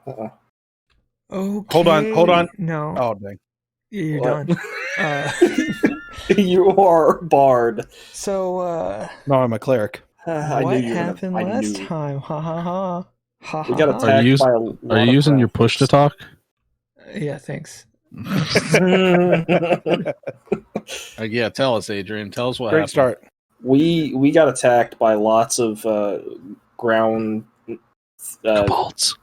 Okay. Hold on. No. Oh, dang. You're What? done. You are barred. So, No, I'm a cleric. I knew what you were happened gonna, I last knew. time? Ha ha ha. Ha We ha got ha. attacked by a lot Are you of using your push to talk? Yeah, thanks. Yeah, tell us, Adrian. Tell us what Great happened. start. We got attacked by lots of ground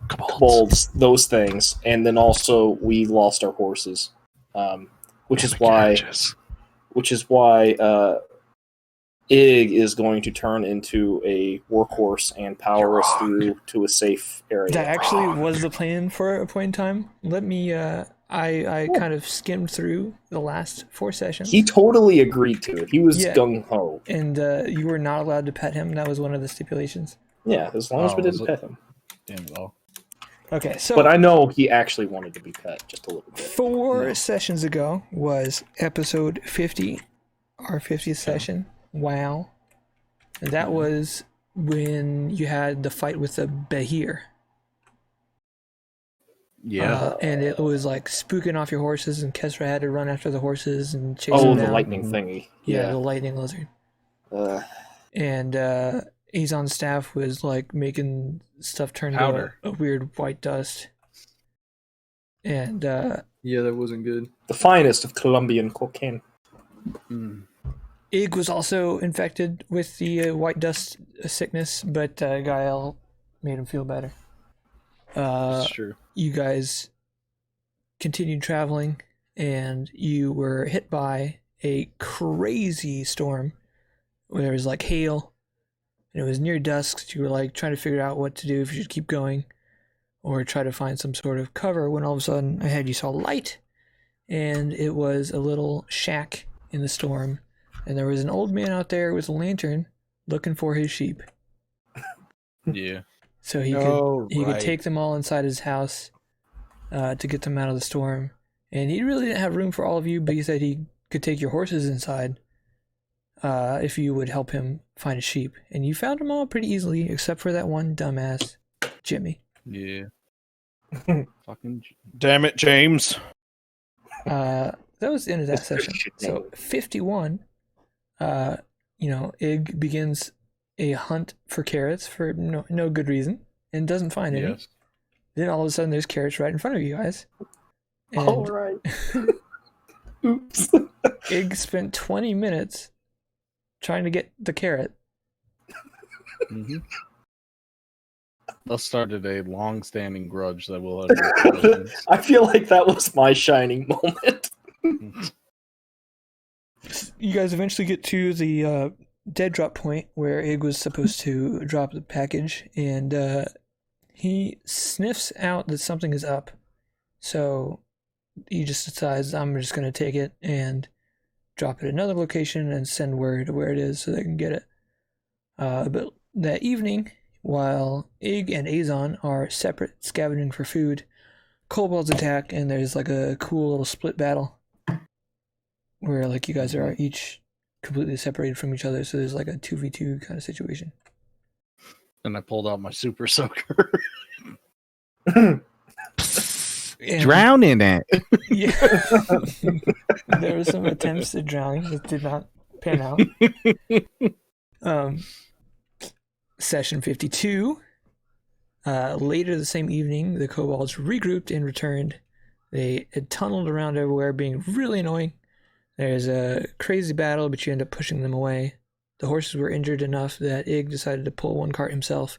kobolds, those things, and then also we lost our horses, which is why Ig is going to turn into a workhorse and power us through to a safe area. That actually was the plan for a point in time. Let me, I kind of skimmed through the last 4 sessions. He totally agreed to it. He was gung-ho. And you were not allowed to pet him. That was one of the stipulations. Yeah, as long as we didn't pet him. Damn it all. Okay, so... But I know he actually wanted to be pet just a little bit. 4 sessions ago was episode 50, our 50th session. Wow. And that was when you had the fight with the Benevir. Yeah. And it was like spooking off your horses, and Kesra had to run after the horses and chase them down. The lightning thingy. Yeah, the lightning lizard. And Azon's staff was like making stuff turn into a weird white dust. And yeah, that wasn't good. The finest of Colombian cocaine. Ig was also infected with the white dust sickness, but Gael made him feel better. That's true. You guys continued traveling, and you were hit by a crazy storm where there was like hail, and it was near dusk. So you were like trying to figure out what to do, if you should keep going or try to find some sort of cover, when all of a sudden ahead you saw light, and it was a little shack in the storm. And there was an old man out there with a lantern looking for his sheep. Yeah. So he could take them all inside his house to get them out of the storm. And he really didn't have room for all of you, but he said he could take your horses inside if you would help him find a sheep. And you found them all pretty easily, except for that one dumbass, Jimmy. Yeah. Fucking damn it, James. That was the end of that session. So 51. Ig begins a hunt for carrots for no good reason and doesn't find any. Yes. Then all of a sudden there's carrots right in front of you guys. And all right. Oops. Ig spent 20 minutes trying to get the carrot. Mm-hmm. That started a long-standing grudge that will have. I feel like that was my shining moment. You guys eventually get to the dead drop point where Ig was supposed to drop the package, and he sniffs out that something is up. So he just decides, I'm just going to take it and drop it at another location and send word where it is so they can get it. But that evening, while Ig and Azon are separate scavenging for food, kobolds attack, and there's like a cool little split battle where like you guys are each completely separated from each other, so there's like a 2v2 kind of situation. And I pulled out my super soaker. Drown in it. Yeah. There were some attempts to drown that did not pan out. Session 52. Later the same evening, the kobolds regrouped and returned. They had tunneled around everywhere, being really annoying. There's a crazy battle, but you end up pushing them away. The horses were injured enough that Ig decided to pull one cart himself,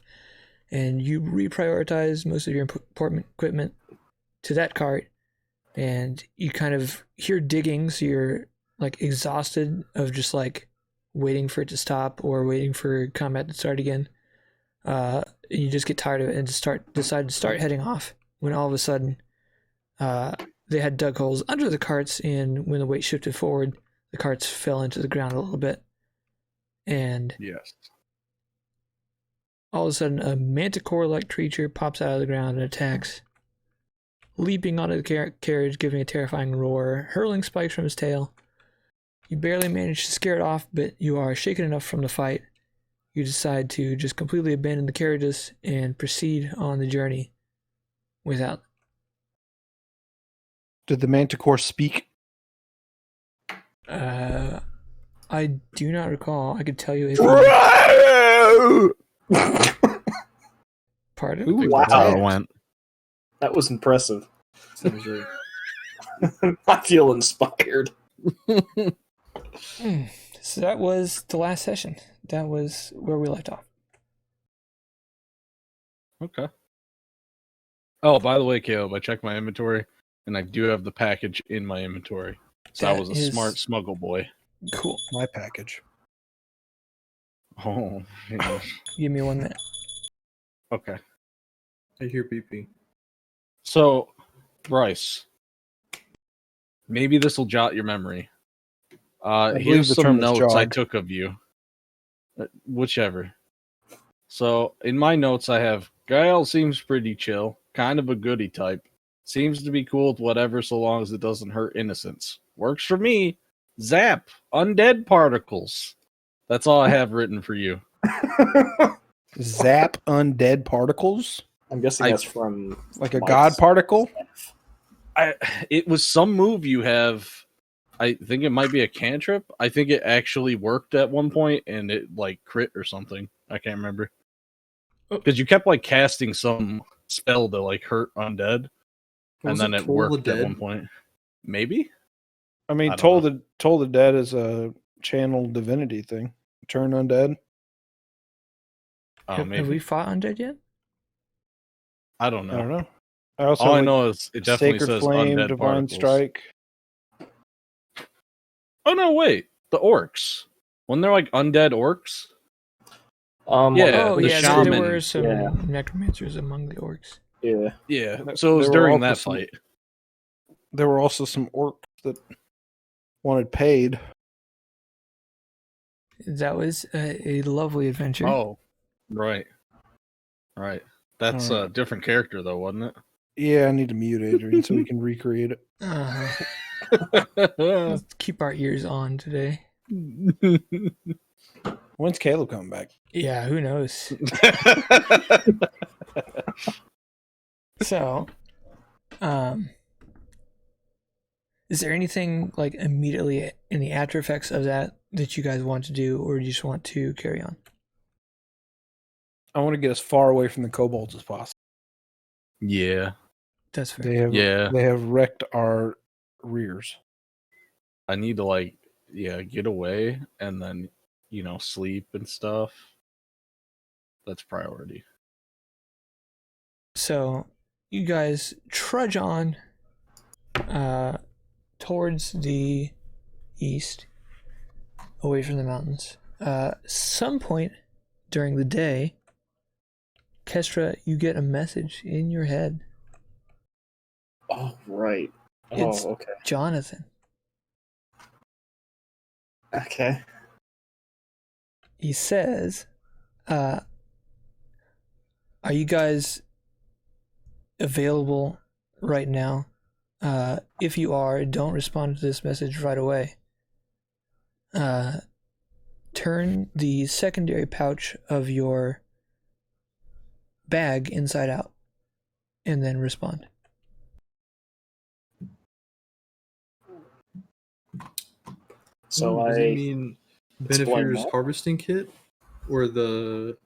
and you reprioritize most of your important equipment to that cart, and you kind of hear digging, so you're like exhausted of just like waiting for it to stop or waiting for combat to start again. You just get tired of it and decide to start heading off, when all of a sudden they had dug holes under the carts, and when the weight shifted forward, the carts fell into the ground a little bit. And yes, all of a sudden a manticore-like creature pops out of the ground and attacks, leaping onto the carriage, giving a terrifying roar, hurling spikes from his tail. You barely manage to scare it off, but you are shaken enough from the fight. You decide to just completely abandon the carriages and proceed on the journey. without. Did the Manticore speak? I do not recall. I could tell you if. Pardon? Ooh, Wow. That's how it went. That was impressive. Sounds right. I feel inspired. So that was the last session. That was where we left off. Okay. Oh, by the way, Caleb, I checked my inventory, and I do have the package in my inventory. So I That was a is smart smuggle boy. Cool. My package. Oh, yeah. Give me 1 minute. Okay. I hear BP. So, Bryce, maybe this will jot your memory. believe Here's the some term is notes I jog. took of you. Whichever. So, in my notes, I have Gael seems pretty chill, kind of a goody type. Seems to be cool with whatever so long as it doesn't hurt innocents. Works for me. Zap. Undead particles. That's all I have written for you. Zap undead particles? I'm guessing that's from Like a Mike's god particle? It was some move you have. I think it might be a cantrip. I think it actually worked at one point and it like crit or something. I can't remember. Because you kept like casting some spell to like hurt undead. And Was then it it Toll the worked at Dead? one point. Maybe? I mean, I don't Toll the Dead is a channel divinity thing. Turn undead. Oh, Have maybe. we fought undead yet? I don't know. I don't know. I also All I like know is it definitely Sacred says Flame, undead Divine particles. Strike. Oh no, wait. The orcs. When they're like undead orcs? Yeah, Oh, the yeah. shaman. There were some Yeah. necromancers among the orcs. Yeah. Yeah. There- So it was there were during also that some- fight. There were also some orcs that wanted paid. That was a lovely adventure. Oh. Right. Right. That's Alright. a different character though, wasn't Yeah, I need to mute Adrian so we can recreate it. it? Let's keep our ears on today. When's Caleb coming back? Yeah, who knows? So, is there anything like immediately in the after effects of that you guys want to do, or do you just want to carry on? I want to get as far away from the kobolds as possible. Yeah. That's fair. They have wrecked our rears. I need to like get away and then, sleep and stuff. That's priority. So, you guys trudge on towards the east, away from the mountains. Some point during the day, Kestra, you get a message in your head. Oh, right. It's- Oh, okay. Jonathan. Okay. He says, are you guys available right now? If you are, don't respond to this message right away. Turn the secondary pouch of your bag inside out and then respond. So Does it I mean explain Benevir's that? harvesting kit? Or the...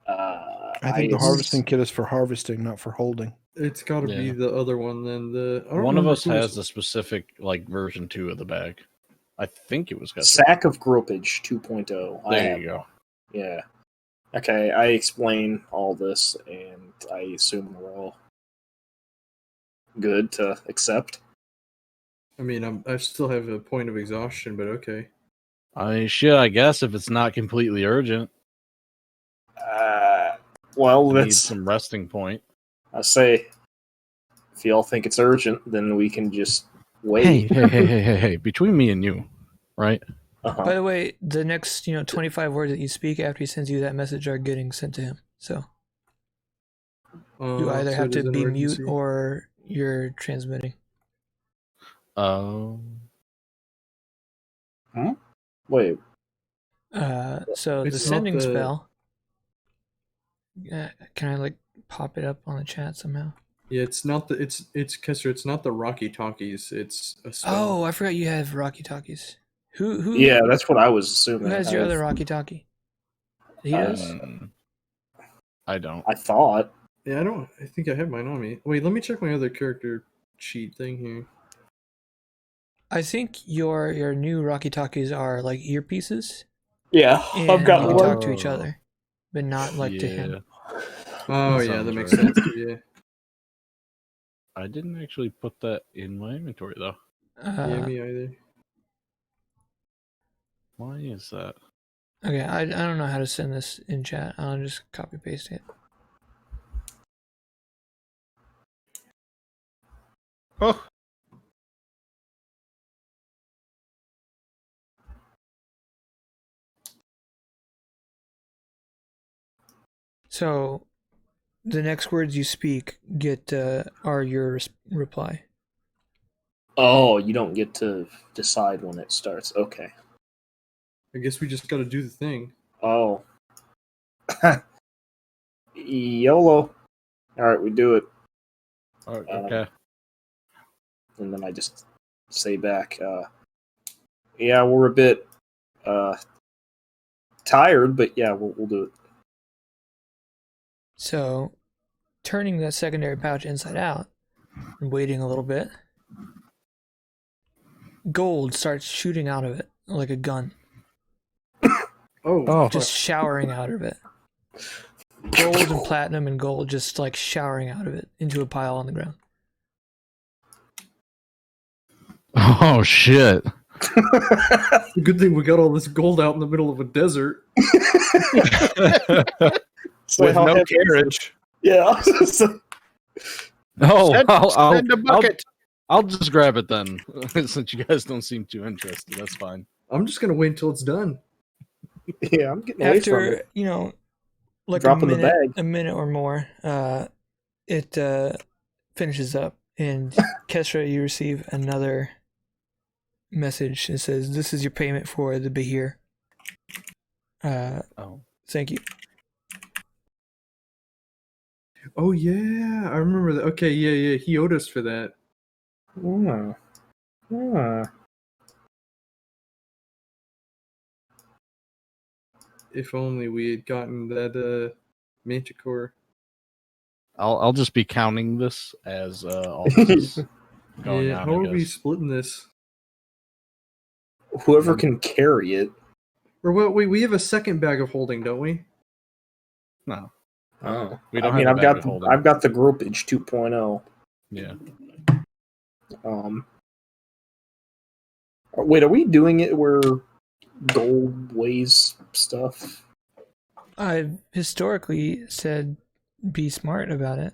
I think the harvesting kit is for harvesting, not for holding. It's got to be Yeah. the other one then. I don't One of remember us who has was- a specific like version 2 of the bag. I think it was got Sack of Gropage 2.0. I There have- you go. Yeah. Okay, I explain all this, and I assume we're all good to accept. I mean, I still have a point of exhaustion, but okay. I mean, shit, I guess if it's not completely urgent, Well, I need that's some resting point. I say. If y'all think it's urgent, then we can just Hey, wait. hey. Between me and you, right? Uh-huh. By the way, the next 25 words that you speak after he sends you that message are getting sent to him. So you either So have it to is an be mute emergency. or you're transmitting. Wait. So the It's not sending the- spell Can I like pop it up on the chat somehow? Yeah, it's not the it's Kessler. It's not the Rocky Talkies. It's a spell. Oh, I forgot you have Rocky Talkies. Who Yeah, that's what I was who assuming. has your other Rocky Talkie? He does. I don't. I thought. Yeah, I don't. I think I have mine on me. Wait, let me check my other character sheet thing here. I think your new Rocky Talkies are like earpieces, Yeah, and I've got you can one. talk to each other, but not like to him. Oh That yeah, that sounds makes right. sense. Yeah, I didn't actually put that in my inventory though. yeah, me either. Why is that? Okay, I don't know how to send this in chat. I'll just copy paste it. Oh, So, the next words you speak get are your reply. Oh, you don't get to decide when it starts. Okay. I guess we just got to do the thing. Oh. YOLO. All right, we do it. Oh, okay. And then I just say back, yeah, we're a bit tired, but yeah, we'll do it. So, turning that secondary pouch inside out and waiting a little bit, gold starts shooting out of it like a gun, Oh, just showering out of it. Gold and platinum and gold just like showering out of it into a pile on the ground. oh shit! good thing we got all this gold out in the middle of a desert. So With how no heavy is it? carriage. Yeah. Oh, Send a bucket. I'll just grab it then, since you guys don't seem too interested. That's fine. I'm just gonna wait until it's done. Yeah, I'm getting away from After, it. Like Dropping the bag. a minute or more, it finishes up, and Kestra, you receive another message. It says, "This is your payment for the Behir. Oh. Thank you." Oh yeah, I remember that. Okay, yeah, he owed us for that. If only we had gotten that manticore. I'll just be counting this as all this is going Yeah, on. how I are we guess. splitting this? Whoever can carry it. Or wait, we have a second bag of holding, don't we? No. Oh, We don't I mean, have a bag of the, holding. I've got the groupage 2.0. Yeah. Wait, are we doing it where gold weighs stuff? I've historically said be smart about it,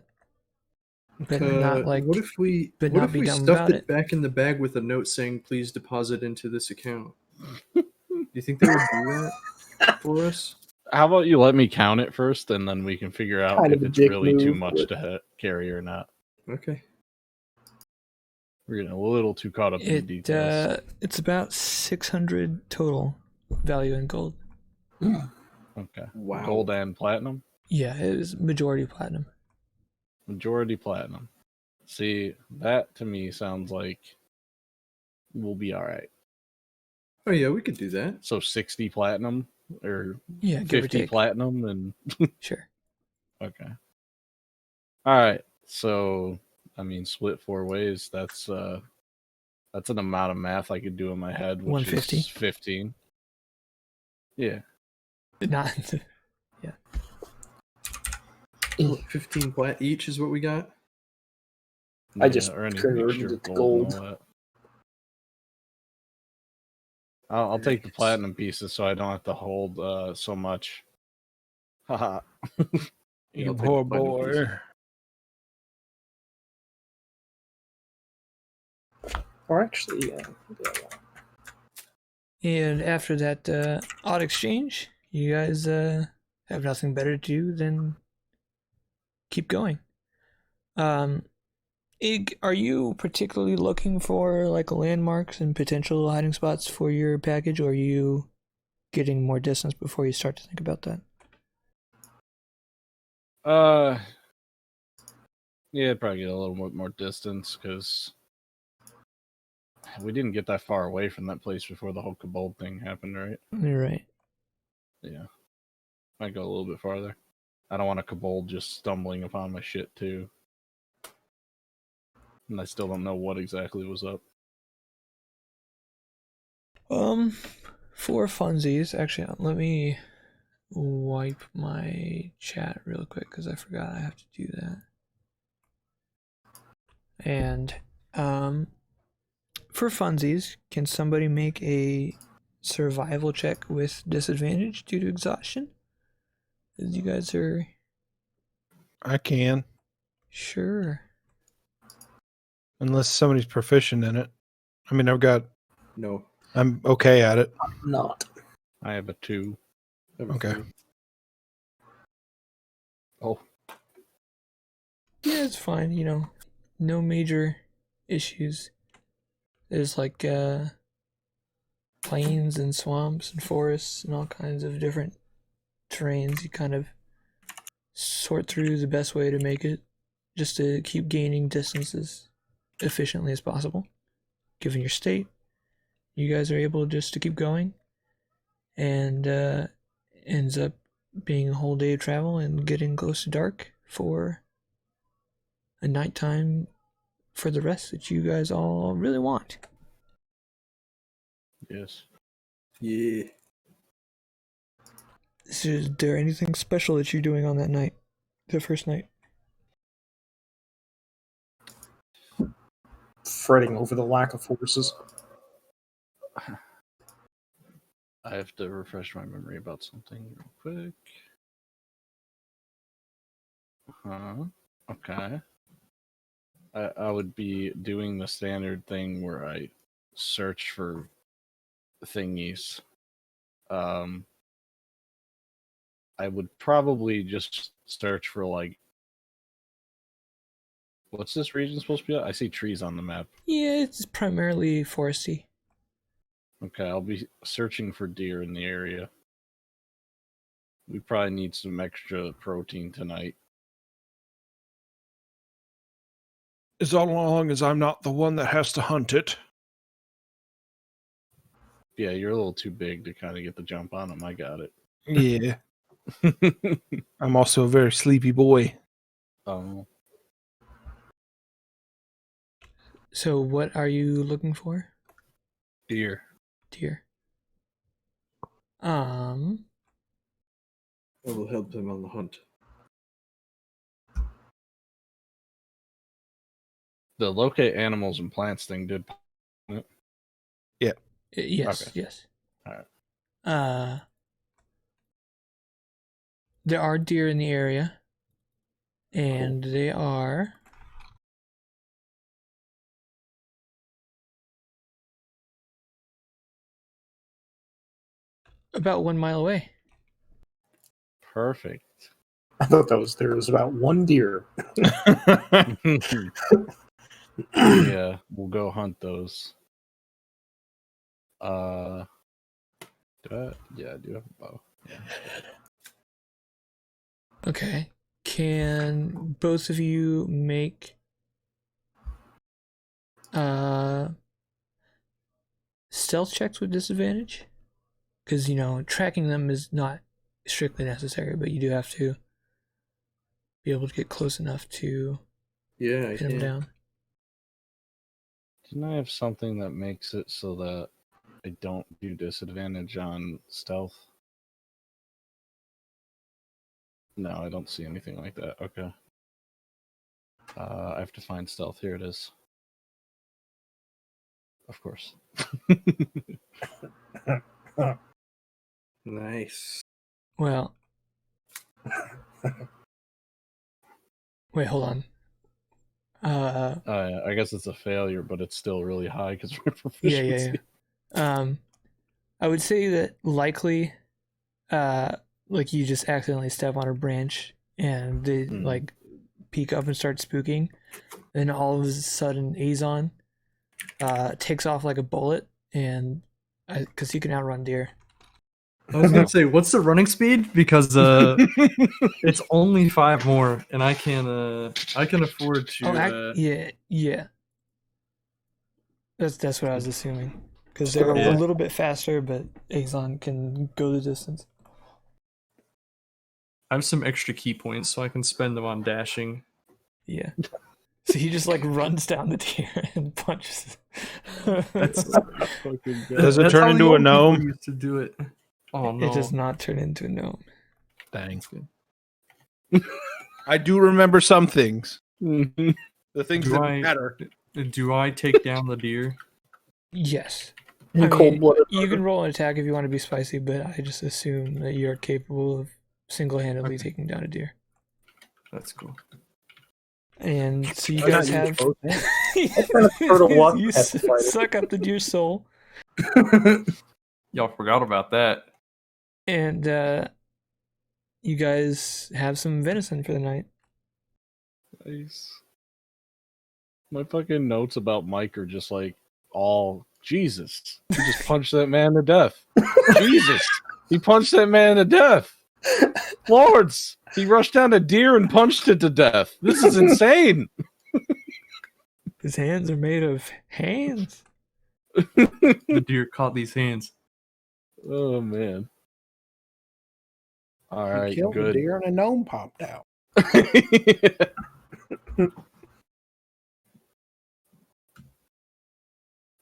but not like. What if we dumb stuffed about it it. back in the bag with a note saying "Please deposit into this account"? Do you think they would do that for us? How about you let me count it first, and then we can figure out Kind if of a it's dick really too move, much but- to carry or not. Okay. We're getting a little too caught up in the details. It's about 600 total value in gold. Okay. Wow. Gold and platinum? Yeah, it is majority platinum. Majority platinum. See, that to me sounds like we'll be all right. Oh yeah, we could do that. So 60 platinum or Yeah, give or 50 take. platinum and Sure. okay. All right. So I mean, split 4 ways. That's an amount of math I could do in my head, which 150. is 15. Yeah. Not. 15 plat each is what we got. I just or any converted mixture it to of gold. and all that. I'll take the platinum pieces so I don't have to hold so much. Haha. Yeah, I'll take poor the platinum boy. piece. Or actually, yeah. And after that odd exchange, you guys have nothing better to do than keep going. Ig, are you particularly looking for like landmarks and potential hiding spots for your package, or are you getting more distance before you start to think about that? Yeah, it'd probably get a little bit more distance because we didn't get that far away from that place before the whole Kobold thing happened, right? You're right. Yeah. Might go a little bit farther. I don't want a Kobold just stumbling upon my shit, too. And I still don't know what exactly was up. For funsies, actually, let me wipe my chat real quick because I forgot I have to do that. And, for funsies, can somebody make a survival check with disadvantage due to exhaustion? As you guys are I can, sure. unless somebody's proficient in it. I mean, No. I'm okay at it. Not. I have a 2. I have a Okay. 3. Oh, Yeah, it's fine, you know. No major issues. There's like plains and swamps and forests and all kinds of different terrains. You kind of sort through the best way to make it just to keep gaining distances efficiently as possible. Given your state, you guys are able just to keep going, and ends up being a whole day of travel and getting close to dark for a nighttime for the rest that you guys all really want. yes. Yeah. Is there anything special that you're doing on that night, the first night? Fretting over the lack of horses. I have to refresh my memory about something real quick. Okay. I would be doing the standard thing where I search for thingies. I would probably just search for, like, what's this region supposed to be at? I see trees on the map. Yeah, it's primarily foresty. Okay, I'll be searching for deer in the area. We probably need some extra protein tonight. As long as I'm not the one that has to hunt it. Yeah, you're a little too big to kind of get the jump on them. I got it. Yeah. I'm also a very sleepy boy. Oh, So what are you looking for? deer. Deer. I will help him on the hunt. The locate animals and plants thing did. Yes, Okay. yes. Alright. There are deer in the area, and they are about 1 mile away. Perfect. I thought there was about one deer. Yeah, we'll go hunt those. Yeah, I do have a bow. Yeah. Okay. Can both of you make stealth checks with disadvantage? Because, you know, tracking them is not strictly necessary, but you do have to be able to get close enough to Yeah, I pin them can. down. Didn't I have something that makes it so that I don't do disadvantage on stealth? No, I don't see anything like that. Okay. I have to find stealth. Here it is. Of course. Nice. Well, wait, hold on. I guess it's a failure, but it's still really high because we're Yeah. proficiency. I would say that likely, like you just accidentally step on a branch and they like peek up and start spooking. Then all of a sudden, Azon takes off like a bullet, and because he can outrun deer. I was gonna say, what's the running speed? Because it's only 5 more, and I can afford to. Yeah. That's what I was assuming. Because they're Yeah. a little bit faster, but Azon can go the distance. I have some extra key points, so I can spend them on dashing. Yeah. So he just like runs down the deer and punches. That's Does it that's turn how the into a old people gnome? Used to do it. Oh no! It does not turn into a gnome. Dang. I do remember some things. Mhm. The things Do that I- matter. Do I take down the deer? Yes. In I mean, cold-blooded you murder. can roll an attack if you want to be spicy, but I just assume that you're capable of single-handedly Okay. taking down a deer. That's cool. And so you Why not guys use have both hands? kind of turtle walk you have to fight it? suck up the deer's soul, Y'all forgot about that. and you guys have some venison for the night. Nice. My fucking notes about Mike are just like all Jesus. He just punched that man to death. Jesus. He punched that man to death. Lords. He rushed down a deer and punched it to death. This is insane. His hands are made of hands. The deer caught these hands. Oh man. All He right, killed a good. deer and a gnome popped out.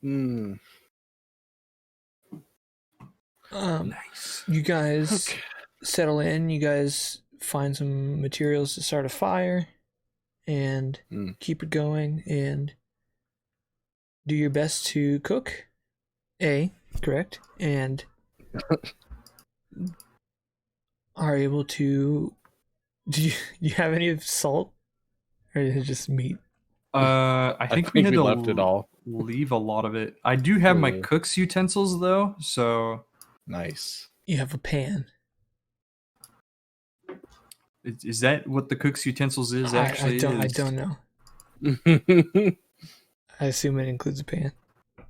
Hmm. Nice. You guys Okay. settle in. You guys find some materials to start a fire, and keep it going, and do your best to cook. Correct, and are able to. Do you have any salt, or is it just meat? I think we think had we to left it all. leave a lot of it. I do have my Yeah. cook's utensils though, so Nice. You have a pan. is that what the cook's utensils is? Actually, I don't know. I assume it includes a pan,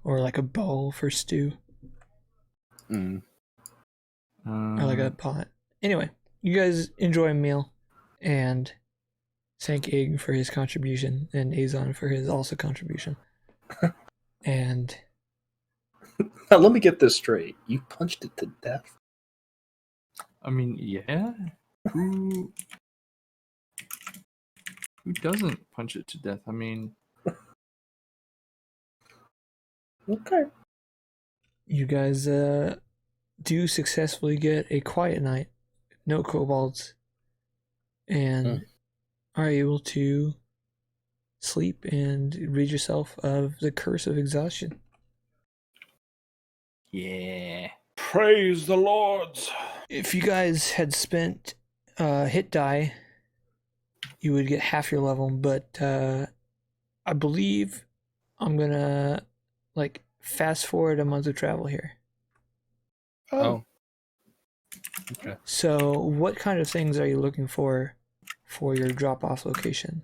or like a bowl for stew, Mm. or like a pot. Anyway, you guys enjoy a meal, and thank Ig for his contribution and Azon for his also contribution. And Now, let me get this straight. You punched it to death? I mean, yeah. Who doesn't punch it to death? I mean, Okay. you guys do successfully get a quiet night, no kobolds, and are able to sleep and rid yourself of the curse of exhaustion. yeah. Praise the lords. If you guys had spent hit die, you would get half your level, but I believe I'm gonna like fast forward a month of travel here. Oh. Okay. So what kind of things are you looking for your drop off location?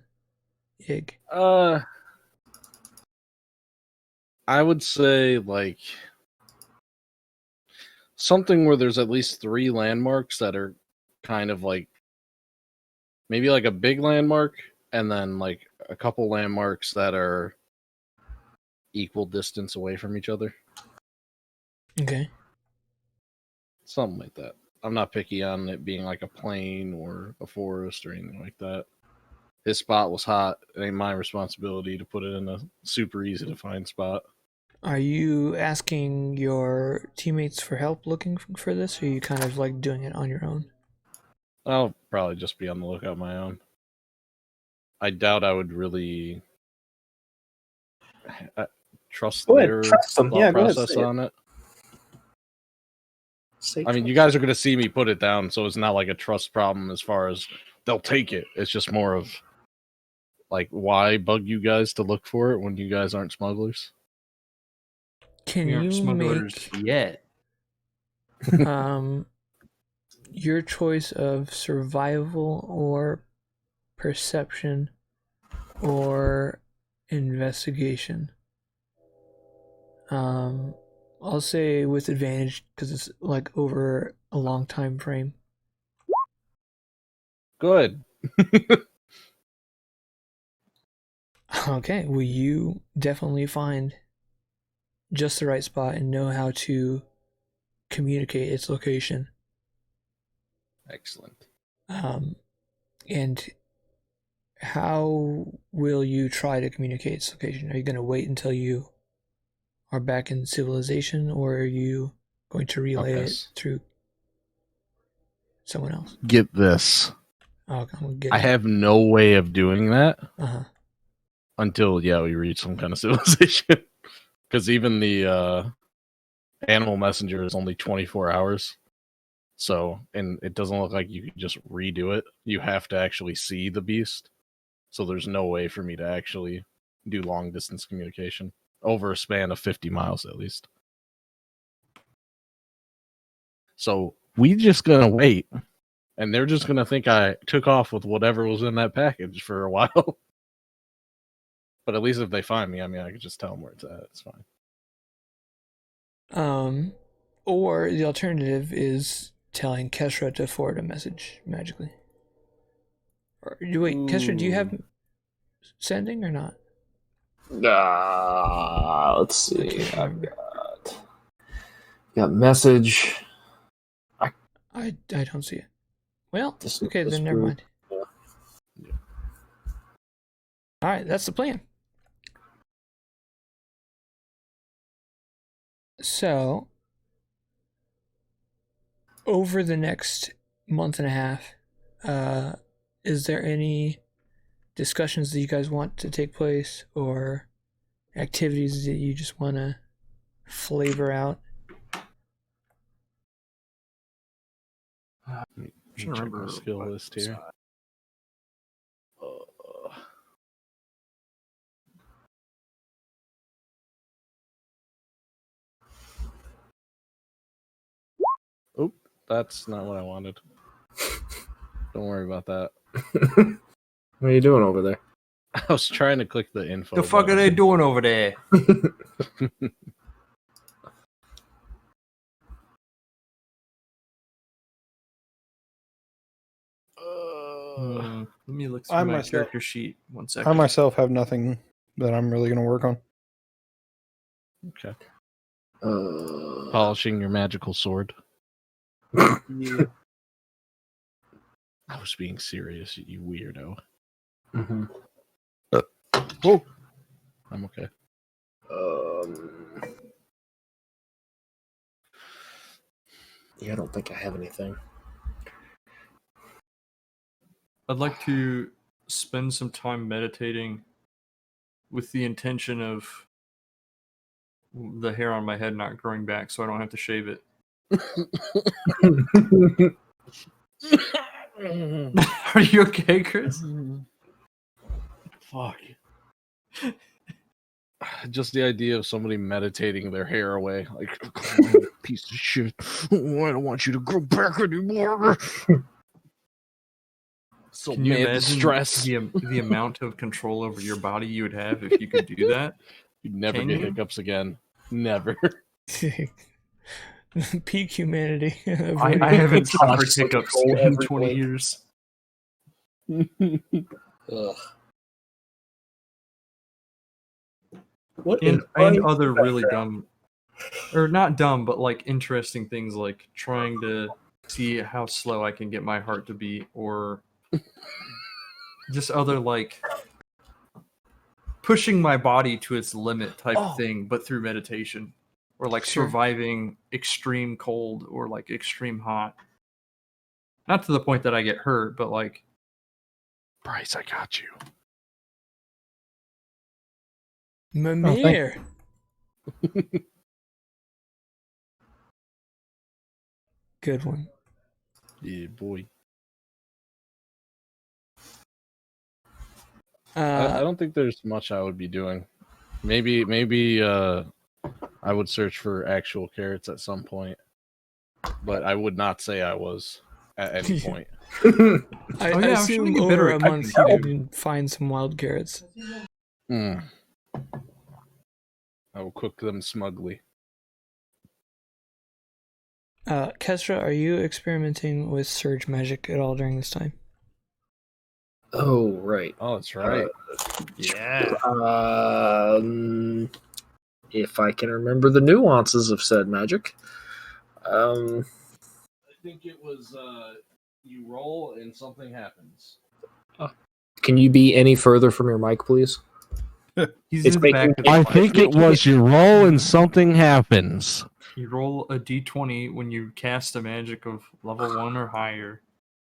Ig. I would say like something where there's at least 3 landmarks that are kind of like maybe like a big landmark and then like a couple landmarks that are equal distance away from each other. Okay. Something like that. I'm not picky on it being like a plain or a forest or anything like that. His spot was hot. It ain't my responsibility to put it in a super easy to find spot. Are you asking your teammates for help looking for this, or are you kind of like doing it on your own? I'll probably just be on the lookout my own. I doubt I would really trust Go ahead, their trust them. thought Yeah, go ahead, process say it. on it. Say I mean, you guys are going to see me put it down, so it's not like a trust problem as far as they'll take it. It's just more of like, why bug you guys to look for it when you guys aren't smugglers? Can We aren't you smugglers make yet. your choice of survival or perception or investigation? I'll say with advantage because it's like over a long time frame. Good. Okay, well, you definitely find just the right spot and know how to communicate its location. Excellent. And how will you try to communicate its location? Are you going to wait until you are back in civilization, or are you going to relay Okay. it through someone else? Get this. Oh, I'm get I have no way of doing that Uh-huh. until we reach some kind of civilization. Because even the animal messenger is only 24 hours. So, and it doesn't look like you can just redo it. You have to actually see the beast. So there's no way for me to actually do long distance communication over a span of 50 miles at least. So we just gonna wait, and they're just gonna think I took off with whatever was in that package for a while. But at least if they find me, I mean, I could just tell them where it's at. It's fine. Or the alternative is telling Kesra to forward a message magically. Or wait, Kesra, do you have sending or not? Let's see. I can't I've remember. got message. I don't see it. Well, This- okay, this then never group. mind. Yeah. All right, that's the plan. So, over the next month and a half, is there any discussions that you guys want to take place, or activities that you just want to flavor out? Let me Trying to check remember my skill what list here. Oop, that's not what I wanted. Don't worry about that. What are you doing over there? I was trying to click the info. The fuck are they doing over there? Let me look through I my myself- character sheet. 1 second. I myself have nothing that I'm really going to work on. Okay. Uh, Polishing your magical sword. Yeah. I was being serious, you weirdo. mhm. Oh, I'm okay. Yeah, I don't think I have anything. I'd like to spend some time meditating with the intention of the hair on my head not growing back so I don't have to shave it. Are you okay, Chris? Fuck. Just the idea of somebody meditating their hair away, like piece of shit. I don't want you to grow back anymore. so Can you mad imagine stress. the amount of control over your body you would have if you could do that? You'd never Can get you? hiccups again. Never. Peak humanity. I haven't suffered Conscious hiccups control in every 20 blink. years. Ugh. What And in other really dumb, or not dumb, but like interesting things like trying to see how slow I can get my heart to beat, or just other like pushing my body to its limit type Oh. thing, but through meditation, or like Sure. surviving extreme cold or like extreme hot. Not to the point that I get hurt, but like Bryce, I got you. Mimir. Good one. Yeah, boy. I don't think there's much I would be doing. Maybe I would search for actual carrots at some point, but I would not say I was at any point. I, Oh, I yeah, I'm trying to assume get better over a at month cooking. you didn't find some wild carrots. I will cook them smugly. Kestra, are you experimenting with surge magic at all during this time? Oh, right. Oh, that's right. Yeah. If I can remember the nuances of said magic. I think it was you roll and something happens. Can you be any further from your mic, please? He's It's in the back making- of the I line. think it was you roll and something happens. You roll a d20 when you cast a magic of level 1 or higher,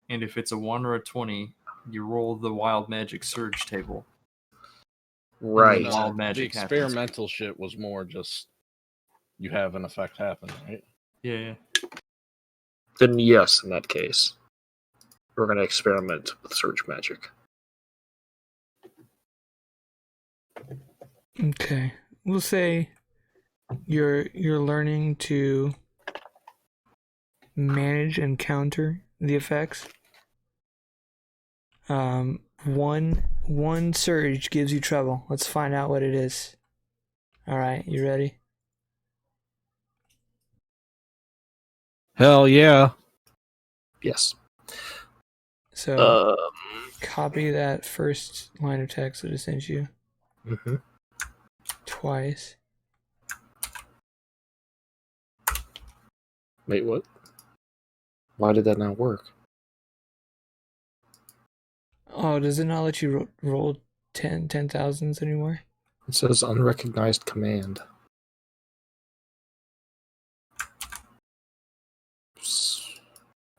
and if it's a 1 or a 20, you roll the wild magic surge table. Right. Wild The magic happens. experimental shit was more just you have an effect happen, right? Yeah. Then yes, in that case. We're going to experiment with surge magic. Okay. We'll say you're learning to manage and counter the effects. One surge gives you trouble. Let's find out what it is. Alright, you ready? Hell yeah. Yes. So copy that first line of text that I sent you Mhm. twice. Wait, what? Why did that not work? Oh, does it not let you roll 10,000s anymore? It says unrecognized command.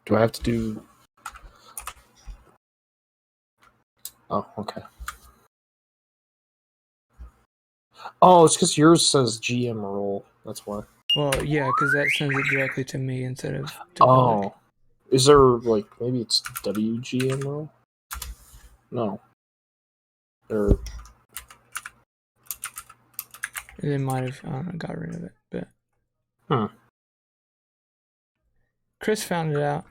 Do I have to do... Oh, okay. Oh, it's because yours says GM roll. That's why. Well, yeah, because that sends it directly to me instead of to public. Oh. Is there, like, maybe it's WGM roll? No. Or... They might have, I don't know, got rid of it, but... Hmm. Chris found it out.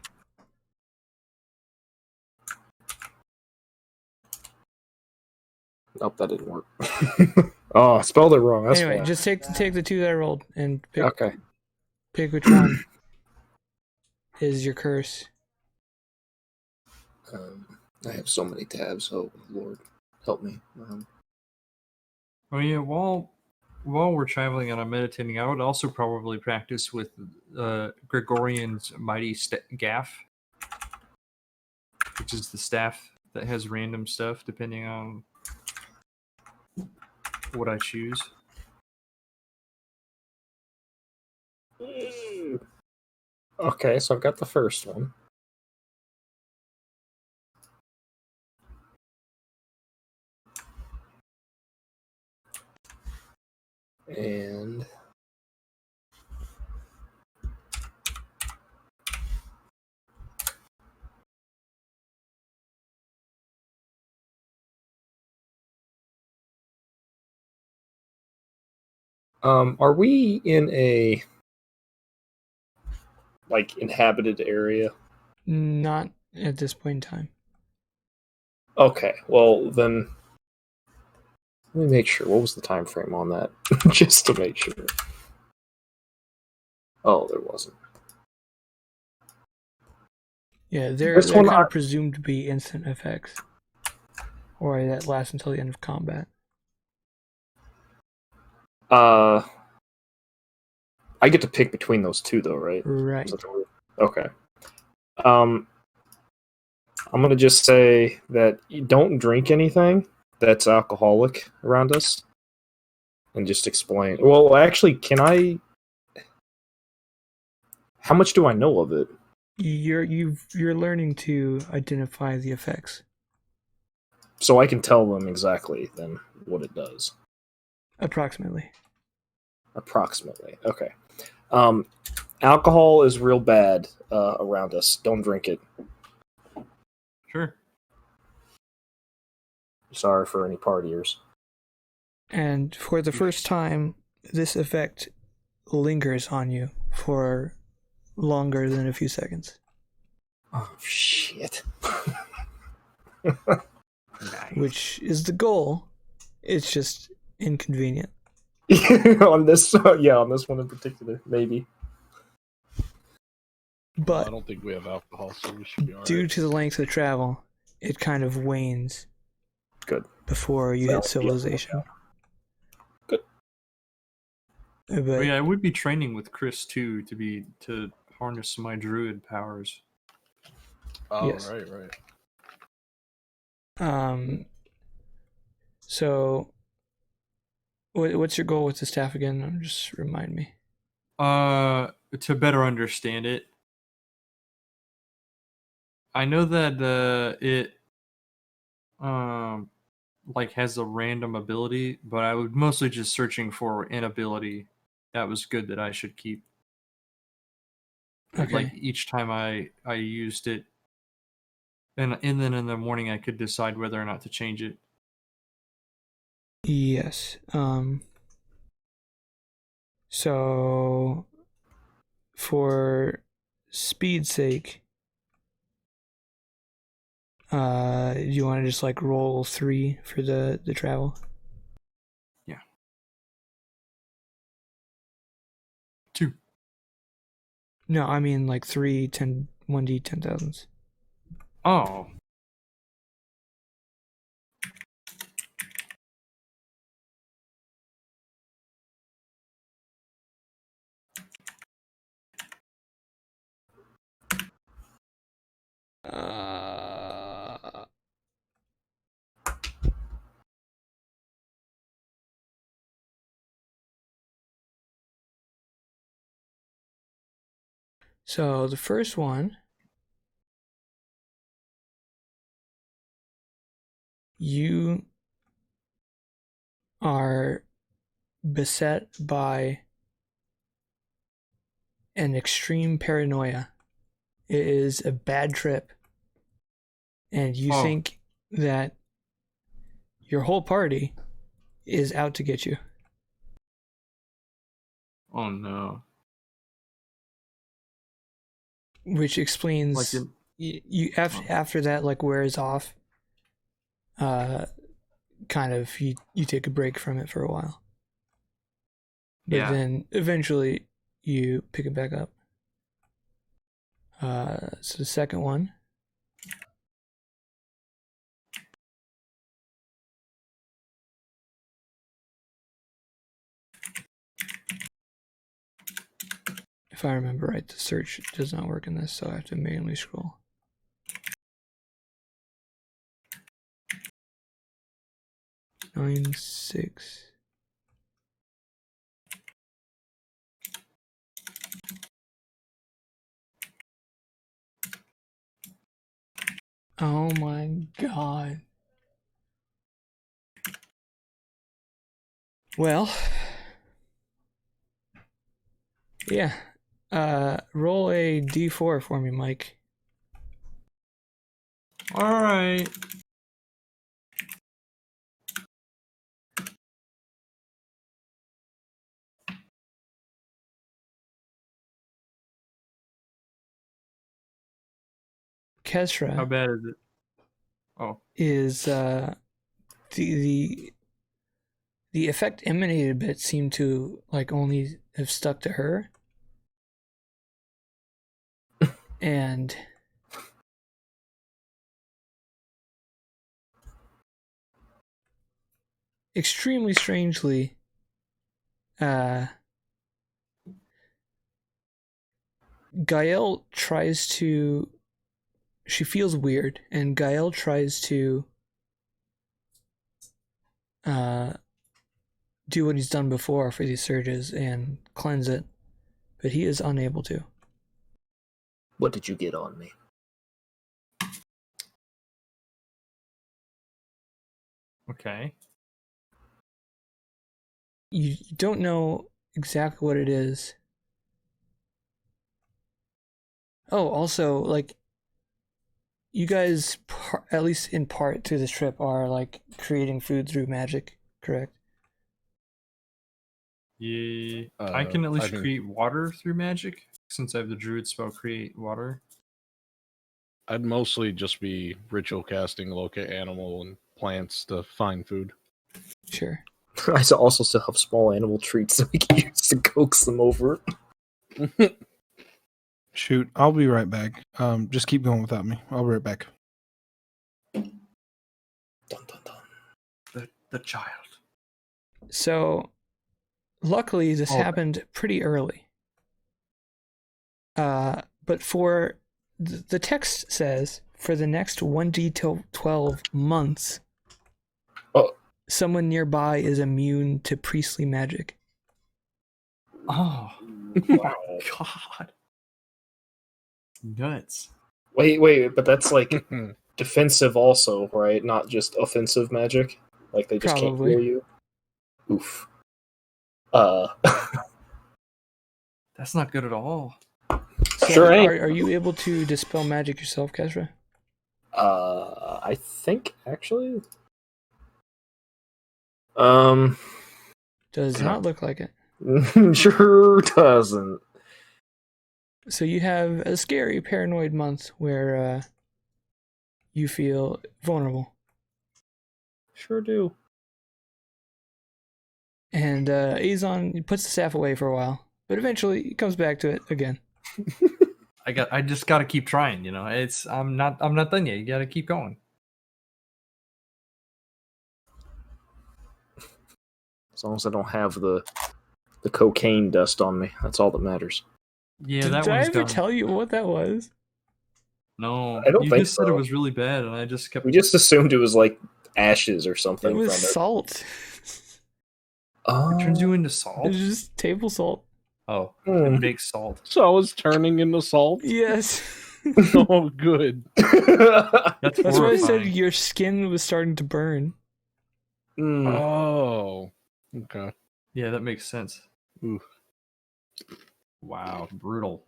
Nope, that didn't work. Oh, I spelled it wrong. That's Anyway, why. just take the two that I rolled and Okay. pick which one is your curse. I have so many tabs. Oh, Lord, help me. Oh yeah, while we're traveling and I'm meditating, I would also probably practice with Gregorian's mighty gaff, which is the staff that has random stuff depending on what I choose. Okay, so I've got the first one. And are we in a like inhabited area? Not at this point in time. Okay, well then let me make sure. What was the time frame on that? Just to make sure. Oh, there wasn't. Yeah, they're This one kind I- of presumed to be instant effects, or that last until the end of combat. I get to pick between those two though, right? Right. Okay. I'm gonna just say that you don't drink anything that's alcoholic around us, and just explain. Well, actually, can I? How much do I know of it? You're learning to identify the effects So I can tell them exactly then what it does. approximately. Approximately. Okay. Alcohol is real bad around us. Don't drink it. Sure. Sorry for any partiers. And for the first time, this effect lingers on you for longer than a few seconds, Oh shit. which is the goal. It's just inconvenient. on this, yeah, on this one in particular, maybe. I but don't think we have alcohol, so we should be alright. due to the length of travel, it kind of wanes. Good. Before you hit civilization. Good. But But yeah, I would be training with Chris too to harness my druid powers. Oh, Yes. right. So, what's your goal with the staff again? Just remind me. To better understand it. I know that it like has a random ability, but I was mostly just searching for an ability that was good that I should keep. Okay. Like each time I used it, and then in the morning I could decide whether or not to change it. Yes. So, for speed's sake, you want to just like roll 3 for the travel? Yeah. 2. No, I mean like 3 10 1d 10,000s. Oh. So the first one, you are beset by an extreme paranoia. It is a bad trip, and you think that your whole party is out to get you. Oh no. Which explains Like you after that like wears off. Kind of you take a break from it for a while, but then eventually you pick it back up. So the second one, if I remember right, the search does not work in this, so I have to manually scroll. Nine, 6. Oh my god. Well, yeah. Roll a d4 for me, Mike. All right. Kesra. How bad is it? Oh. Is the effect emanated bit seemed to like only have stuck to her. And extremely strangely, Gael tries to. She feels weird, and Gael tries to do what he's done before for these surges and cleanse it, but he is unable to. What did you get on me? Okay. You don't know exactly what it is. Oh, also, like, you guys, at least in part through this trip, are like creating food through magic, correct? Yeah. I can at least I mean- create water through magic since I have the druid spell create water. I'd mostly just be ritual casting, locate animal and plants to find food. Sure. I also still have small animal treats that we can use to coax them over. Shoot, I'll be right back. Just keep going without me. I'll be right back. Dun, dun, dun. The child. So, luckily, this Oh. happened pretty early. But for the text says for the next 1d12 months, Oh. someone nearby is immune to priestly magic. Oh Wow. God. Nuts. Wait, but that's like defensive also, right? Not just offensive magic. Like they just Probably. can't heal you. Oof. That's not good at all. So Sure ain't. are you able to dispel magic yourself, Kesra? I think actually. Does not look like it. Sure doesn't. So you have a scary paranoid month where you feel vulnerable. Sure do. And Azon puts the staff away for a while, but eventually he comes back to it again. I just gotta keep trying, you know. I'm not done yet. You gotta keep going. As long as I don't have the cocaine dust on me, that's all that matters. Yeah, Did that I one's ever done. tell you what that was? No, I don't you think just said so. it was really bad, and I just kept. We just assumed it was like ashes or It something was from it. salt. Oh, It turns you into It salt. was just table salt. Oh, Hmm. it makes salt. So I was turning into salt. Yes. Oh, good. That's That's why I said horrifying. your skin was starting to burn. Mm. Oh, okay. Yeah, that makes sense. Ooh. Wow, brutal.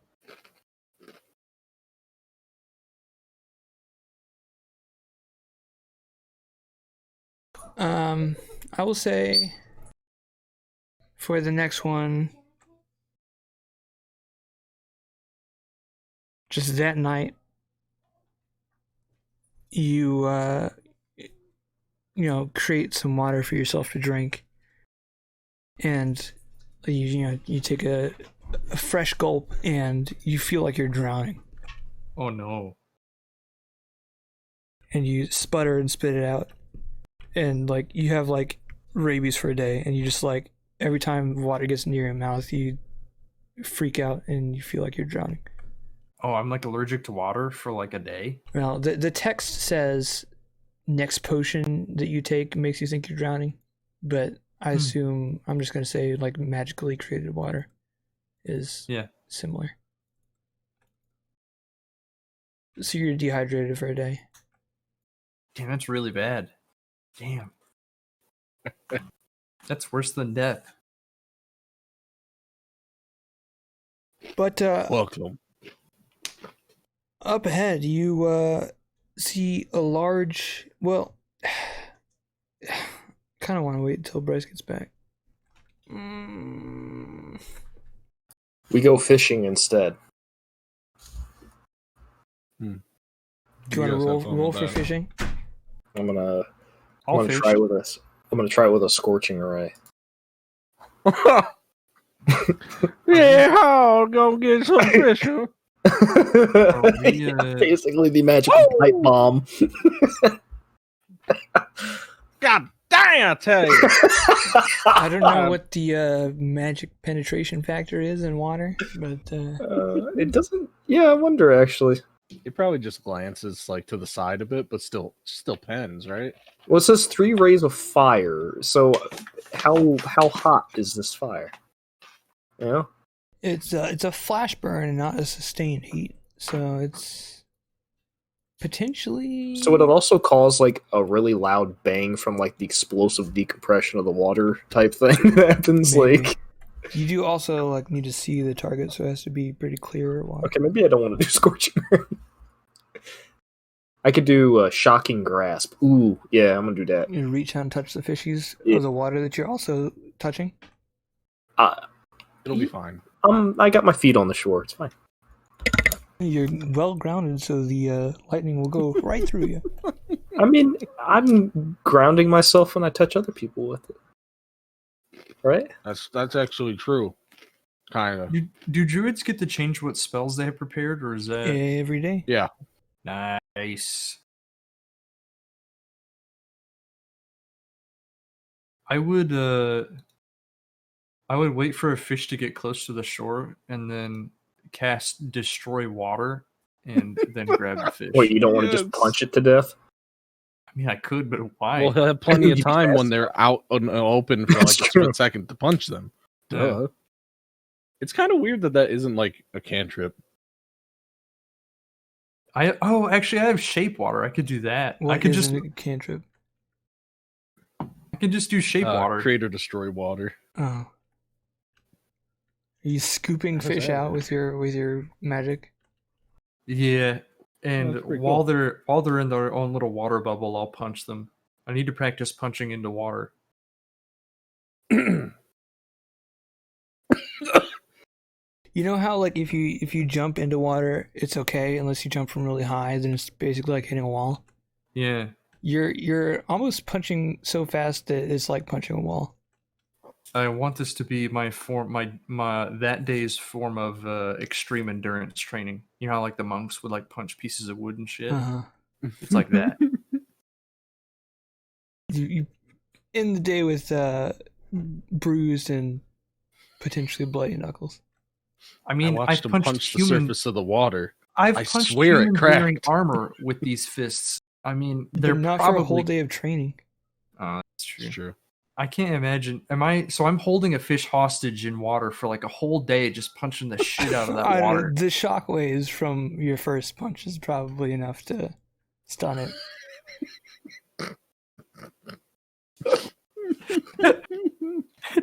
I will say for the next one, just that night, you create some water for yourself to drink, and you take a fresh gulp, and you feel like you're drowning, Oh no. and you sputter and spit it out, and like you have like rabies for a day, and you just like every time water gets near your mouth, you freak out and you feel like you're drowning. Oh, I'm like allergic to water for like a day. Well, the text says next potion that you take makes you think you're drowning, but I assume I'm just gonna say like magically created water is similar. So you're dehydrated for a day. Damn, that's really bad. Damn. That's worse than death. But Welcome. up ahead, you see a large. Well, kind of want to wait until Bryce gets back. We go fishing instead. Do you want to roll for fishing? I'm gonna I'll fish. try with this. I'm gonna try with a scorching ray. Yeah, I'll go get some fish. Huh? Basically, the magic pipe bomb. God dang, I tell you. I don't know what the magic penetration factor is in water, but It doesn't. Yeah, I wonder actually. It probably just glances like to the side a bit, but still pens, right? Well, it says 3 rays of fire. So, how hot is this fire? You know? it's a flash burn and not a sustained heat, so it's potentially. So would it also cause like a really loud bang from like the explosive decompression of the water type thing that happens? Maybe. Like, You do also like need to see the target, so it has to be pretty clear water. okay, maybe I don't want to do scorching. I could do a shocking grasp. Ooh, yeah, I'm gonna do that. You reach out and touch the fishies Yeah. of the water that you're also touching. It'll be fine. I got my feet on the shore. It's fine. You're well grounded, so the lightning will go right through you. I mean, I'm grounding myself when I touch other people with it. Right? That's actually true. Kind of. Do druids get to change what spells they have prepared, or is that Every day. Yeah. nice? I would wait for a fish to get close to the shore and then cast destroy water and then grab the fish. Wait, you don't want to just Yes. punch it to death? I mean, I could, but why? Well, he'll have plenty of You time when cast they're out and open for like a That's true. split second to punch them. Yeah. Duh. It's kind of weird that isn't like a cantrip. Actually, I have shape water. I could do that. What I could is just a cantrip? do shape water. Create or destroy water. Oh. Are you scooping How does fish that out work? with your magic? Yeah, and That's pretty while cool. they're in their own little water bubble, I'll punch them. I need to practice punching into water. You know how like if you jump into water, it's okay unless you jump from really high, then it's basically like hitting a wall. Yeah, You're almost punching so fast that it's like punching a wall. I want this to be my that day's form of extreme endurance training. You know how like the monks would like punch pieces of wood and shit. Uh-huh. It's like that. You end the day with bruised and potentially bloody knuckles. I I mean, watched I've him punched punch the human. surface of the water. I've I punched swear it humans wearing cracked. armor with these fists. I mean, But they're not probably for a whole day of training. Oh, that's true. It's true. I can't imagine. I'm holding a fish hostage in water for like a whole day, just punching the shit out of that I don't know, water. the shockwaves from your first punch is probably enough to stun it.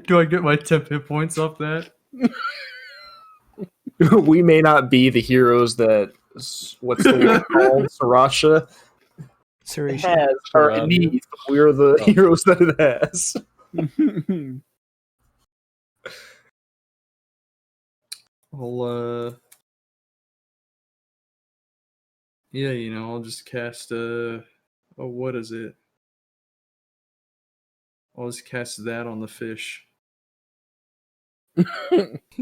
Do I get my 10 hit points off that? We may not be the heroes that what's the word called Sarasha Serration. has or it Sarabia. needs. But we're the Oh. heroes that it has. I'll yeah, I'll just cast what is it? I'll just cast that on the fish.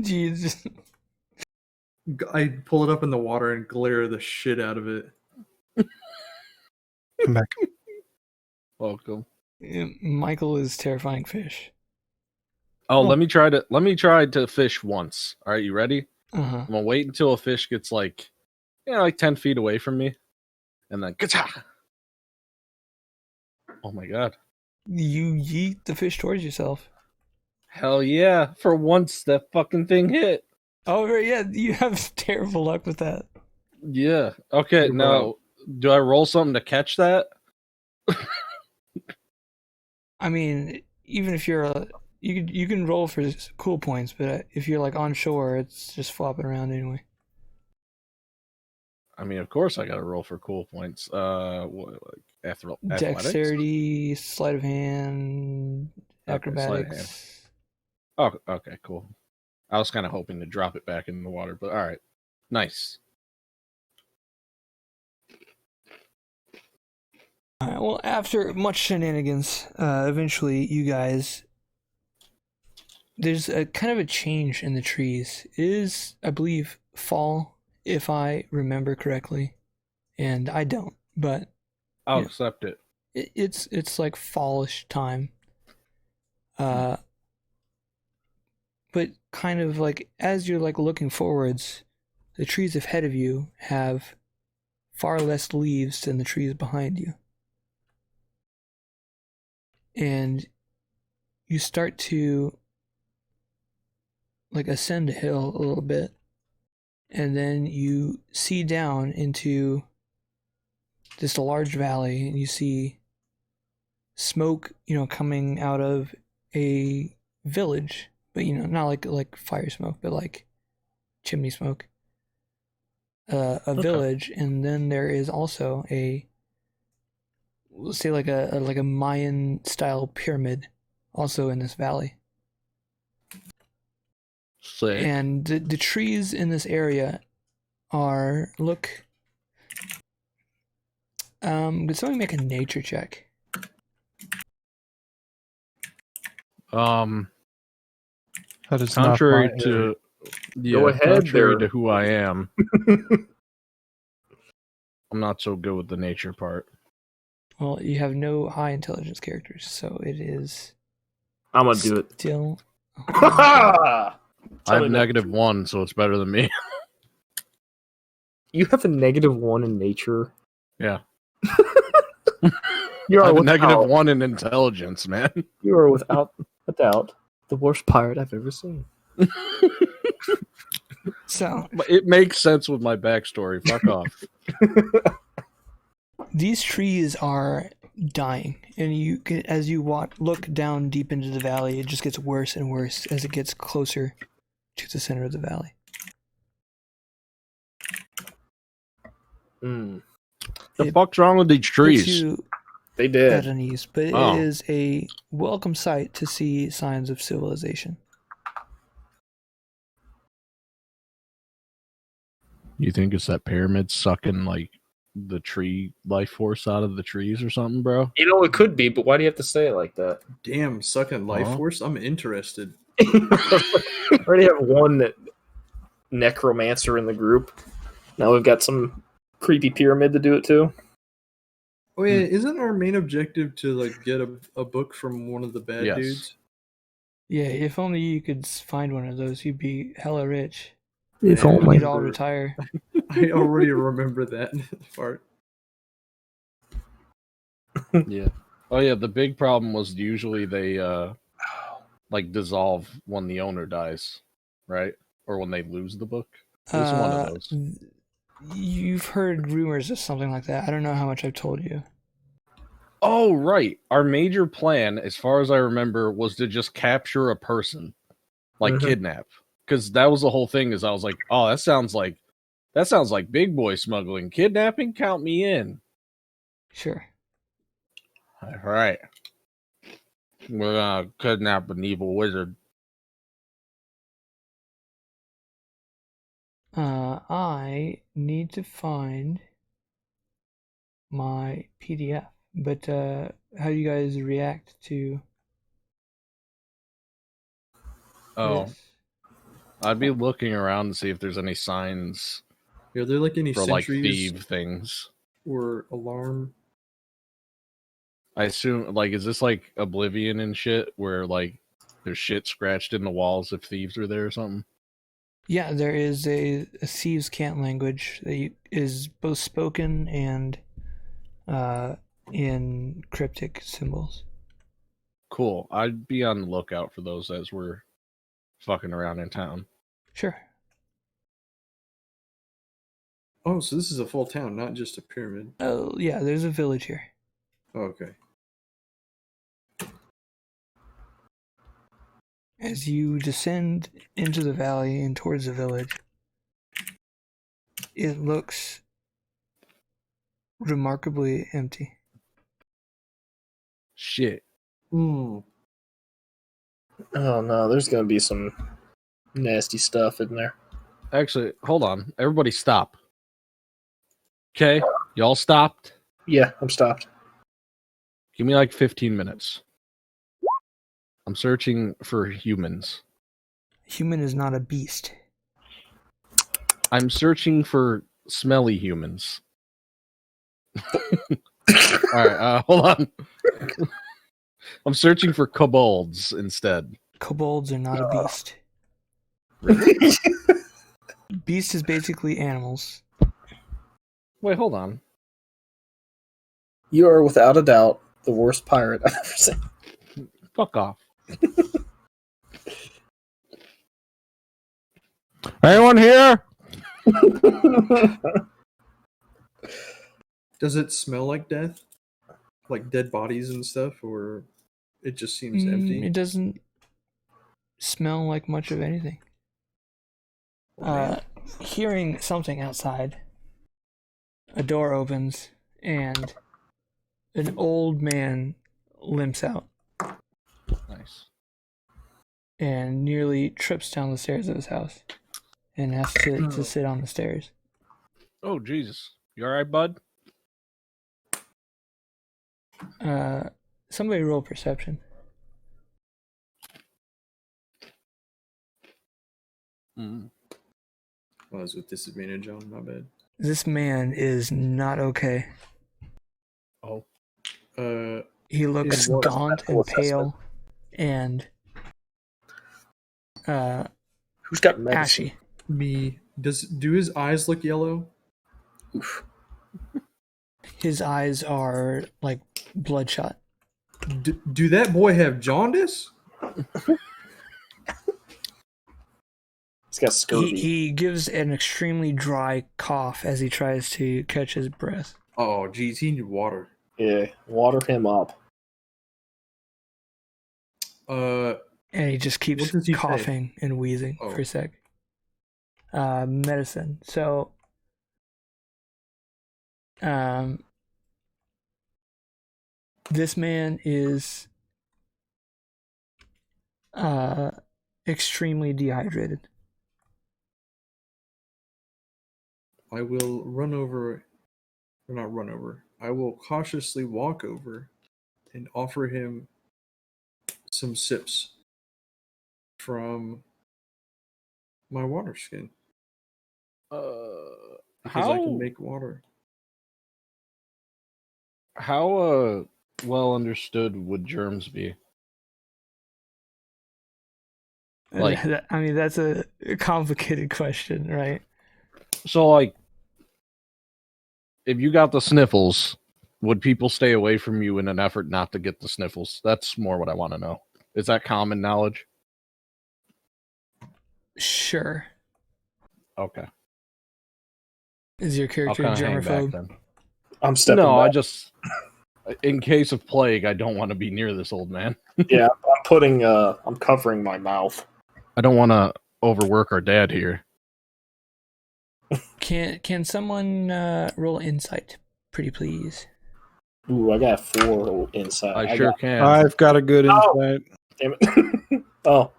Jesus. I pull it up in the water and glare the shit out of it. Come back. Welcome. Michael is terrifying fish. Oh, let me try to fish once. All right, you ready? Uh-huh. I'm gonna wait until a fish gets like 10 feet away from me, and then ka-cha! Oh my god! You yeet the fish towards yourself. Hell yeah! For once, that fucking thing hit. Oh, right, yeah, you have terrible luck with that. Yeah. Okay. Wow. Now, do I roll something to catch that? I mean, even if you're you can roll for cool points, but if you're like on shore, it's just flopping around anyway. I mean, of course, I got to roll for cool points. Athletics? Dexterity, sleight of hand, Okay, sleight of acrobatics. Oh, okay, cool. I was kind of hoping to drop it back in the water, but all right, nice. All right, well, after much shenanigans, eventually you guys, there's a kind of a change in the trees. It is, I believe, fall, if I remember correctly, and I don't, but I'll Yeah. accept it. it's like fallish time. But kind of like as you're like looking forwards, the trees ahead of you have far less leaves than the trees behind you. And you start to like ascend a hill a little bit, and then you see down into just a large valley, and you see smoke, coming out of a village, but not like fire smoke, but like chimney smoke. A village, and then there is also let's say like a Mayan style pyramid also in this valley. Sick. And the trees in this area look. Could somebody make a nature check? That is Contrary not my to area. Yeah, ahead contrary there. to who I am, I'm not so good with the nature part. Well, you have no high intelligence characters, so it is I'm gonna do it. still. I Tell have me no. -1, so it's better than me. You have a -1 in nature. Yeah. You I are have a without, -1 in intelligence, man. You are without a doubt the worst pirate I've ever seen. So It makes sense with my backstory. Fuck off. these trees are dying, and you can, as you look down deep into the valley, it just gets worse and worse as it gets closer to the center of the valley. Mm, The It fuck's wrong with these Puts trees? you they at did. unease, but Oh. it is a welcome sight to see signs of civilization. You think it's that pyramid sucking like the tree life force out of the trees or something, bro? You know, it could be, but why do you have to say it like that? Damn, sucking life Huh? force. I'm interested. I already have one necromancer in the group. Now we've got some creepy pyramid to do it too. Oh yeah, isn't our main objective to like get a book from one of the bad Yes. dudes? Yeah, if only you could find one of those, you'd be hella rich. If Yeah, only. You'd all retire. I already remember that part. Yeah. Oh yeah, the big problem was usually they like dissolve when the owner dies, right? Or when they lose the book. It was one of those. You've heard rumors of something like that. I don't know how much I've told you. Oh right. Our major plan, as far as I remember, was to just capture a person. Like Mhm. kidnap. Because that was the whole thing, is I was like, oh, that sounds like big boy smuggling. Kidnapping, count me in. Sure. All right. We're gonna kidnap an evil wizard. I need to find my PDF. But how do you guys react to Oh, this? I'd be looking around to see if there's any signs Are there like any for like sentries thieve things. or alarm? I assume, like, is this like Oblivion and shit, where like there's shit scratched in the walls if thieves are there or something? Yeah, there is a thieves' cant language that is both spoken and in cryptic symbols. Cool. I'd be on the lookout for those as we're fucking around in town. Sure. Oh, so this is a full town, not just a pyramid. Oh, yeah, there's a village here. Oh, okay. As you descend into the valley and towards the village, it looks remarkably empty. Shit. Hmm. Oh no, there's gonna be some nasty stuff in there. Actually, hold on. Everybody stop. Okay? Y'all stopped? Yeah, I'm stopped. Give me like 15 minutes. I'm searching for humans. Human is not a beast. I'm searching for smelly humans. Alright, hold on. I'm searching for kobolds instead. Kobolds are not a beast. Beast is basically animals. Wait, hold on. You are without a doubt the worst pirate I've ever seen. Fuck off. Anyone here? Does it smell like death? Like dead bodies and stuff, or it just seems empty? It doesn't smell like much of anything. Oh, man. Hearing something outside, a door opens and an old man limps out Nice. and nearly trips down the stairs of his house and has to sit on the stairs. Oh, Jesus. You alright, bud? Somebody roll perception. Oh, I was with disadvantage on, my bad. This man is not okay. Oh, He looks what- gaunt and medical pale and Who's got medicine? ashy. me. Do his eyes look yellow? Oof. His eyes are like bloodshot. Do that boy have jaundice? He's got scurvy. He gives an extremely dry cough as he tries to catch his breath. Oh, geez, he need water. Yeah, water him up. Uh, And he just keeps What does he say? coughing and wheezing Oh. for a sec. Medicine. So, this man is extremely dehydrated. I will run over, or not run over. I will cautiously walk over and offer him some sips from my water skin because I can make water. how well understood would germs be? Like- I mean, that's a complicated question, right? So, like, if you got the sniffles, would people stay away from you in an effort not to get the sniffles? That's more what I want to know. Is that common knowledge? Sure. Okay. Is your I'll character kind of hang back germaphobe? then. I'm stepping No, I back. just, in case of plague, I don't want to be near this old man. Yeah, I'm covering my mouth. I don't want to overwork our dad here. Can someone roll insight, pretty please? Ooh, I got 4 inside. I sure can. I've got a good Oh. insight. Damn it. Oh.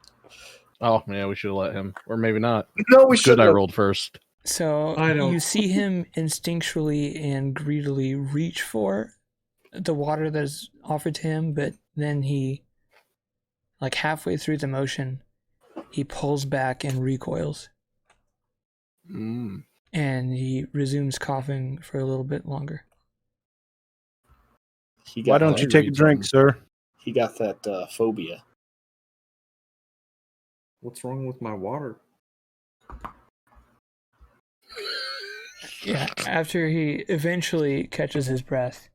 Oh, yeah, we should have let him. Or maybe not. No, we It's good should I have. rolled first. So I don't- you see him instinctually and greedily reach for the water that is offered to him, but then he, like halfway through the motion, he pulls back and recoils, Mm. and he resumes coughing for a little bit longer. He Why got don't that, you take a read drink, something. sir? He got that phobia. What's wrong with my water? Yeah, after he eventually catches his breath.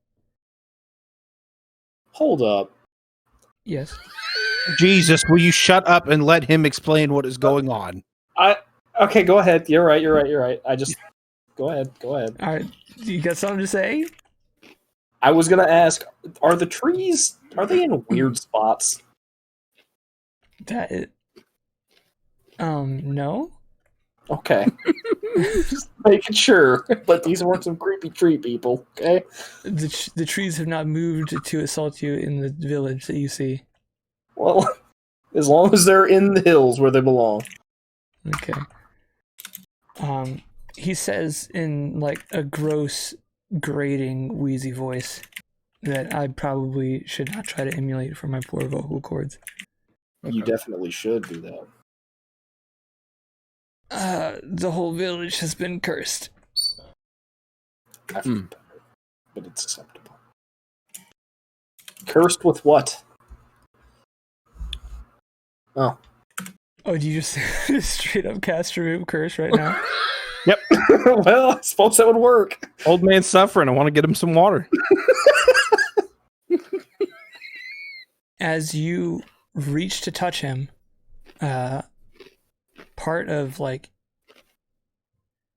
Hold up. Yes. Jesus, will you shut up and let him explain what is going on? Okay, go ahead. You're right. I just go ahead. All right. You got something to say? I was gonna ask, are the trees in weird spots? No. Okay. Just making sure. But these weren't some creepy tree people, okay? The trees have not moved to assault you in the village that you see. Well, as long as they're in the hills where they belong. Okay. He says in like a gross, grating, wheezy voice that I probably should not try to emulate for my poor vocal cords. You definitely should do that. The whole village has been cursed. I feel better, but it's acceptable. Cursed with what? Oh. Oh, do you just straight up cast remove curse right now? Yep. Well, I suppose that would work. Old man's suffering. I want to get him some water. As you reach to touch him, part of like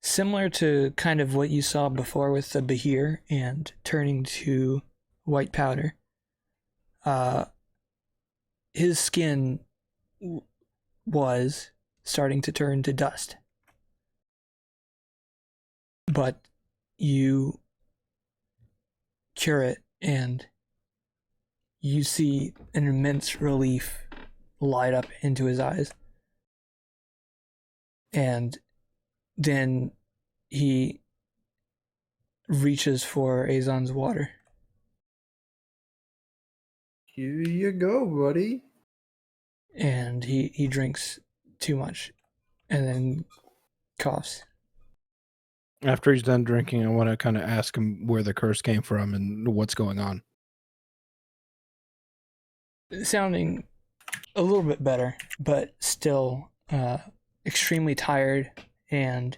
similar to kind of what you saw before with the Behir and turning to white powder, his skin was starting to turn to dust. But you cure it and you see an immense relief light up into his eyes. And then he reaches for Azon's water. Here you go, buddy. And he drinks too much. and then coughs. After he's done drinking, I want to kind of ask him where the curse came from and what's going on. Sounding a little bit better, but still extremely tired and,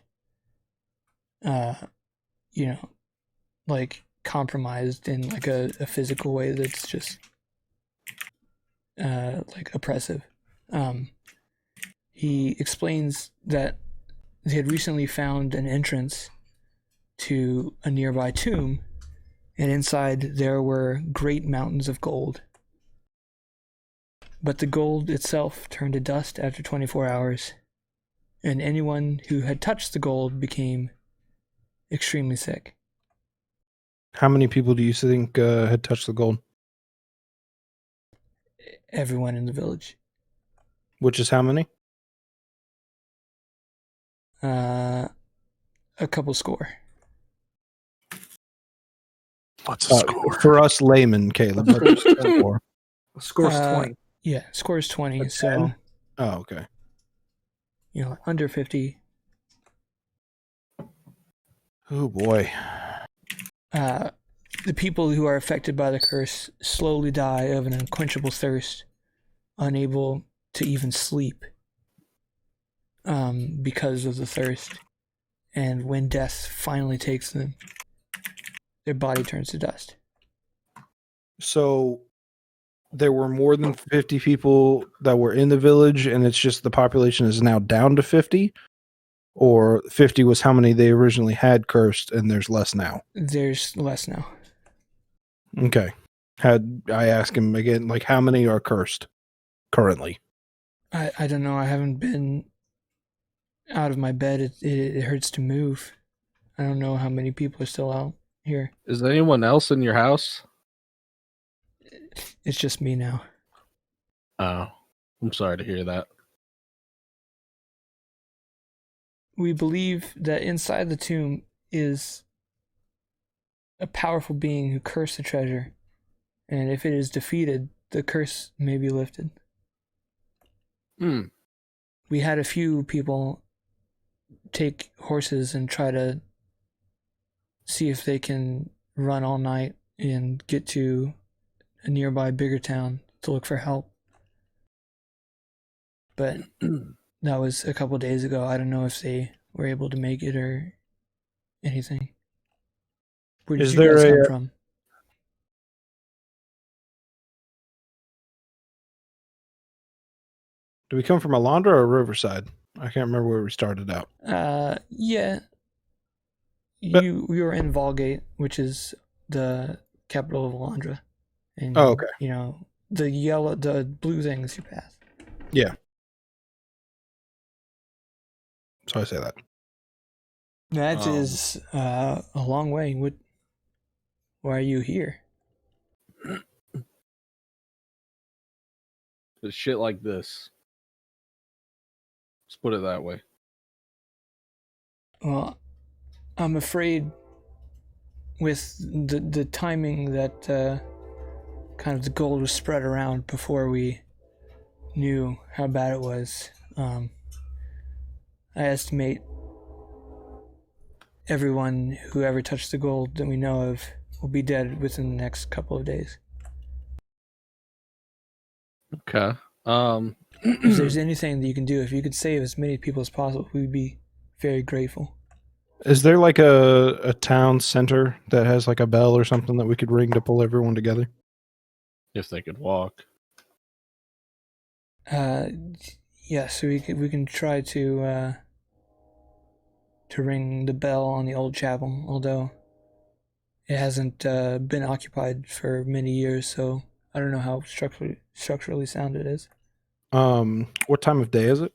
like compromised in like a physical way that's just like oppressive. He explains that they had recently found an entrance to a nearby tomb, and inside there were great mountains of gold. But the gold itself turned to dust after 24 hours, and anyone who had touched the gold became extremely sick. How many people do you think had touched the gold? Everyone in the village. Which is how many? A couple score. What's the score? For us laymen, Caleb. What's the score? Score's 20. Yeah, score is 20, A so 10? Oh, okay. Under 50. Oh boy. The people who are affected by the curse slowly die of an unquenchable thirst, unable to even sleep because of the thirst. And when death finally takes them, their body turns to dust. So there were more than 50 people that were in the village, and it's just the population is now down to 50? Or 50 was how many they originally had cursed, and there's less now? There's less now. Okay. Had I ask him again, like, how many are cursed currently? I don't know. I haven't been out of my bed. It hurts to move. I don't know how many people are still out here. Is anyone else in your house? It's just me now. Oh, I'm sorry to hear that. We believe that inside the tomb is a powerful being who cursed the treasure, and if it is defeated, the curse may be lifted. We had a few people take horses and try to see if they can run all night and get to a nearby bigger town to look for help. But that was a couple days ago. I don't know if they were able to make it or anything. Where did Is you there guys a- come from? Do we come from Alondra or Riverside? I can't remember where we started out. Yeah. But- We were in Valgate, which is the capital of Alondra. And, Oh, okay. the blue things you pass. Yeah. So I say that. That is a long way. Why are you here? It's shit like this. Let's put it that way. Well, I'm afraid with the timing that kind of the gold was spread around before we knew how bad it was. I estimate everyone who ever touched the gold that we know of will be dead within the next couple of days. Okay. If there's anything that you can do, if you could save as many people as possible, we'd be very grateful. Is there like a town center that has like a bell or something that we could ring to pull everyone together? If they could walk. Yes, we can try to ring the bell on the old chapel, although it hasn't been occupied for many years, so I don't know how structurally sound it is. What time of day is it?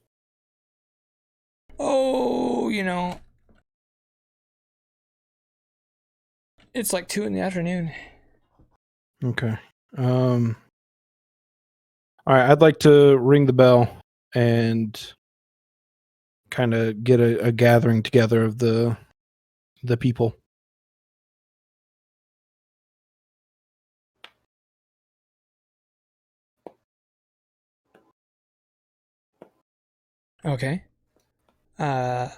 Oh, it's like 2 p.m. Okay. All right, I'd like to ring the bell and kind of get a gathering together of the people. Okay. the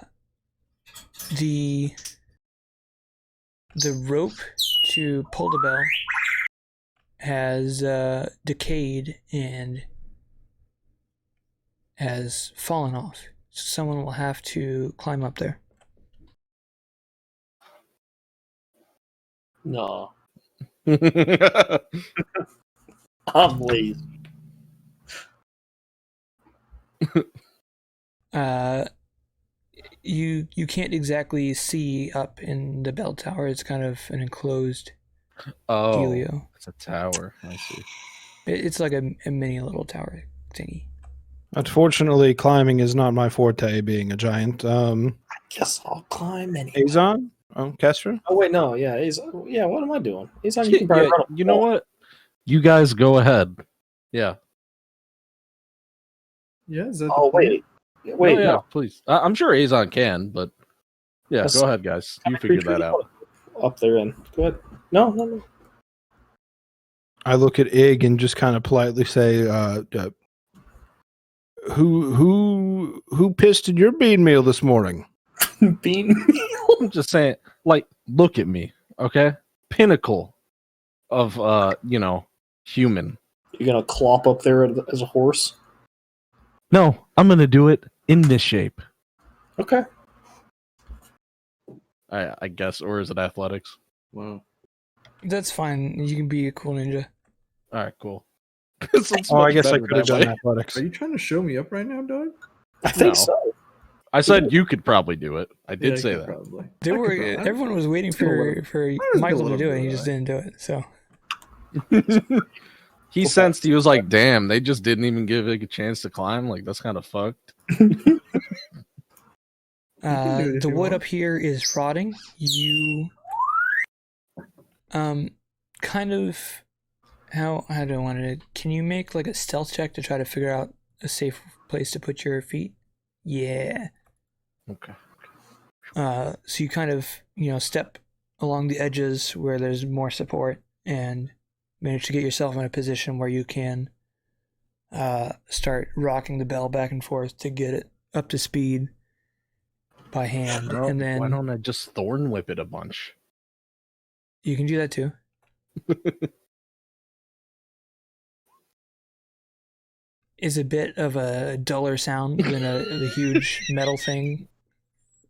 rope to pull the bell has decayed and has fallen off. So someone will have to climb up there. No, I'm lazy. You can't exactly see up in the bell tower. It's kind of an enclosed Oh, dealio. it's a tower. I see. It's like a mini little tower thingy. Unfortunately, climbing is not my forte, being a giant. Guess I'll climb anyway. Azon? Oh, Kestra? Oh wait, no, yeah, yeah. What am I doing? You can probably Yeah, run up you the know wall. what? You guys go ahead. Yeah. Yeah, is that the Oh plan? wait, wait, No, yeah, no. please. I'm sure Azon can, but yeah, That's- go ahead, guys. You figure that out. Up there, and go ahead. No. I look at Ig and just kind of politely say, who pissed in your bean meal this morning? Bean. I'm just saying, like, look at me, okay? Pinnacle of human. You're gonna clop up there as a horse. No, I'm gonna do it in this shape. Okay. I guess, or is it athletics? Wow. That's fine. You can be a cool ninja. All right, cool. It's Oh, I much guess I better could have that done way. athletics. Are you trying to show me up right now, Doug? I think No. so. I said you could probably do it. I Yeah, did I say could that. Probably. They I could were. probably- Everyone was waiting just gonna let him- for just gonna Michael let to him do do it. And he it, just didn't do it. So He sensed, he was like, damn, they just didn't even give it a chance to climb. Like, that's kind of fucked. do it if the you wood want. up here is rotting. You kind of how do I want to? Can you make like a stealth check to try to figure out a safe place to put your feet? Yeah. Okay. So you kind of step along the edges where there's more support and manage to get yourself in a position where you can start rocking the bell back and forth to get it up to speed by hand. Well, And then why don't I just thorn whip it a bunch? you can do that too. Is a bit of a duller sound than the huge metal thing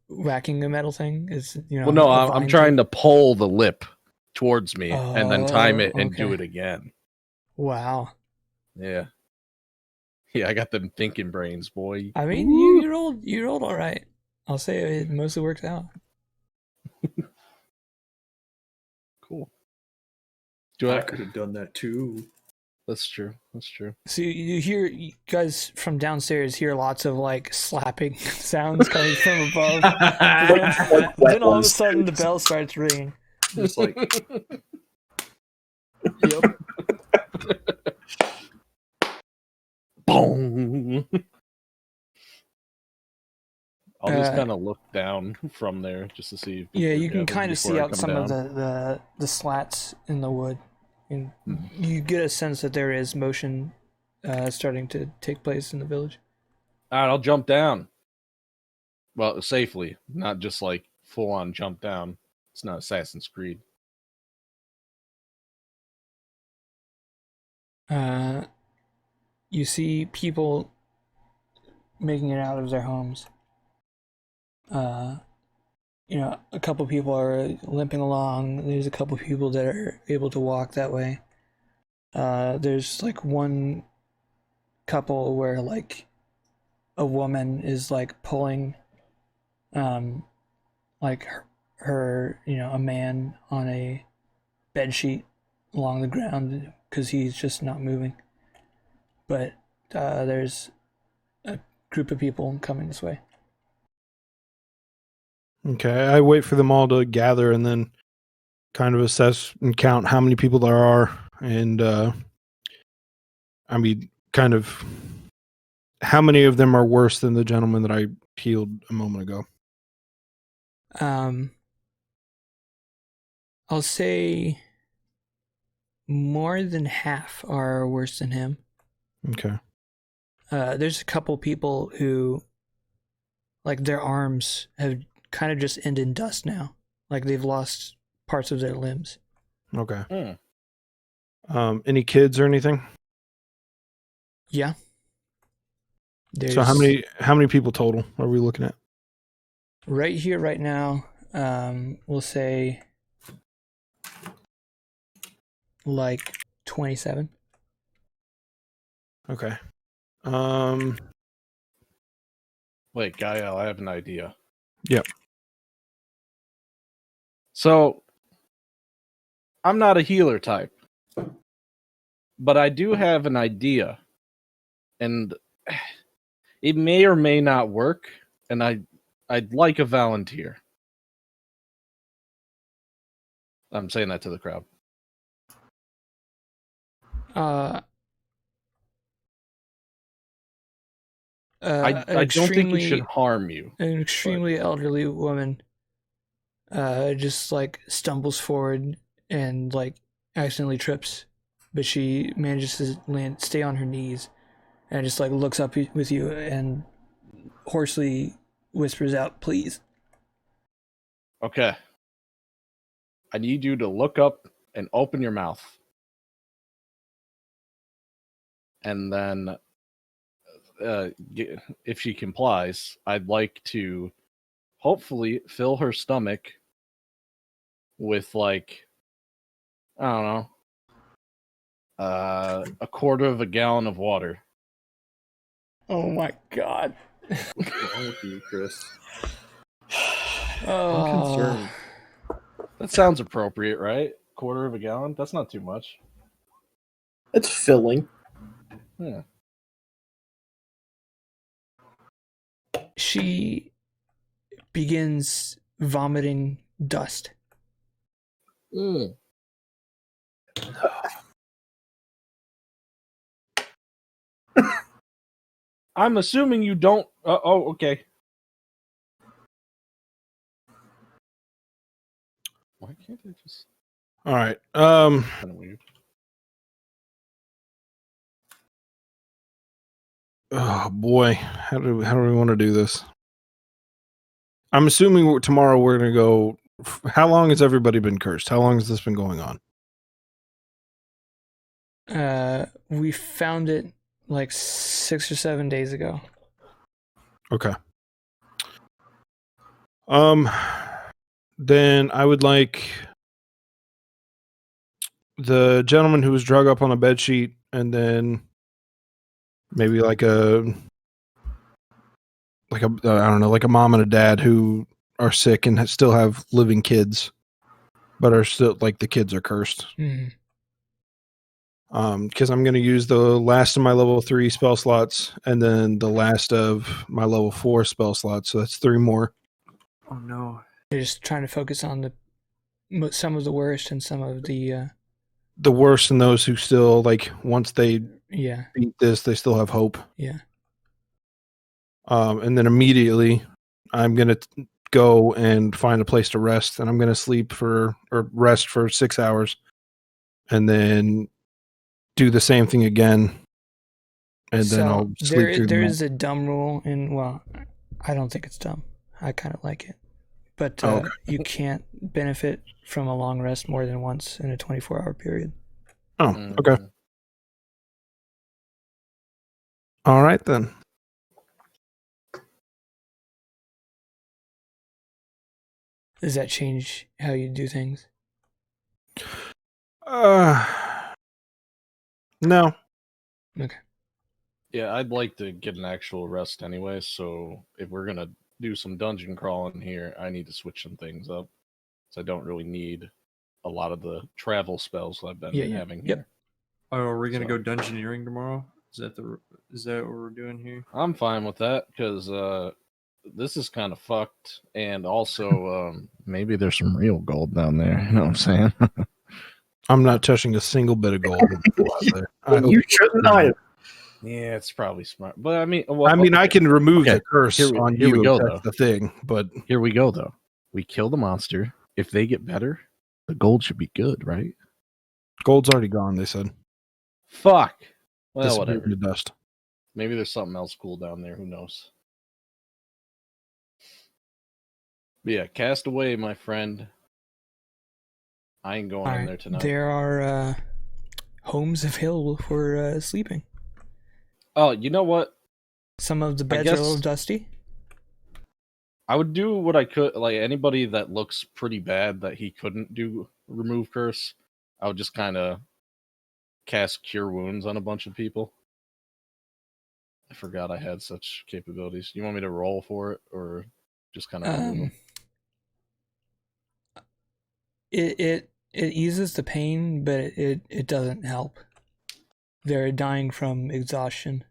whacking a metal thing. Is Well, no, a I'm vine trying thing. to pull the lip towards me and then time it Oh, and do okay. it again. Wow. Yeah. Yeah, I got them thinking brains, boy. I mean, you rolled all right. I'll say it mostly worked out. Cool. Do I I? could have done that too. That's true. That's true. So you guys from downstairs hear lots of like slapping sounds coming from above. Then all of a sudden the bell starts ringing. Just like Yep. Boom. I'll just Uh, kind of look down from there just to see. If Yeah, people you are can gathering kind of before see I out come some of down. the slats in the wood, and Mhm. you get a sense that there is motion starting to take place in the village. All right, I'll jump down. Well, safely, not just like full on jump down. It's not Assassin's Creed. You see people making it out of their homes. A couple people are limping along. There's a couple people that are able to walk that way. There's like one couple where like a woman is like pulling like her a man on a bed sheet along the ground because he's just not moving. But there's a group of people coming this way. Okay, I wait for them all to gather and then kind of assess and count how many people there are, and I mean, kind of how many of them are worse than the gentleman that I healed a moment ago. I'll say more than half are worse than him. Okay. There's a couple people who like their arms have kind of just ended in dust now. Like they've lost parts of their limbs. Okay. Any kids or anything? Yeah. So how many people total are we looking at? Right here, right now, we'll say like 27. Okay. Wait, Gael, I have an idea. Yep. So, I'm not a healer type, but I do have an idea, and it may or may not work. And I'd like a volunteer. I'm saying that to the crowd. I don't think it should harm you. An extremely elderly woman just like stumbles forward and like accidentally trips, but she manages to stay on her knees and just like looks up with you and hoarsely whispers out, "Please." Okay. I need you to look up and open your mouth. And then, if she complies, I'd like to hopefully fill her stomach with, like, I don't know, a quarter of a gallon of water. Oh my god. What's wrong with you, Chris? Oh. I'm concerned. That sounds appropriate, right? Quarter of a gallon? That's not too much. It's filling. Yeah. She begins vomiting dust. I'm assuming you don't. Okay. Why can't I just? All right. Kind of weird. Oh boy, how do we want to do this? I'm assuming tomorrow we're gonna go. How long has everybody been cursed? How long has this been going on? We found it like 6 or 7 days ago. Okay. Then I would like the gentleman who was drug up on a bed sheet, and then maybe like a I don't know, like a mom and a dad who are sick and still have living kids, but are still like the kids are cursed. Mm. Because I'm going to use the last of my level 3 spell slots and then the last of my level 4 spell slots. So that's 3 more. Oh no. They're just trying to focus on some of the worst and some of the worst and those who still, like, once they beat this, they still have hope. Yeah. And then immediately I'm going to go and find a place to rest, and I'm going to rest for 6 hours and then do the same thing again. And then I'll sleep through there is a dumb rule I don't think it's dumb. I kind of like it. But you can't benefit from a long rest more than once in a 24-hour period. Oh, okay. All right, then. Does that change how you do things? No. Okay. Yeah, I'd like to get an actual rest anyway, so if we're going to do some dungeon crawling here, I need to switch some things up. So I don't really need a lot of the travel spells I've been having here. Oh, are we gonna go dungeoneering tomorrow? Is that what we're doing here? I'm fine with that because this is kind of fucked, and also maybe there's some real gold down there. You know what I'm saying? I'm not touching a single bit of gold. You shouldn't either. Yeah, it's probably smart, but I mean, I can remove the curse on you. We go, that's the thing. But here we go, though. We kill the monster. If they get better, the gold should be good, right? Gold's already gone. They said. Fuck. Well, whatever. The dust. Maybe there's something else cool down there. Who knows? But yeah, cast away, my friend. I ain't going All in right. there tonight. There are homes available for sleeping. Oh, you know what? Some of the beds are a little dusty. I would do what I could. Like anybody that looks pretty bad that he couldn't do remove curse, I would just kind of cast cure wounds on a bunch of people. I forgot I had such capabilities. You want me to roll for it, or just kind of remove them? It eases the pain, but it doesn't help. They're dying from exhaustion.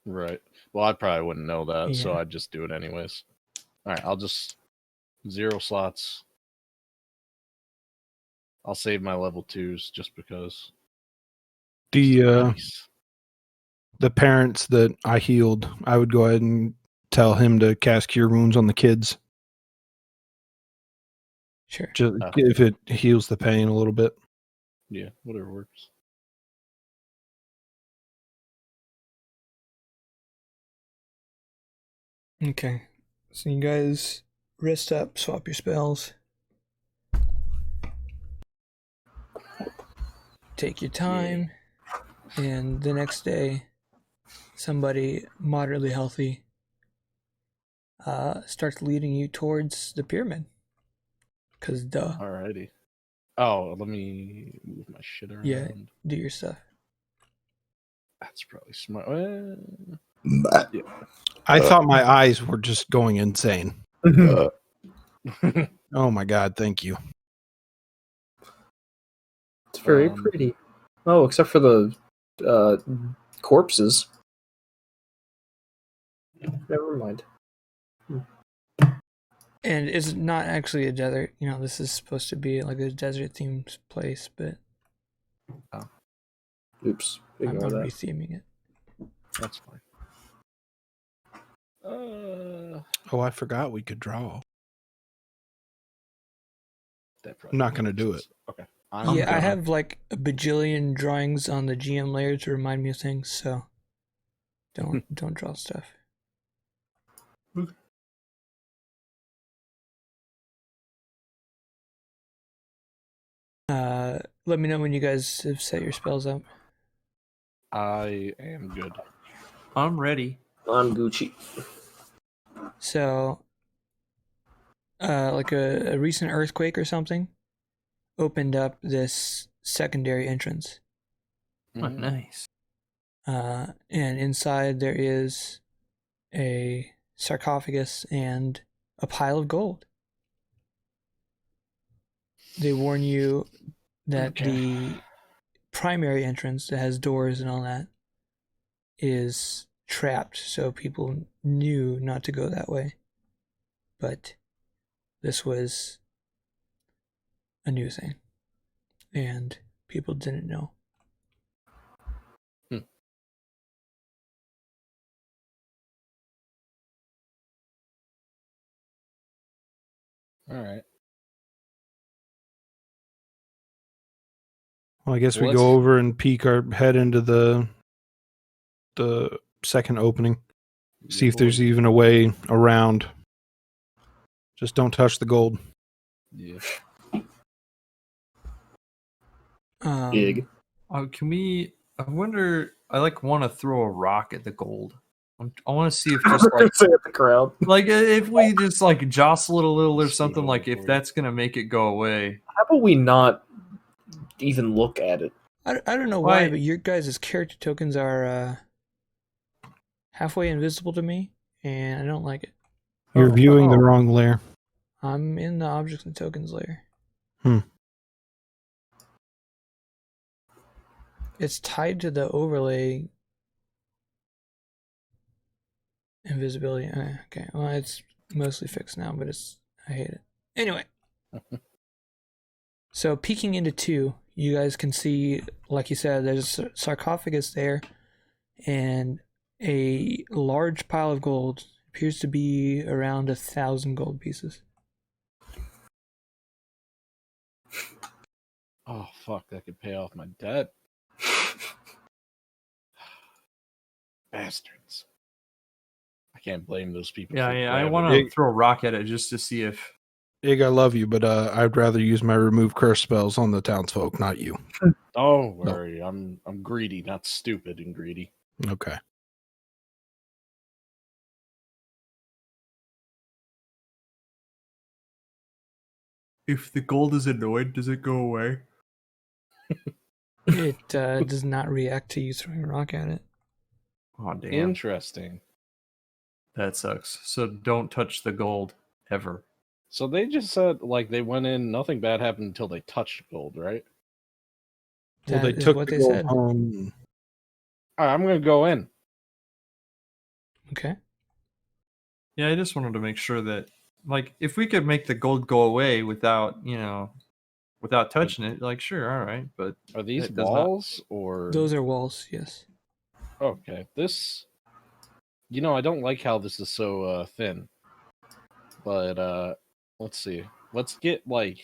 Right. Well, I probably wouldn't know that, so Yeah. I'd just do it anyways. All right, I'll just 0 slots. I'll save my level 2s just because. The parents that I healed, I would go ahead and tell him to cast cure wounds on the kids. Sure. Just if it heals the pain a little bit. Yeah, whatever works. Okay. So you guys rest up, swap your spells. Take your time, and the next day, somebody moderately healthy starts leading you towards the pyramid. Because duh. Alrighty. Oh, let me move my shit around. Yeah, do your stuff. That's probably smart. Yeah. I thought my eyes were just going insane. Oh my god, thank you. It's very pretty. Oh, except for the corpses. Never mind. And it's not actually a desert. You know, this is supposed to be like a desert-themed place, but Oops. I'm Ignore that. retheming it. That's fine. Oh, I forgot we could draw. That I'm not going to do it. Okay. I have like a bajillion drawings on the GM layer to remind me of things, so don't draw stuff. Let me know when you guys have set your spells up. I am good. I'm ready. I'm Gucci. So, like a recent earthquake or something opened up this secondary entrance. Oh, nice. And inside there is a sarcophagus and a pile of gold. They warn you that the primary entrance that has doors and all that is trapped, so people knew not to go that way. But this was a new thing, and people didn't know. All right. Well, I guess Well, we go over and peek our head into the second opening. See if there's even a way around. Just don't touch the gold. Yeah. Big. Can we? I wonder. I want to throw a rock at the gold. I want to see if just like Say at the crowd. like if we just like jostle it a little or something, like if that's gonna make it go away. How about we not even look at it? I don't know why, but your guys' character tokens are halfway invisible to me, and I don't like it. You're viewing the wrong layer. I'm in the objects and tokens layer. It's tied to the overlay invisibility. Okay, well, it's mostly fixed now, but I hate it. Anyway. So peeking into 2, you guys can see, like you said, there's a sarcophagus there, and a large pile of gold. Appears to be around 1,000 gold pieces. Oh fuck! That could pay off my debt. Bastards! I I can't blame those people. Yeah, for yeah. I grabbing want it. to throw a rock at it just to see if. Ig, I love you, but I'd rather use my remove curse spells on the townsfolk, not you. Don't worry, I'm greedy, not stupid and greedy. Okay. If the gold is annoyed, does it go away? It does not react to you throwing a rock at it. Oh damn, Interesting. that sucks. So don't touch the gold ever. So they just said like they went in, nothing bad happened until they touched gold, right? Well, That they is took what the they gold said. home. All right, I'm gonna go in. Okay. Yeah, I just wanted to make sure that, like, if we could make the gold go away without, without touching it, like, sure, all right. But Are these it does not. walls or Those are walls, yes. okay? This, I don't like how this is so thin. But let's see. Let's get like.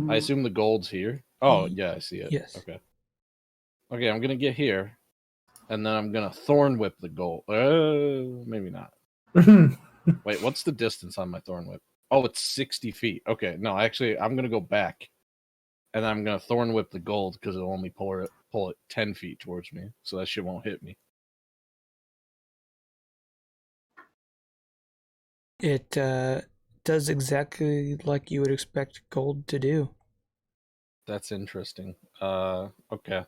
I assume the gold's here. Oh yeah, I see it. Yes. Okay. Okay, I'm gonna get here, and then I'm gonna thorn whip the gold. Maybe not. Wait, what's the distance on my thorn whip? Oh, it's 60 feet. Okay, no, actually, I'm gonna go back, and I'm gonna thorn whip the gold because it'll only pull it 10 feet towards me, so that shit won't hit me. It does exactly like you would expect gold to do. That's interesting. Okay.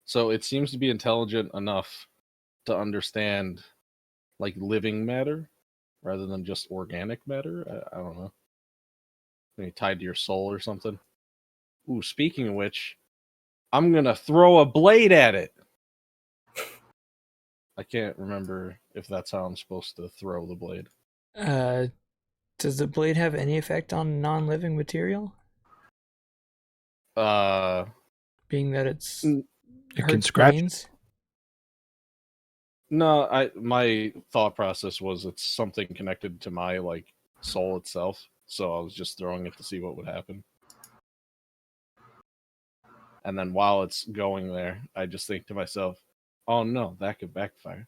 So it seems to be intelligent enough to understand like living matter rather than just organic matter. I don't know. Maybe tied to your soul or something. Ooh, speaking of which, I'm gonna throw a blade at it. I can't remember if that's how I'm supposed to throw the blade. Does the blade have any effect on non-living material? Being that it's It can hurts scratch. brains? No, my thought process was it's something connected to my like soul itself. So I was just throwing it to see what would happen. And then while it's going there, I just think to myself, oh no, that could backfire.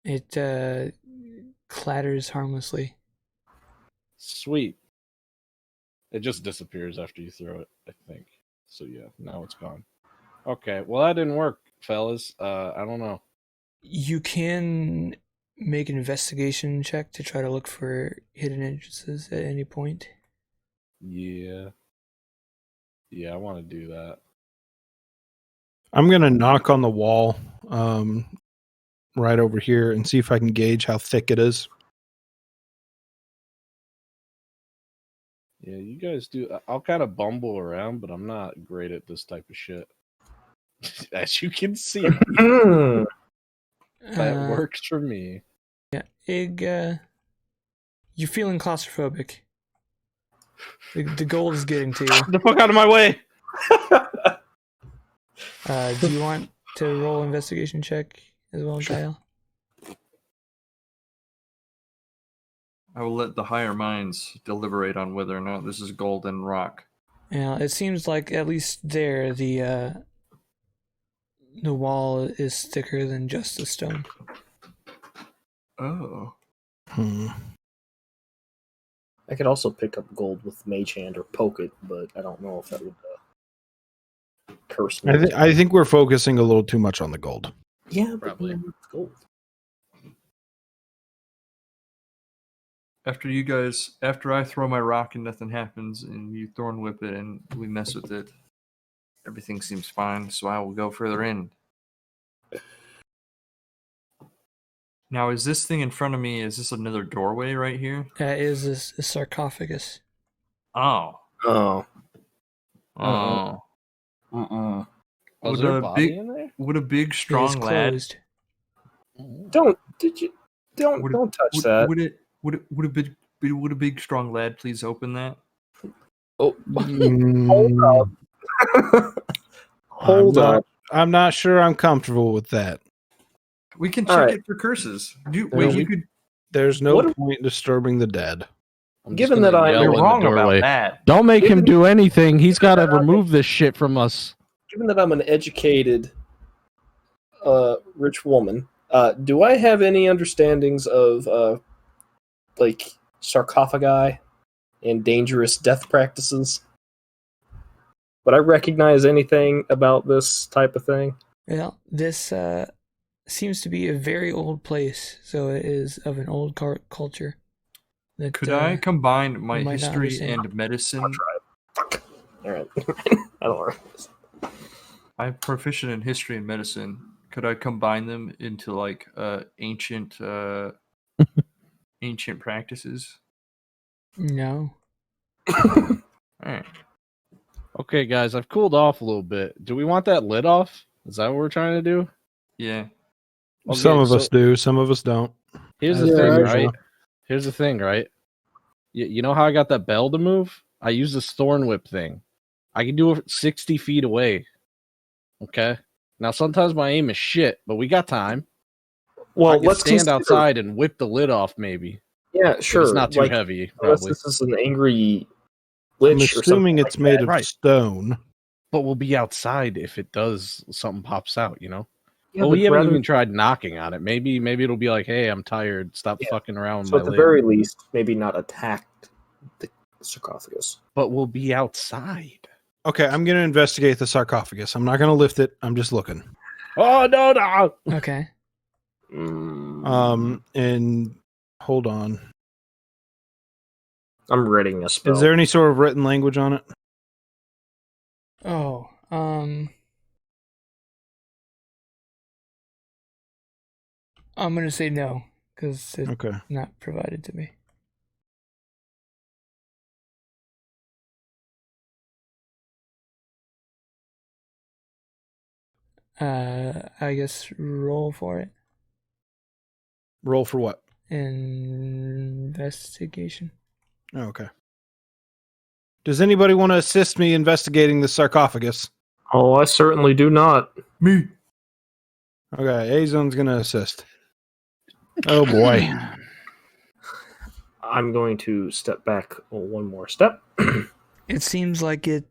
It clatters harmlessly. Sweet. It just disappears after you throw it, I think. So yeah, now it's gone. Okay, well that didn't work, fellas. I don't know. You can make an investigation check to try to look for hidden entrances at any point. Yeah. Yeah, I want to do that. I'm gonna knock on the wall, right over here, and see if I can gauge how thick it is. Yeah, you guys do. I'll kind of bumble around, but I'm not great at this type of shit. As you can see, that works for me. Yeah, Ig, you're feeling claustrophobic. The gold is getting to you. The fuck out of my way! Do you want to roll investigation check as well, Kyle? I will let the higher minds deliberate on whether or not this is gold and rock. Yeah, it seems like at least there the wall is thicker than just the stone. Oh. I could also pick up gold with Mage Hand or poke it, but I don't know if that would curse me. I think we're focusing a little too much on the gold. Yeah, Probably. it's gold. After I throw my rock and nothing happens, and you thorn whip it and we mess with it, everything seems fine, so I will go further in. Now, is this thing in front of me, is this another doorway right here? Is a sarcophagus. Oh. Oh. Oh. Uh-uh. Was there a body in there? Would a big, It is strong lad... closed. Don't touch that. Would a big, strong lad please open that? Oh, Hold hold up. I'm not sure I'm comfortable with that. We can All check right. it for curses. You we- could... There's no What if- point disturbing the dead. I'm Given just that gonna I- yell You're in the wrong about doorway. that. Don't make him Given- do anything. He's got to that I- remove this shit from us. Given that I'm an educated rich woman, do I have any understandings of like sarcophagi and dangerous death practices? Would I recognize anything about this type of thing? Well, this seems to be a very old place, so it is of an old culture. That, Could I combine my might not history understand. and medicine? All right, I don't know. I'm proficient in history and medicine. Could I combine them into like ancient ancient practices? No. All right. Okay, guys, I've cooled off a little bit. Do we want that lid off? Is that what we're trying to do? Yeah. Okay, Some of so us do, some of us don't. Here's As the per thing, usual. right? Here's the thing, right? You know how I got that bell to move? I use this thorn whip thing. I can do it 60 feet away. Okay? Now, sometimes my aim is shit, but we got time. Well, I can let's stand consider- outside and whip the lid off, maybe. Yeah, But sure. it's not too like, heavy, Unless probably. this is an angry I'm lich or assuming something it's like made that. of Right. stone. But we'll be outside if it does, something pops out, you know? Yeah, Well, but we haven't rather- even tried knocking on it. Maybe it'll be like, hey, I'm tired. Stop Yeah. fucking around with So my at the lid. very least, maybe not attack the sarcophagus. But we'll be outside. Okay, I'm going to investigate the sarcophagus. I'm not going to lift it. I'm just looking. Oh, no. Okay. And hold on. I'm reading a spell. Is there any sort of written language on it? Oh, I'm gonna say no because it's Okay. not provided to me. I guess roll for it. Roll for what? Investigation. Oh, okay. Does anybody want to assist me investigating the sarcophagus? Oh, I certainly do not. Me. Okay, Azone's going to assist. Oh boy. I'm going to step back one more step. It seems like it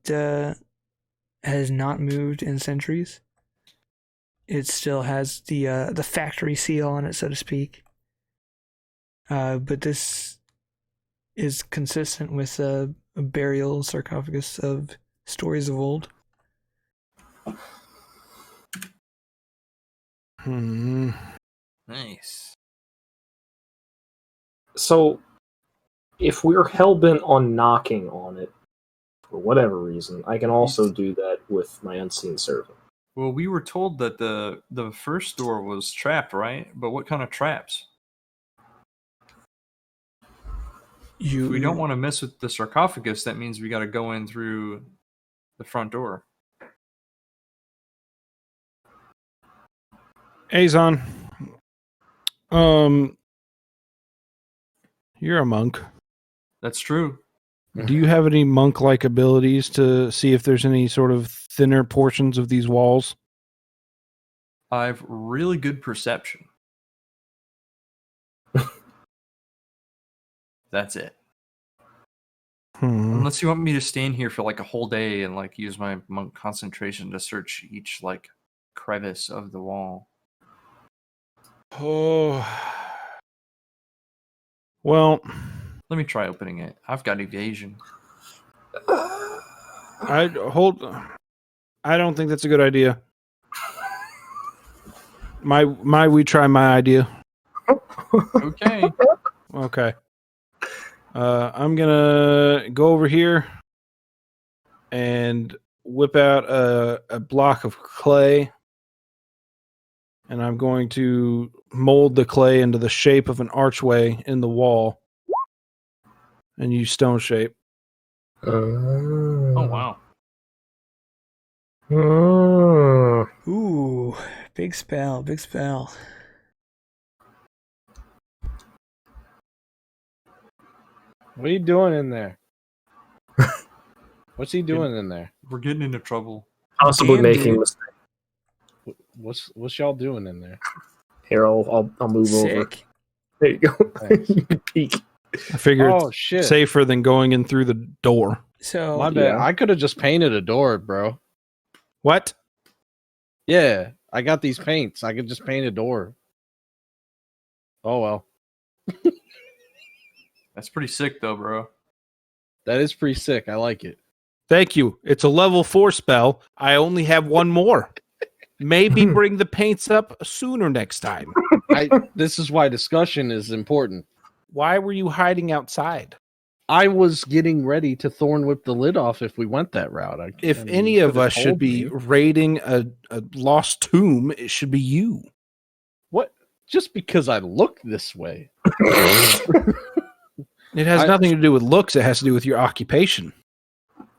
has not moved in centuries. It still has the factory seal on it, so to speak. But this is consistent with a burial sarcophagus of stories of old. Nice. So, if we're hell-bent on knocking on it, for whatever reason, I can also do that with my unseen servant. Well, we were told that the first door was trapped, right? But what kind of traps? If we don't want to mess with the sarcophagus, that means we got to go in through the front door. Azon. You're a monk. That's true. Do you have any monk-like abilities to see if there's any sort of thinner portions of these walls? I've really good perception. That's it. Unless you want me to stand here for like a whole day and like use my monk concentration to search each like crevice of the wall. Oh. Well, Let me try opening it. I've got evasion. I don't think that's a good idea. We try my idea. Okay. Okay. I'm gonna go over here and whip out a block of clay, and I'm going to mold the clay into the shape of an archway in the wall and use stone shape. Oh wow. Ooh, big spell, big spell. What are you doing in there? What's he doing in there? We're getting into trouble. Possibly Damn, making dude. mistakes. What's y'all doing in there? Here, I'll move over. Sick. There you go. Thanks. You can peek. I figure Oh it's shit! safer than going in through the door. So My bad. Yeah. I could have just painted a door, bro. What? Yeah, I got these paints. I could just paint a door. Oh well, That's pretty sick, though, bro. that is pretty sick. I like it. Thank you. It's a level 4 spell. I only have one more. Maybe bring the paints up sooner next time. This is why discussion is important. Why were you hiding outside? I was getting ready to thorn whip the lid off if we went that route. If any of us should be raiding a lost tomb, it should be you. What? Just because I look this way. It has nothing to do with looks. It has to do with your occupation.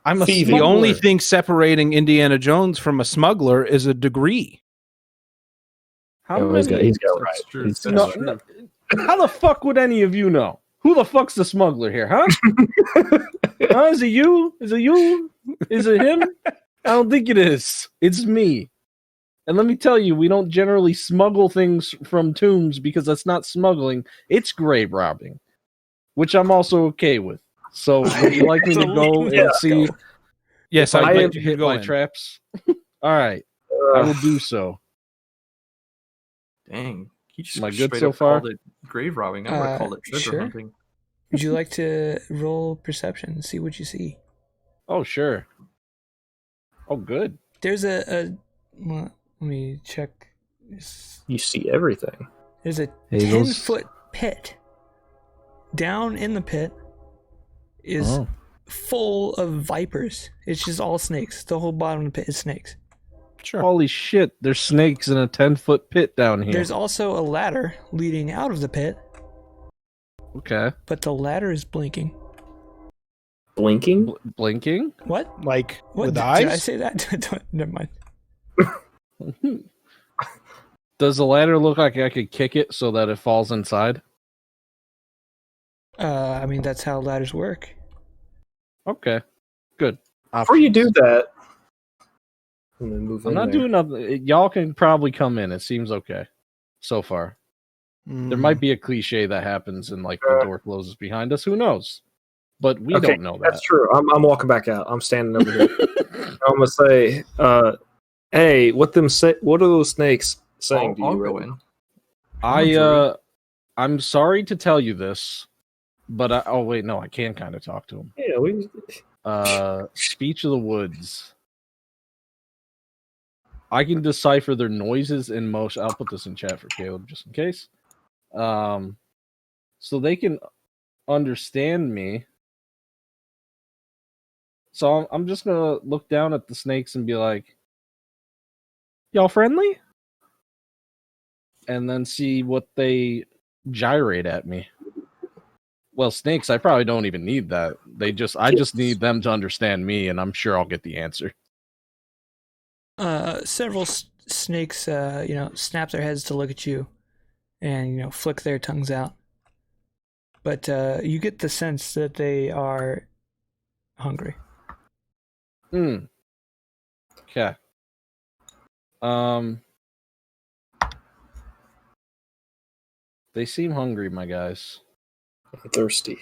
I'm a The smuggler. only thing separating Indiana Jones from a smuggler is a degree. How Oh, many? he's got That's right. true. He's- That's No, true. How the fuck would any of you know? Who the fuck's the smuggler here, huh? Huh? Is it you? Is it you? Is it him? I don't think it is. It's me. And let me tell you, we don't generally smuggle things from tombs because that's not smuggling. It's grave robbing, which I'm also okay with. So would you like me to go and see Yes, if I I'd like get to hit go by in. traps? All right, I will do so. Dang. He just Am I good straight so up far? called it grave robbing. I would have called it treasure sure. hunting. Would you like to roll perception, see what you see? Oh, sure. Oh, good. There's well, let me check. You see everything. There's a Hazels. 10-foot pit. Down in the pit is Oh. full of vipers. It's just all snakes. The whole bottom of the pit is snakes. Sure. Holy shit, there's snakes in a 10-foot pit down here. There's also a ladder leading out of the pit, Okay. but the ladder is blinking. Blinking? Blinking? What? Like What? with Did eyes? I say that? Never mind. Does the ladder look like I could kick it so that it falls inside? I mean, that's how ladders work. Okay. Good. Before you do that, I'm gonna move I'm in not there. doing nothing. Y'all can probably come in. It seems okay so far. There might be a cliche that happens and like the door closes behind us. Who knows? But we Okay, don't know that. That's true. I'm walking back out. I'm standing over here. I'm gonna say, hey, what are those snakes saying to you? I'll go right in. I'm sorry to tell you this, but oh wait, no, I can kind of talk to him. Yeah, we. Speech of the woods. I can decipher their noises and motion. I'll put this in chat for Caleb just in case. So they can understand me. So I'm just gonna look down at the snakes and be like, "Y'all friendly?" And then see what they gyrate at me. Well, snakes, I probably don't even need that. I just need them to understand me, and I'm sure I'll get the answer. Several snakes, snap their heads to look at you, and flick their tongues out. But you get the sense that they are hungry. Okay. They seem hungry, my guys. I'm thirsty.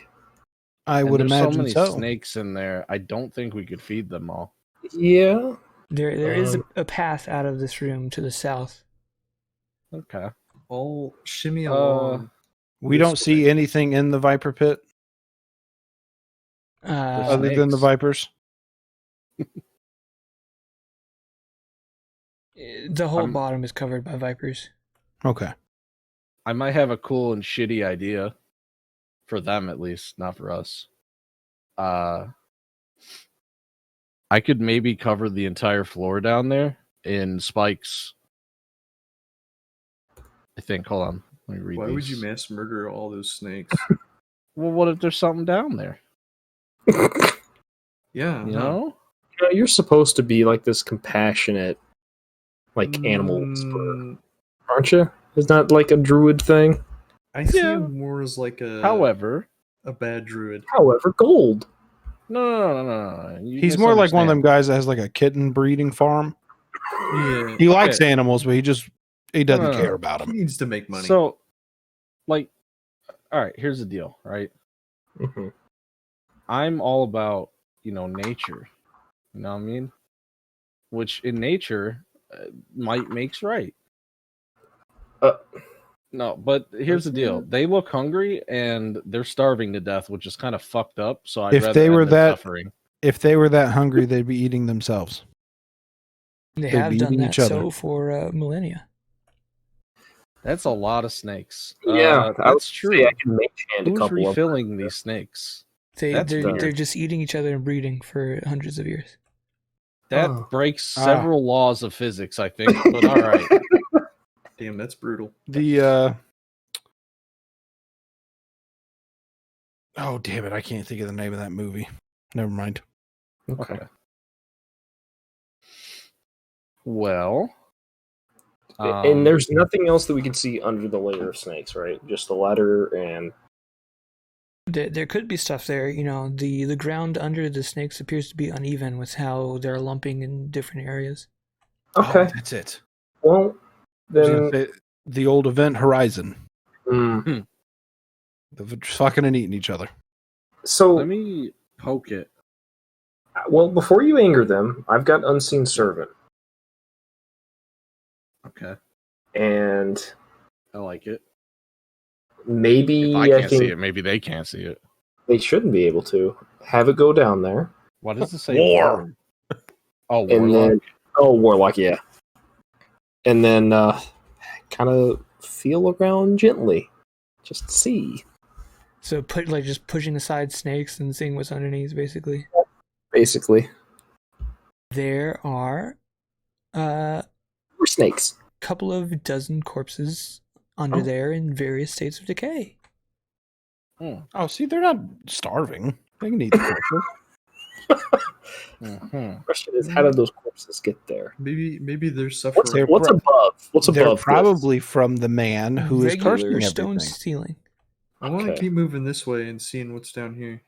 I And would there's imagine so many so. snakes in there. I don't think we could feed them all. Yeah. There is a path out of this room to the south. Okay. I'll shimmy along. We don't see anything in the viper pit other than the snakes. vipers. The whole I'm- bottom is covered by vipers. Okay. I might have a cool and shitty idea. For them, at least, not for us. I could maybe cover the entire floor down there in spikes. I think. Hold on. Let me read Why these. would you mass murder all those snakes? Well, what if there's something down there? Yeah. You huh. know? You're supposed to be like this compassionate, like animal whisperer, Mm, aren't you? Isn't that like a druid thing? I see Yeah. him more as like However, a bad druid. However, gold. no. You He's more like one of them misunderstand. guys that has like a kitten breeding farm. Yeah. He likes animals, but he doesn't No. care about He them. needs to make money. So, like, all right. Here's the deal, right? Mm-hmm. I'm all about nature. You know what I mean? Which in nature, might makes right. Uh, No, but here's the deal: they look hungry and they're starving to death, which is kind of fucked up. So I'd If rather they end were their that- suffering. If they were that hungry, they'd be eating themselves. They They'd have be done eating that each other. so for millennia. That's a lot of snakes. yeah, I would that's true. say I can make hand a Who's couple refilling these snakes? That's They're weird. just eating each other and breeding for hundreds of years. That Oh. breaks several laws of physics, I think. But all right. Damn, that's brutal. The oh damn it, I can't think of the name of that movie. Never mind. Okay. Well, And there's nothing else that we can see under the layer of snakes, right? Just the ladder and There could be stuff there. You know, the ground under the snakes appears to be uneven with how they're lumping in different areas. okay. Oh, that's it. Well, I was gonna then say the old event horizon. mm, They're fucking and eating each other. so let me poke it. well, before you anger them, I've got Unseen Servant, Okay, and I like it. maybe If I I can't can. see it, maybe they can't see it. They shouldn't be able to have it go down there, What does it say? War. Oh, and warlock. then warlock, yeah, and then kind of feel around gently, just see. So just pushing aside snakes and seeing what's underneath, basically. Basically, There are we're snakes. a couple of dozen corpses under Oh. there in various states of decay. Oh, see, they're not starving. They can eat the corpses. Mhm. Question is, how did those corpses get there? Maybe they're suffering. They're What's above? What's They're above? probably from the man who is Regular cursing stone everything. ceiling. I want to Okay. keep moving this way and seeing what's down here.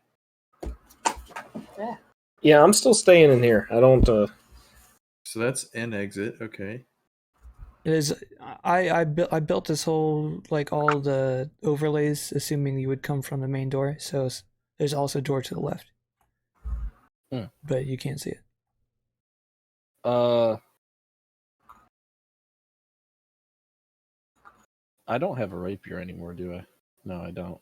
Yeah, I'm still staying in here. I don't. So that's an exit. Okay. It is. I built this whole all the overlays, assuming you would come from the main door. So there's also a door to the left, but you can't see it. I don't have a rapier anymore, do I? No, I don't.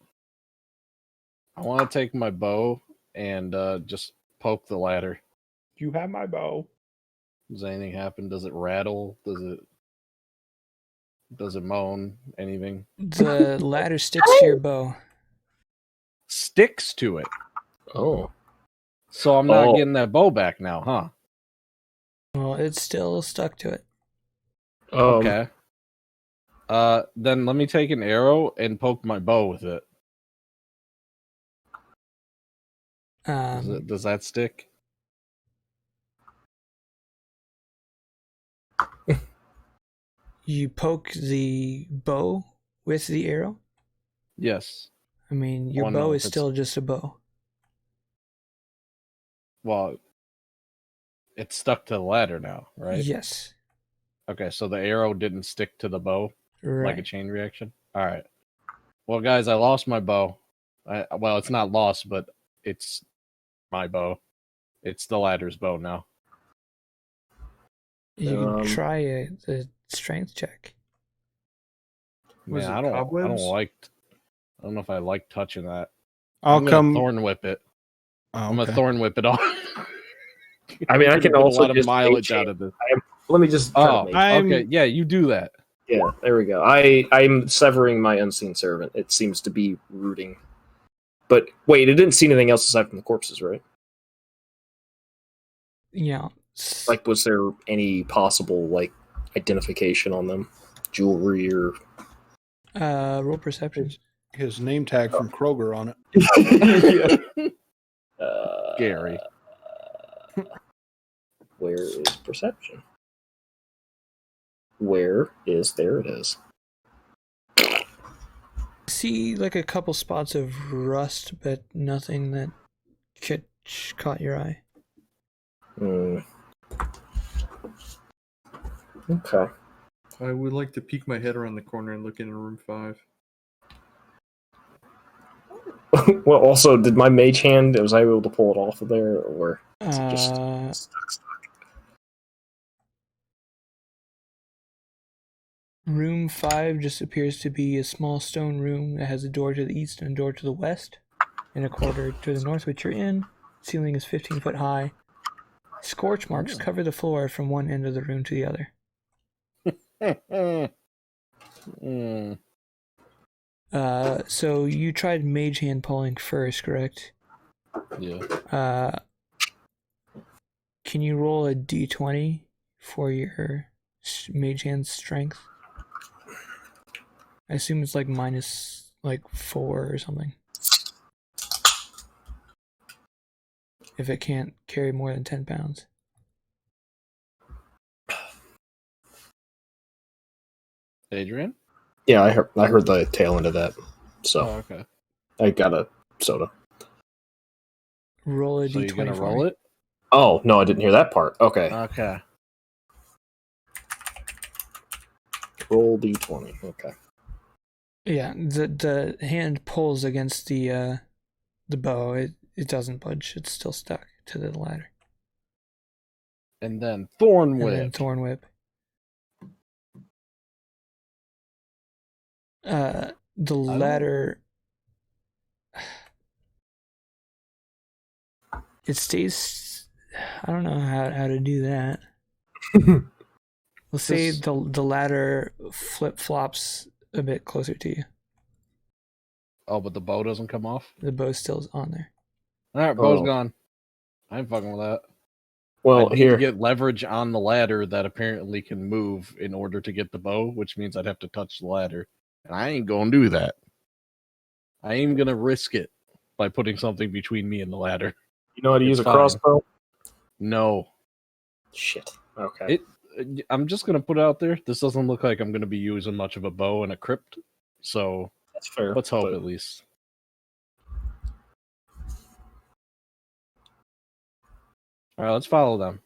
I want to take my bow and just poke the ladder. You have my bow. Does anything happen? Does it rattle? Does it moan? Anything? The ladder sticks to your bow. Sticks to it. Oh, So I'm not Oh. getting that bow back now, huh? Well, it's still stuck to it. Okay. Then let me take an arrow and poke my bow with it. Does that stick? You poke the bow with the arrow. Yes. I mean, your Oh, bow no, is it's- still just a bow. Well, it's stuck to the ladder now, right? Yes. Okay, so the arrow didn't stick to the bow Right. like a chain reaction. All right. Well, guys, I lost my bow. Well, it's not lost, but it's my bow. It's the ladder's bow now. You can Um, try a strength check. Was Man, it I don't cobwebs? I don't know if I like touching that. I'll I'm gonna come. thorn whip it. Oh, I'm gonna okay. thorn whip it off. I mean, I We're can gonna get also a lot of just mileage mage out hand. of this. Let me just. try to Oh, mage. okay. Yeah, you do that. Yeah, there we go. I'm severing my Unseen Servant. It seems to be rooting. But wait, it didn't see anything else aside from the corpses, right? Yeah. Like, was there any possible identification on them, jewelry or? Roll perception. His name tag from Kroger on it. Gary. Where is perception? Where is there? It is. See a couple spots of rust, but nothing that caught your eye. Okay. I would like to peek my head around the corner and look into room 5. Well, also, did my mage hand? Was I able to pull it off of there, or is it just stuck? Room 5 just appears to be a small stone room that has a door to the east and a door to the west, and a corridor to the north, which you're in. Ceiling is 15 foot high. Scorch marks cover the floor from one end of the room to the other. So you tried mage hand pulling first, correct? Yeah. Can you roll a d20 for your mage hand strength? I assume it's like minus like 4 or something. If it can't carry more than 10 pounds. Adrian? Yeah, I heard the tail end of that. So okay. I got a soda. Roll a So d20 you're gonna for roll me. it? Oh, no, I didn't hear that part. Okay. Okay. Roll d20. Okay. Yeah, the hand pulls against the bow. It doesn't budge. It's still stuck to the ladder. And then Thorn And Whip. then Thorn Whip. The ladder. It stays. I don't know how to do that. We'll say the ladder flip flops a bit closer to you. Oh, but the bow doesn't come off? The bow still's on there. Alright, bow's gone. I ain't fucking with that. Well, I need here. to get leverage on the ladder that apparently can move in order to get the bow, which means I'd have to touch the ladder. And I ain't gonna do that. I ain't gonna risk it by putting something between me and the ladder. You know how to use a fine. crossbow? No. Shit. Okay. I'm just gonna put it out there. This doesn't look like I'm gonna be using much of a bow and a crypt. So That's fair. let's hope but- at least. Alright, let's follow them.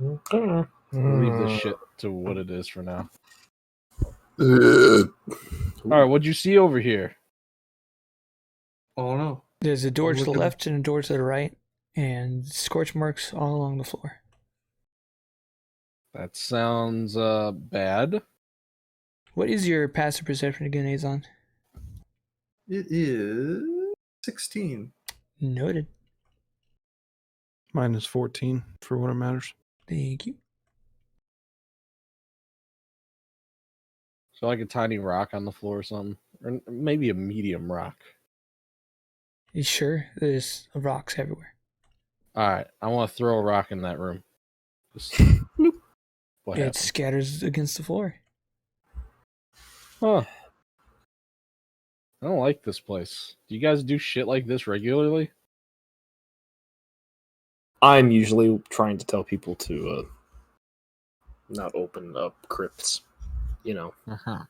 Okay. We'll leave this shit to what it is for now. Ugh. Alright, what'd you see over here? Oh no. There's a door to the Looking- left and a door to the right, and scorch marks all along the floor. That sounds bad. What is your passive perception again, Azon? It is 16. Noted. Mine is 14 for what it matters. Thank you. So like a tiny rock on the floor or something. Or maybe a medium rock. You sure? There's rocks everywhere. Alright, I want to throw a rock in that room. Just bloop. What It happened? scatters against the floor. Huh. I don't like this place. Do you guys do shit like this regularly? I'm usually trying to tell people to not open up crypts. You know. Uh-huh.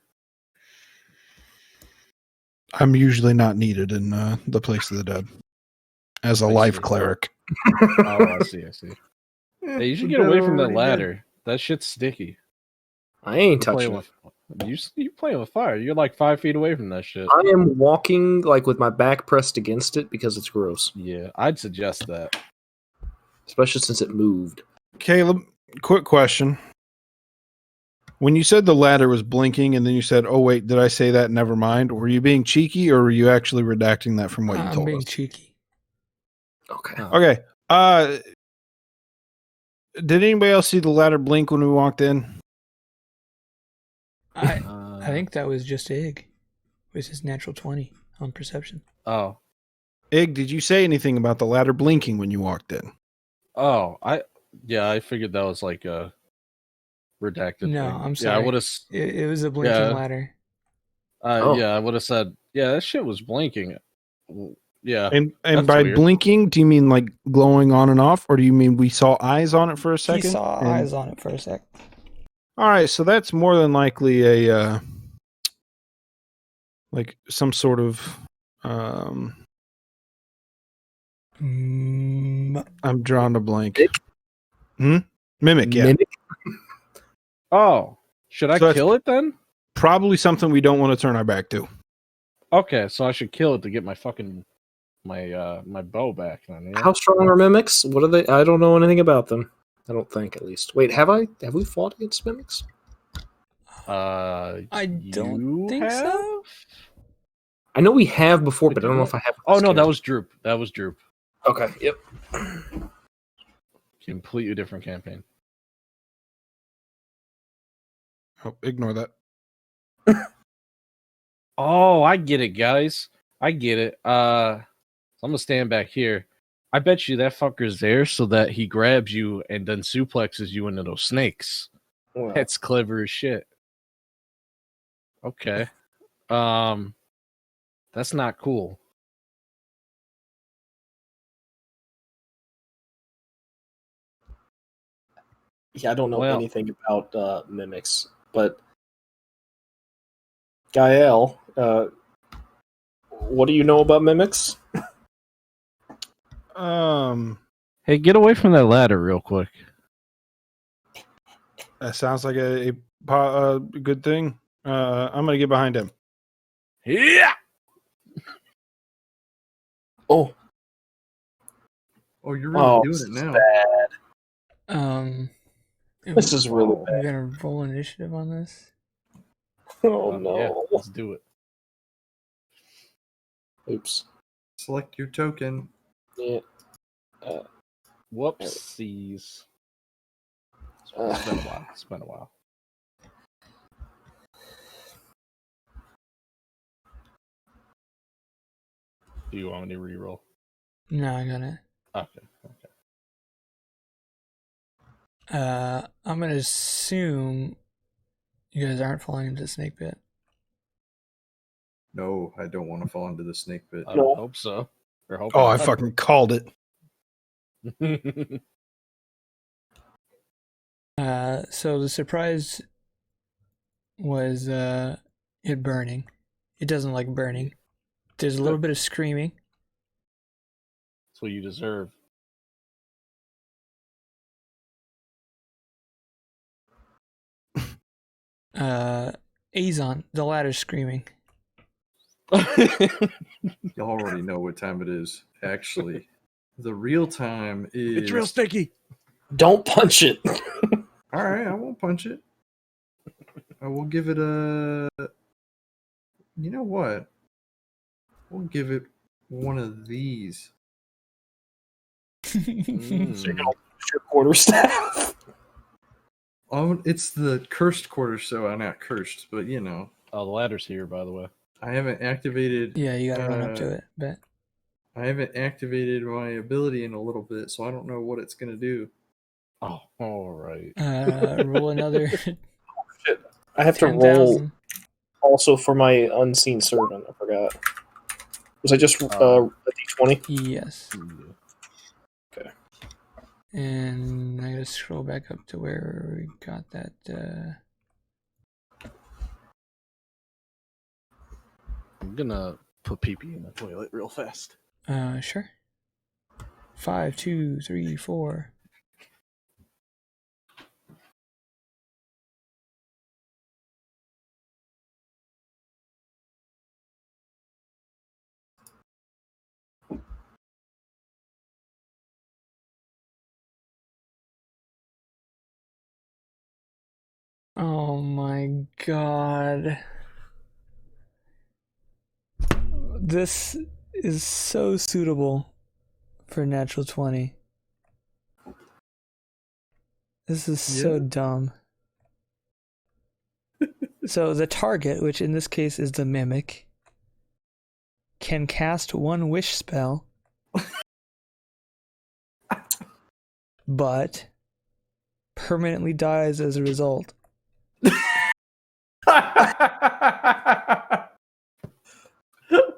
I'm usually not needed in the place of the dead as a I life see. Ccleric. Oh, I see. Hey, you should get away from that ladder. That shit's sticky. I ain't You're touching playing it. with, you playing with fire. You're like 5 feet away from that shit. I am walking like with my back pressed against it because it's gross. Yeah, I'd suggest that. Especially since it moved. Caleb, quick question. When you said the ladder was blinking and then you said, oh, wait, did I say that? Never mind. Were you being cheeky or were you actually redacting that from what you I'm told being us? cheeky. Okay. Okay. Did anybody else see the ladder blink when we walked in? I think that was just Ig with his natural 20 on perception. Oh. Ig, did you say anything about the ladder blinking when you walked in? Oh, I figured that was like a redacted No, thing. I'm Yeah, I sorry. would have It was a blinking Yeah. ladder. Oh. yeah, I would have said, yeah, that shit was blinking. Yeah. And That's by weird. blinking, do you mean like glowing on and off, or do you mean we saw eyes on it for a second? He saw And- eyes on it for a sec. All right, so that's more than likely a like some sort of I'm drawn to blank. Mimic, yeah. Mimic? Oh, should I So that's- kill it then? Probably something we don't want to turn our back to. Okay, so I should kill it to get my fucking my bow back then. Yeah? How strong are mimics? What are they? I don't know anything about them. I don't think, at least. Wait, have we fought against mimics? I don't you think have? so. I know we have before, but I don't know if I have. Oh no, that was Droop. That was Droop. Okay. Yep. Completely different campaign. Oh, ignore that. Oh, I get it, guys. I get it. So I'm gonna stand back here. I bet you that fucker's there so that he grabs you and then suplexes you into those snakes. Well, That's clever as shit. Okay. That's not cool. yeah, I don't know Well- anything about mimics, but Gael, what do you know about mimics? Hey, get away from that ladder real quick. That sounds like a good thing. I'm gonna get behind him. Yeah. Oh, Oh, you're really doing this it is now. bad. This is really We're bad. gonna roll initiative on this. Oh no! Yeah, let's do it. Oops. Select your token. Yeah. Whoopsies. It's been a while. It's been a while. Do you want me to reroll? No, I got it. Okay. I'm gonna assume you guys aren't falling into the snake pit. No, I don't want to fall into the snake pit. I No. hope so. Or hope Oh, I not. fucking called it. So the surprise was it burning. It doesn't like burning. There's a little bit of screaming. That's what you deserve. Azon, the ladder's screaming. Y'all already know what time it is. Actually, the real time is. It's real sticky. Don't punch it. All right, I won't punch it. I will give it a. You know what? We'll give it one of these. Your quarterstaff. It's the cursed quarter, so I'm not cursed, but you know, Oh, the ladder's here, by the way. I haven't activated. Yeah, you gotta run up to it. Bet. I haven't activated my ability in a little bit, so I don't know what it's gonna do. Oh, all right. Roll another I have to roll 10,000. also for my unseen servant. I forgot. Was I just a d20? Yes. Okay. And I gotta scroll back up to where we got that. I'm gonna put pee-pee in the toilet real fast. Sure. 5, 2, 3, 4. Oh my god. This is so suitable for natural 20. This is so Yeah. dumb. So the target, which in this case is the mimic, can cast one wish spell, but permanently dies as a result.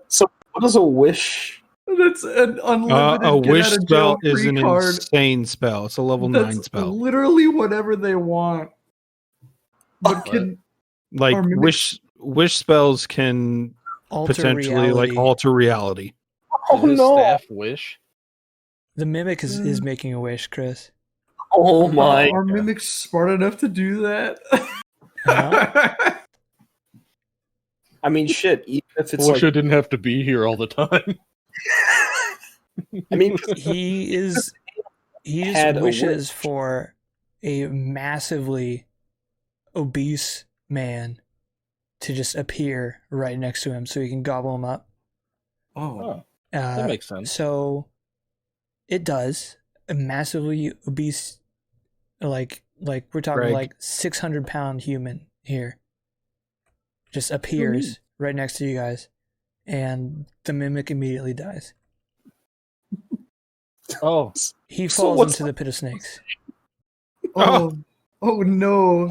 So what is a wish? That's an unlimited A get wish out of spell jail is free an card. insane spell. It's a level That's 9 spell. literally whatever they want. But can Like Or maybe- wish spells can Alter potentially reality. like alter reality. Oh Did his no! staff wish? The mimic is making a wish, Chris. Oh my! are mimics smart enough to do that? I mean, shit. Even if it's Wish I like, didn't have to be here all the time. I mean, He just Had a wishes wish. for a massively obese man to just appear right next to him so he can gobble him up. Oh, That makes sense. So it does. A massively obese, like we're talking Greg. like 600-pound human here, just appears right next to you guys, and the mimic immediately dies. Oh, He So falls what's into the pit of snakes. oh, oh no!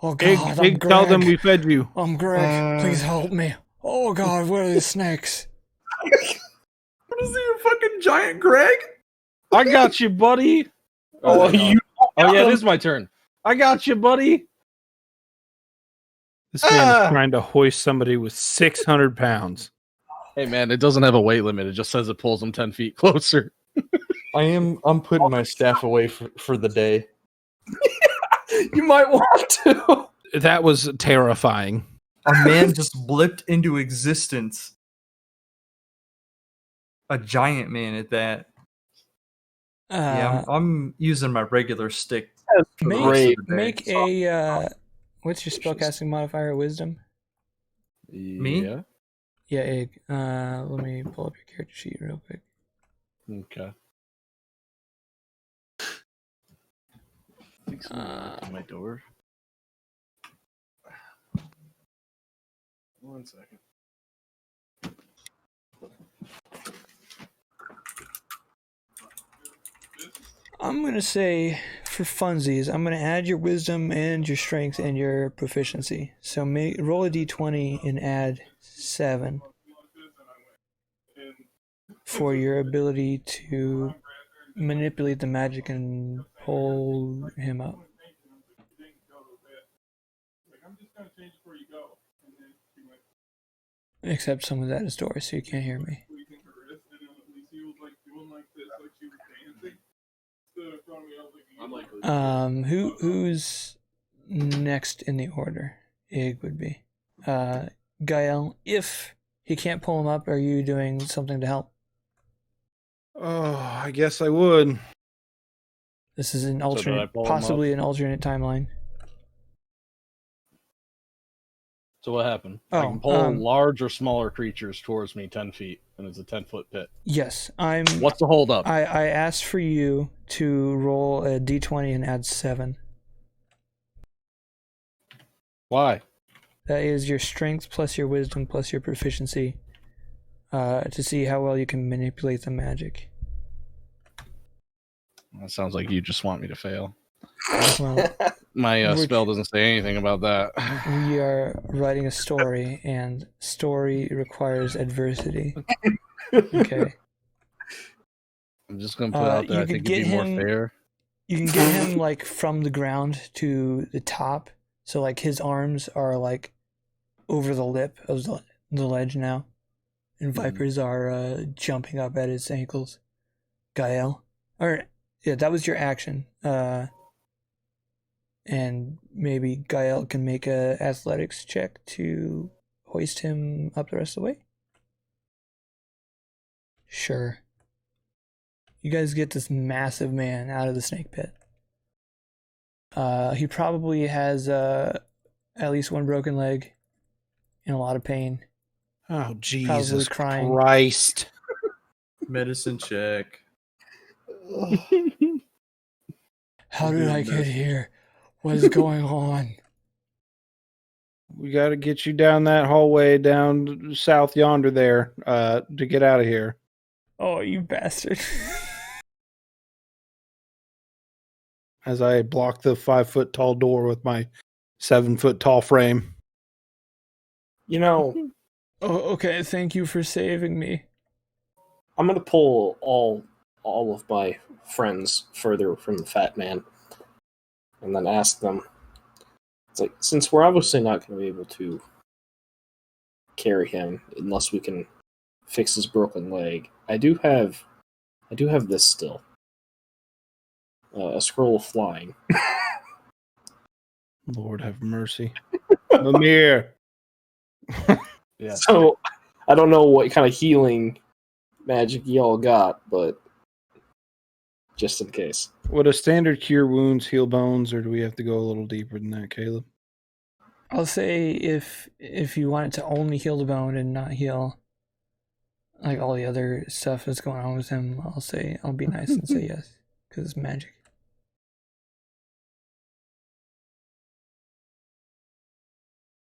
Oh God, I'm Ig, tell them Greg. we fed you. I'm Greg. Please help me. Oh God, where are the snakes? What is he, a fucking giant Greg? I got you, buddy. Oh, there you you go. Oh yeah, it is my turn. I got you, buddy. This man is trying to hoist somebody with 600 pounds. Hey man, it doesn't have a weight limit. It just says it pulls them 10 feet closer. I'm putting my staff away for the day. you might want to. That was terrifying. A man just blipped into existence. A giant man at that. Yeah, I'm using my regular stick. For the rest of the day. Make a what's your spellcasting modifier? Wisdom. Me? Yeah. Yeah, Ig. Let me pull up your character sheet real quick. Okay. I think someone knocked on my door. 1 second. I'm gonna say, for funsies, I'm gonna add your wisdom and your strength and your proficiency. So roll a d20 and add 7 for your ability to manipulate the magic and pull him up. Except someone's at his door, so you can't hear me. Who's next in the order? Ig would be. Gael, if he can't pull him up, are you doing something to help? Oh, I guess I would. This is an did I alternate, pull him possibly an alternate timeline. So what happened? Oh, I can pull large or smaller creatures towards me 10 feet, and it's a 10-foot pit. Yes, What's the hold up? I asked for you to roll a d20 and add 7. Why? That is your strength plus your wisdom plus your proficiency, to see how well you can manipulate the magic. That sounds like you just want me to fail. Well, My spell doesn't say anything about that. we are writing a story, and story requires adversity. Okay. I'm just gonna put out there. You I could think it'd be get more fair. You can get him like from the ground to the top, so like his arms are like over the lip of the ledge now, and vipers are jumping up at his ankles. Gael, yeah, that was your action. And maybe Gael can make a athletics check to hoist him up the rest of the way. Sure. You guys get this massive man out of the snake pit. He probably has at least one broken leg, in a lot of pain. Oh, Jesus crying. Christ. Medicine check. How did I get here? What is going on? We got to get you down that hallway down south yonder there to get out of here. Oh, you bastard. As I block the 5-foot tall door with my 7-foot tall frame. You know, Oh, okay. Thank you for saving me. I'm gonna pull all of my friends further from the fat man, and then ask them. It's like, since we're obviously not going to be able to carry him unless we can fix his broken leg, I do have this still. A scroll of flying. Lord have mercy. Mimir. Yeah. So I don't know what kind of healing magic y'all got, but just in case. Would a standard cure wounds heal bones, or do we have to go a little deeper than that, Caleb? I'll say if you want it to only heal the bone and not heal like all the other stuff that's going on with him, I'll be nice and say yes because it's magic.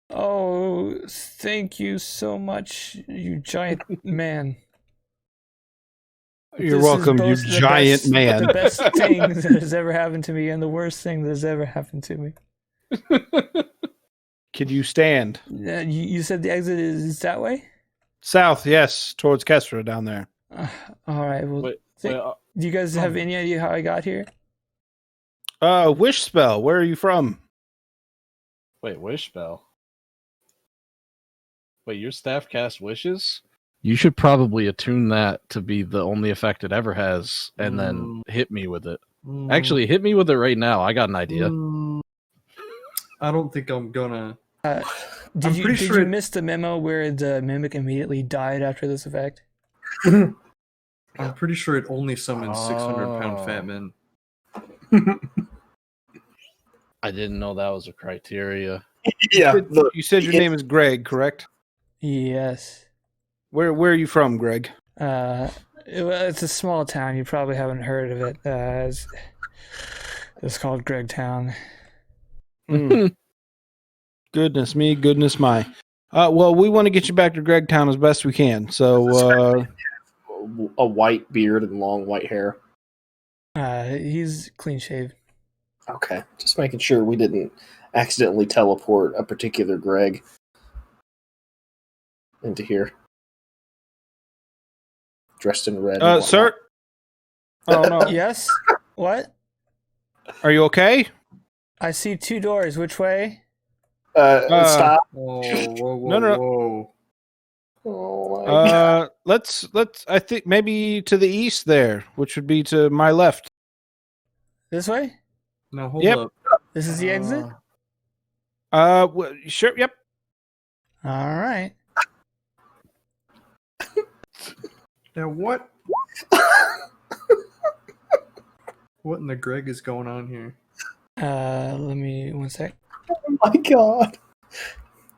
Oh, thank you so much, you giant man. You're This is welcome, you both giant man. The best thing that has ever happened to me and the worst thing that has ever happened to me. Could you stand? You said the exit is that way? South, yes, towards Kestra down there. All right. Well, Wait, do you guys have any idea how I got here? Wish spell. Where are you from? wait, wish spell. Wait, your staff cast wishes? You should probably attune that to be the only effect it ever has, and then hit me with it. Actually, hit me with it right now. I got an idea. I don't think I'm gonna. Did you miss the memo where the mimic immediately died after this effect? I'm pretty sure it only summons 600-pound fat men. I didn't know that was a criteria. Yeah. You said your name is Greg, correct? Yes. Where are you from, Greg? It's a small town. You probably haven't heard of it. It's called Gregtown. Goodness me, goodness my. Well, we want to get you back to Gregtown as best we can. So, A white beard and long white hair. He's clean shaved. Okay, just making sure we didn't accidentally teleport a particular Greg into here. Dressed in red. and sir. Oh no. Yes? What? Are you okay? I see 2 doors. Which way? Stop. Oh, whoa, whoa, No. whoa. Oh my God. Let's. I think maybe to the east there, which would be to my left. This way? Now hold Yep. up. This is the exit? Sure. Yep. All right. Now what? What in the Greg is going on here? Let me 1 sec. Oh my God.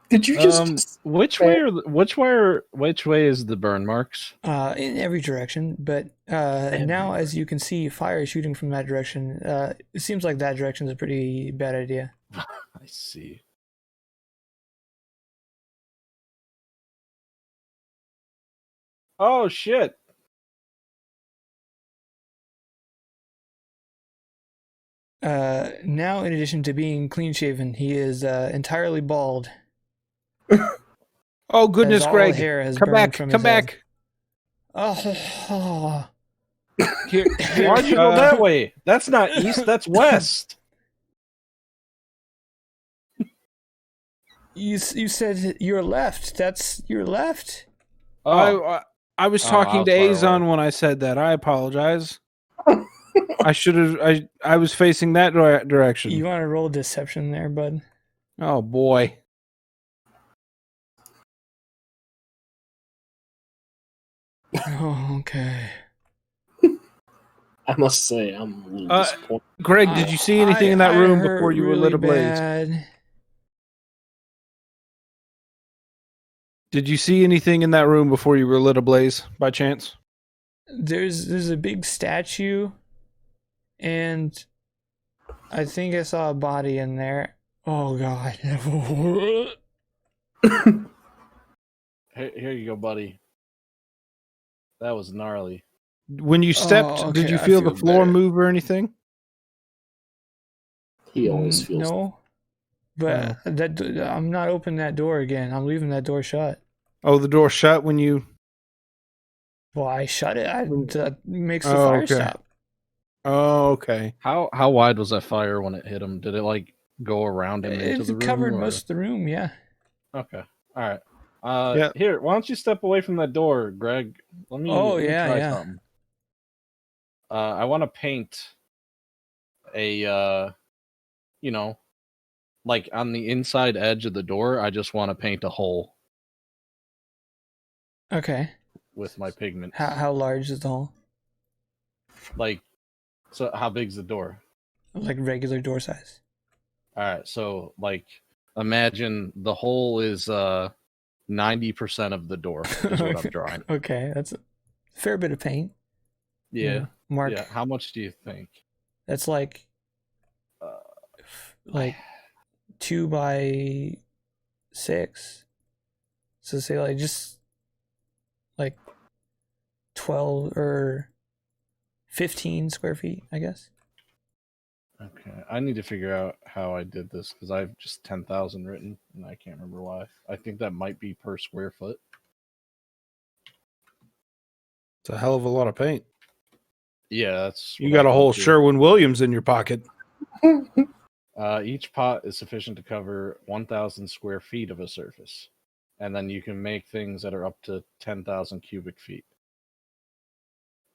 Did you just Which way is the burn marks? In every direction, but now as you can see fire shooting from that direction, it seems like that direction is a pretty bad idea. I see. Oh shit! Now in addition to being clean shaven, he is entirely bald. Oh goodness, As all Greg! hair has Come burned back! from Come his head. back! Oh, Here, Why'd you go that way? That's not east. That's west. you said your left. That's your left. Oh, I was Oh, talking I to was far Azon away. when I said that. I apologize. I should have. I was facing that direction. You want to roll deception there, bud? Oh boy. Oh, okay. I must say, I'm a little disappointed. Greg, did you see anything in that I room hurt before you were really lit ablaze? bad. Did you see anything in that room before you were lit ablaze by chance? There's a big statue, and I think I saw a body in there. Oh God! here you go, buddy. That was gnarly. When you stepped, okay, did you I feel the feel floor better. move or anything? He always feels. No, but I'm not opening that door again. I'm leaving that door shut. Oh, the door shut when you. Well, I shut it. That makes the Oh, fire okay. stop. Oh, okay. How wide was that fire when it hit him? Did it like go around him into It the room? covered or- most of the room. Yeah. Okay. All right. Yeah. Here, why don't you step away from that door, Greg? Let me try something. I want to paint a, like on the inside edge of the door. I just want to paint a hole Okay. with my pigment. How large is the hole? Like, so how big's the door? Like regular door size. All right, so like Imagine the hole is 90% of the door is what I'm drawing. Okay, that's a fair bit of paint. Yeah. Mark, Yeah. How much do you think? that's like 2 by 6. So say like just like 12 or 15 square feet, I guess. Okay, I need to figure out how I did this because I have just 10,000 written and I can't remember why. I think that might be per square foot. It's a hell of a lot of paint. Yeah, that's You what got I a whole thought, too. Sherwin-Williams in your pocket. Each pot is sufficient to cover 1,000 square feet of a surface, and then you can make things that are up to 10,000 cubic feet.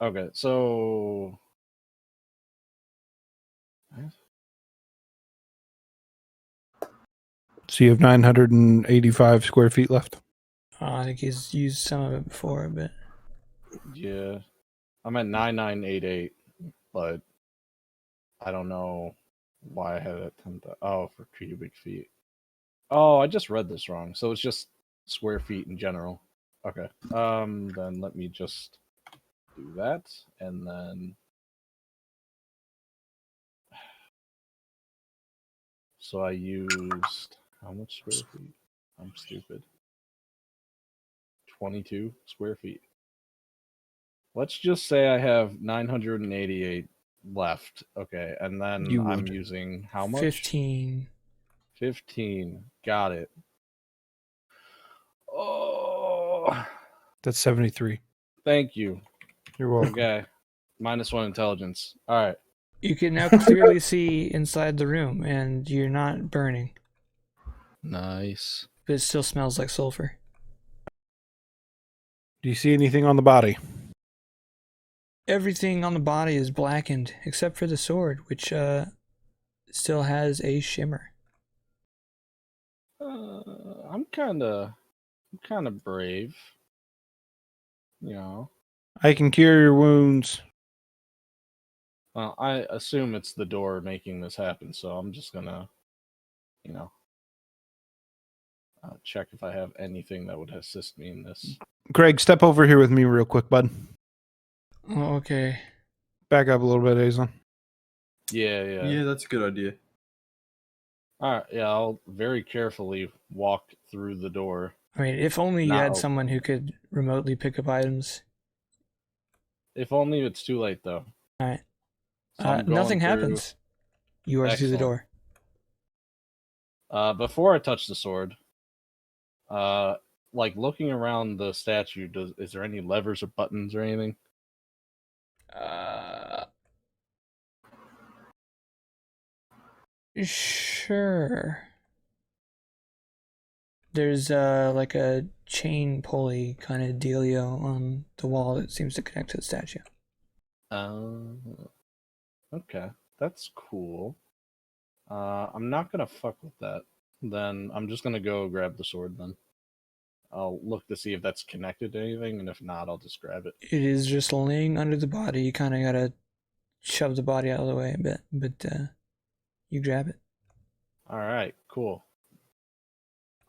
Okay, so So you have 985 square feet left. I think he's used some of it before, but yeah, I'm at 9988, but I don't know why I had it 10,000. Oh, for cubic feet. Oh, I just read this wrong. So it's just square feet in general. Okay. Then let me just do that, and then so I used how much square feet? I'm stupid. 22 square feet. Let's just say I have 988 left. Okay, and then You I'm would. using how much? 15. 15. Got it. Oh, That's 73. thank you. You're welcome. Okay. -1 intelligence. All right. You can now clearly see inside the room, and you're not burning, Nice. but it still smells like sulfur. Do you see anything on the body? Everything on the body is blackened except for the sword, which still has a shimmer. I'm kind of brave. You know. I can cure your wounds. Well, I assume it's the door making this happen, so I'm just gonna, check if I have anything that would assist me in this. Greg, step over here with me real quick, bud. Oh, okay. Back up a little bit, Azon. Yeah. Yeah, that's a good idea. All right. Yeah, I'll very carefully walk through the door. I mean, if only you Not had open. someone who could remotely pick up items. If only it's too late, though. All right. So I'm going Nothing through. happens. You are through the Excellent. door. Before I touch the sword, like looking around the statue, is there any levers or buttons or anything? Sure. There's like a chain pulley kind of dealio on the wall that seems to connect to the statue. Okay, that's cool. I'm not gonna fuck with that. Then I'm just gonna go grab the sword. Then I'll look to see if that's connected to anything, and if not, I'll just grab it. It is just laying under the body. You kind of gotta shove the body out of the way a bit, but you grab it. All right, cool.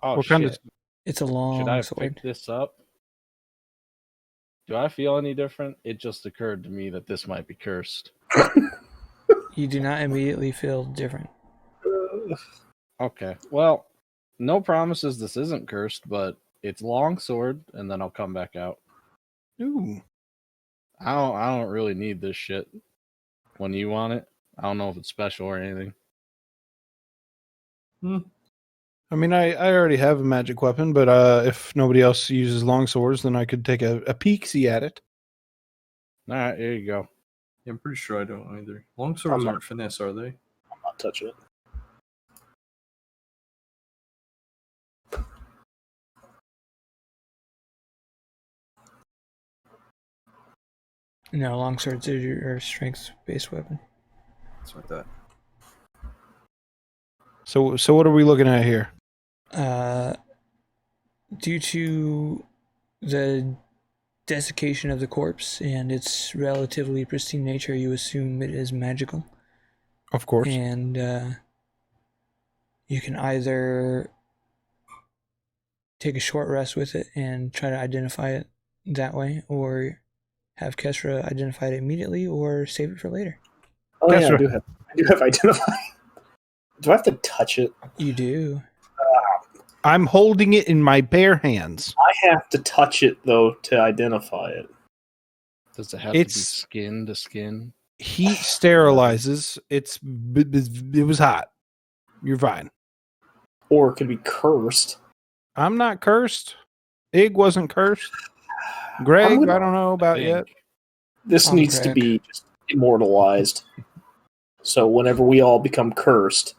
Oh What shit! kind of- It's a long Should I sword. pick this up? Do I feel any different? It just occurred to me that this might be cursed. You do not immediately feel different. Okay. Well, no promises this isn't cursed, but it's long sword, and then I'll come back out. Ooh. I don't really need this shit. When you want it, I don't know if it's special or anything. I mean, I already have a magic weapon, but if nobody else uses long swords, then I could take a peek-see at it. All right, here you go. Yeah, I'm pretty sure I don't either. Long swords not- aren't finesse, are they? I'm not touching it. No, long swords are your strength-based weapon. It's like that. So what are we looking at here? Due to the desiccation of the corpse and its relatively pristine nature, you assume it is magical. Of course. And You can either take a short rest with it and try to identify it that way, or have Kestra identify it immediately, or save it for later. Oh yeah, I Kestra. do have identify. Do I have to touch it? You do. I'm holding it in my bare hands. I have to touch it though to identify it. Does it have to be It's- skin to skin? Heat sterilizes. It was hot. You're fine. Or it could be cursed. I'm not cursed. Ig wasn't cursed. Greg, gonna- I don't know about Think. yet. This needs to be just immortalized. So whenever we all become cursed,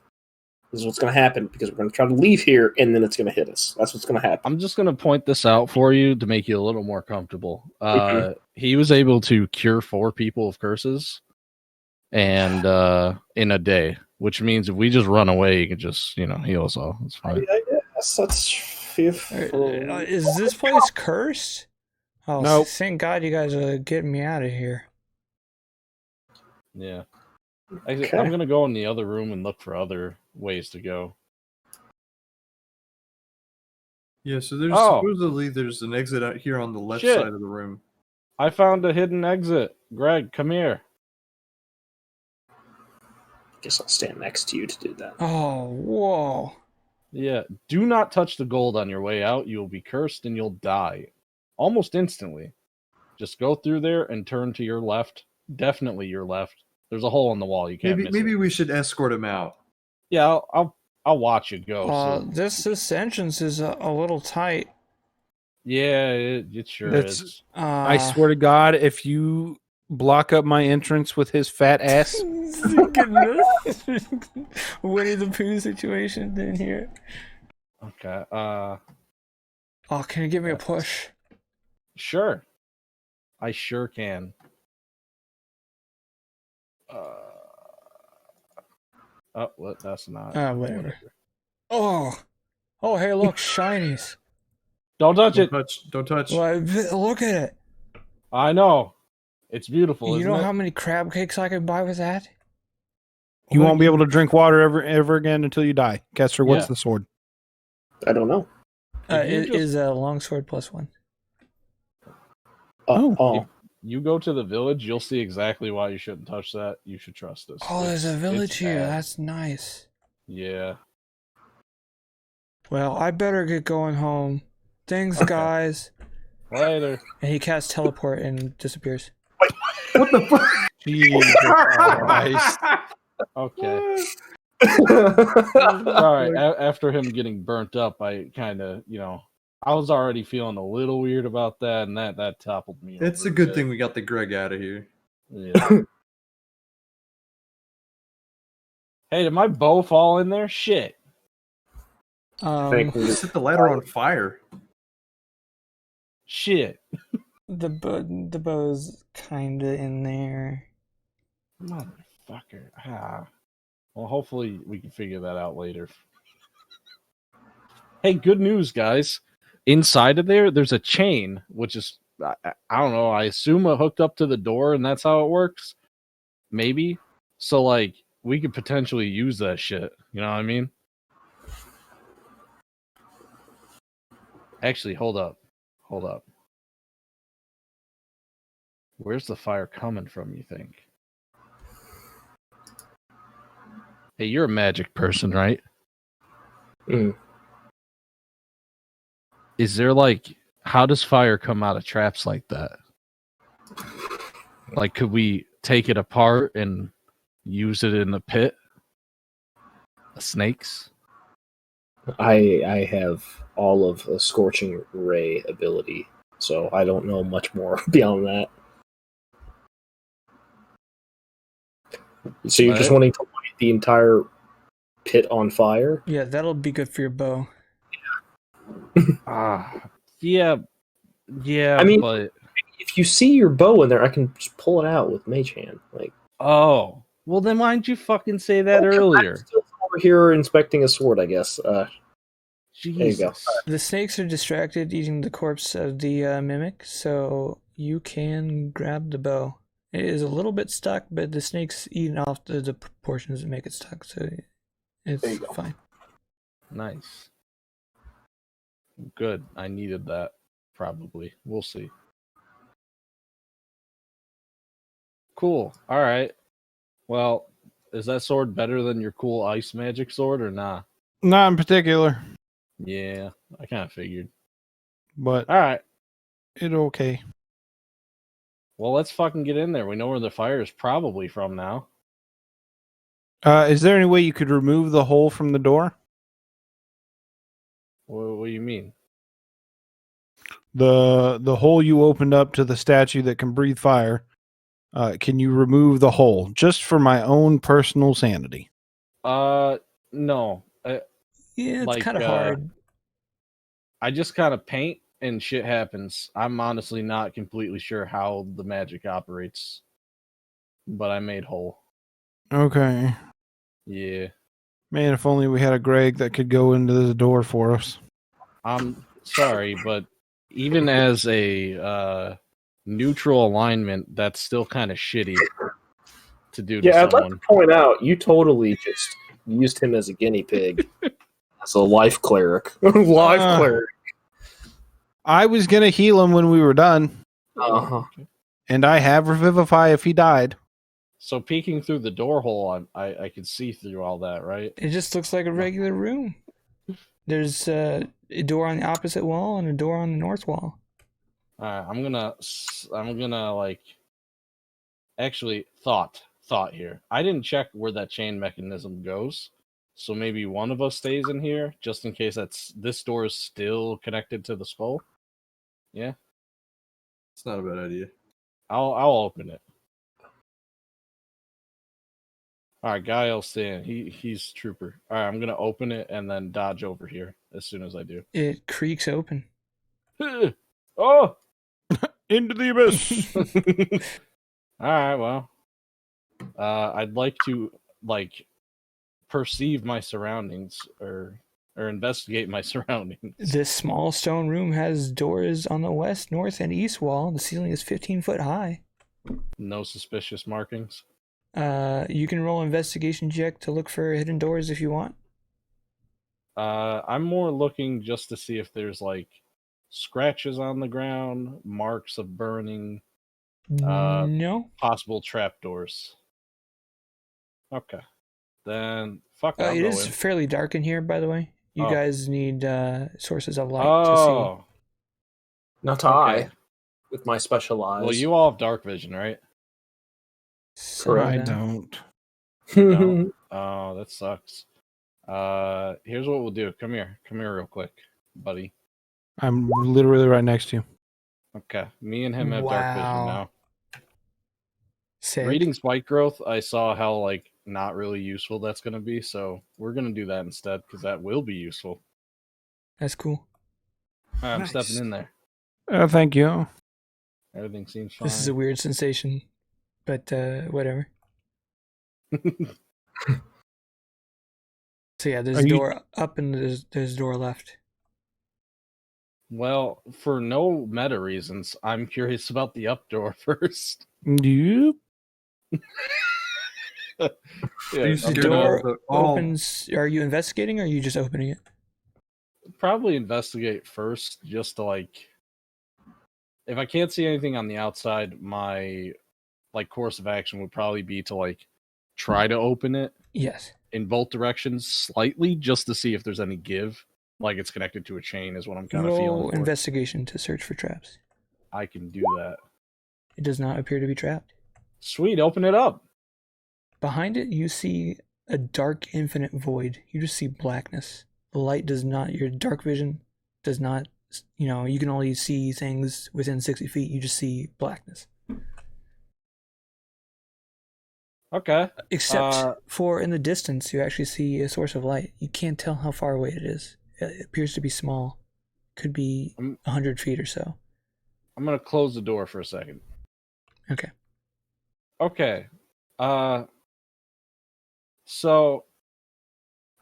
this is what's going to happen, because we're going to try to leave here and then it's going to hit us. That's what's going to happen. I'm just going to point this out for you to make you a little more comfortable. Mhm. He was able to cure 4 people of curses and in a day, which means if we just run away, you can just, heal us all. It's fine. I guess that's fearful. Is this place cursed? Oh, Nope. thank God you guys are getting me out of here. Yeah. Okay. I'm going to go in the other room and look for other ways to go. Yeah, so there's Oh. supposedly there's an exit out here on the left Shit. side of the room. I found a hidden exit. Greg, come here. Guess I'll stand next to you to do that. Oh, whoa. Yeah, do not touch the gold on your way out. You'll be cursed and you'll die almost instantly. Just go through there and turn to your left. Definitely your left. There's a hole in the wall. You can't miss Maybe it. we should escort him out. Yeah, I'll watch you go. So. This entrance is a little tight. Yeah, it sure That's- is. I swear to God, if you block up my entrance with his fat ass, Winnie the Pooh situation in here. Okay. Oh, can you give me a push? Sure. I sure can. Oh, what? That's not. Whatever. Oh, hey, look, shinies. Don't touch Don't it. touch. Don't touch. Well, look at it. I know. It's beautiful. You isn't know it? how many crab cakes I could buy with that? you won't be able to drink water ever again until you die. Kester, what's Yeah. the sword? I don't know. If you It just- is a longsword +1. Oh. You go to the village, you'll see exactly why you shouldn't touch that. You should trust us. Oh, there's a It's village here. bad. That's nice. Yeah. Well, I better get going home. Thanks, Okay. guys. Later. And he casts teleport and disappears. What the fuck? Jesus Christ. Okay. All right. After him getting burnt up, I kind of, I was already feeling a little weird about that, and that toppled me. It's over a good bit. thing we got the Greg out of here. Yeah. Hey, did my bow fall in there? Shit. Thank you. Set the ladder on fire. Shit. The bow's kinda in there. Motherfucker. Well, hopefully we can figure that out later. Hey, good news, guys. Inside of there's a chain, which is, I don't know, I assume it hooked up to the door and that's how it works. Maybe. So, we could potentially use that shit. You know what I mean? Actually, hold up. Where's the fire coming from, you think? Hey, you're a magic person, right? Mm. Is there how does fire come out of traps like that? Could we take it apart and use it in the pit? The snakes? I have all of a scorching ray ability, so I don't know much more beyond that. So you're just Right. wanting to light the entire pit on fire? Yeah, that'll be good for your bow. Yeah. I mean- but If you see your bow in there, I can just pull it out with Mage Hand. well, then why didn't you fucking say that earlier? I'm still over here inspecting a sword, I guess. Jesus. you go. The snakes are distracted eating the corpse of the mimic, so you can grab the bow. It is a little bit stuck, but the snake's eating off the portions that make it stuck, so it's There you go. fine. Nice. Good. I needed that. Probably. We'll see. Cool. All right. Well, is that sword better than your cool ice magic sword or nah? Not in particular, Yeah, I kind of figured. but All right. it's okay. Well, let's fucking get in there. We know where the fire is probably from now. Is there any way you could remove the hole from the door? What do you mean? The hole you opened up to the statue that can breathe fire. Can you remove the hole just for my own personal sanity? No. Yeah, it's Like, kind of hard. I just kind of paint and shit happens. I'm honestly not completely sure how the magic operates, but I made whole. Okay. Yeah. Man, if only we had a Greg that could go into the door for us. I'm sorry, but even as a neutral alignment, that's still kind of shitty to do to Yeah, I'd like someone. to point out you totally just used him as a guinea pig, as a life cleric. Cleric. I was going to heal him when we were done, Uh-huh. and I have Revivify if he died. So peeking through the door hole, I could see through all that, right? It just looks like a regular room. There's a door on the opposite wall and a door on the north wall. All right, I'm gonna like actually thought here. I didn't check where that chain mechanism goes, so maybe one of us stays in here just in case this door is still connected to the skull. Yeah, It's not a bad idea. I'll open it. All right, Guy stay in. He's trooper. All right, I'm gonna open it and then dodge over here as soon as I do. It creaks open. Oh! Into the abyss. All right, well, I'd like to perceive my surroundings or investigate my surroundings. This small stone room has doors on the west, north, and east wall. The ceiling is 15 foot high. No suspicious markings. You can roll investigation check to look for hidden doors if you want. I'm more looking just to see if there's like scratches on the ground, marks of burning, No. possible trapdoors. Okay, then fuck. I'll It go is in. fairly dark in here, by the way. You Oh. guys need sources of light Oh, Not Okay. I, with my special eyes. well, you all have dark vision, right? to see. Some of I them. don't. No. Oh, that sucks. Here's what we'll do. Come here real quick, buddy. I'm literally right next to you. Okay, me and him have dark vision Wow. now. Sick. Reading spike growth, I saw how like not really useful that's gonna be, so we're gonna do that instead because that will be useful. That's cool. All right, I'm Nice. stepping in there. Thank you. Everything seems fine. This is a weird sensation, but whatever. So yeah, there's Are a you- door up and there's a door left. Well, for no meta reasons, I'm curious about the up door first. You? Yeah, You The scared door of the- oh, opens. Are you investigating or are you just opening it? probably investigate first, just to like. If I can't see anything on the outside, my course of action would probably be to like try to open it Yes. in both directions slightly, just to see if there's any give. Like it's connected to a chain is what I'm kind of Roll feeling for. investigation to search for traps. I can do that. It does not appear to be trapped. Sweet, open it up. Behind it, you see a dark, infinite void. You just see blackness. The light does not. Your dark vision does not. You can only see things within 60 feet. You just see blackness. Okay. Except for in the distance, you actually see a source of light. You can't tell how far away it is. It appears to be small. Could be 100 feet or so. I'm gonna close the door for a second. Okay. Okay. So, all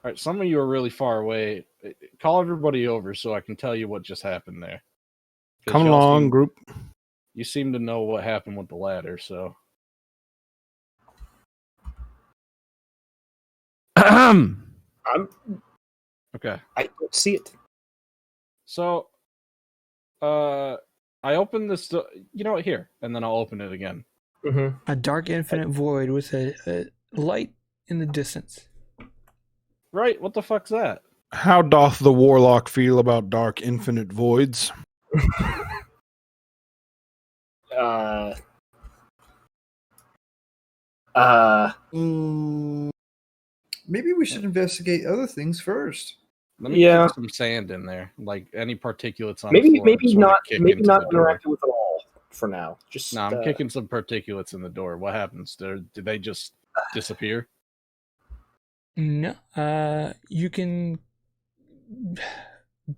right. Some of you are really far away. Call everybody over so I can tell you what just happened there. 'Cause Come y'all along, group. You seem to know what happened with the ladder, so. I'm Okay. I don't see it. So, I open this. You know what? Here, and then I'll open it again. Mm-hmm. A dark infinite void with a light in the distance. Right? What the fuck's that? How doth the warlock feel about dark infinite voids? Maybe we should investigate other things first. Let me Yeah. kick some sand in there, like any particulates on Maybe the floor. I just wanna not kick maybe into not the door. interact with it all for now. Just No, I'm kicking some particulates in the door. What happens? Did they just disappear? No, you can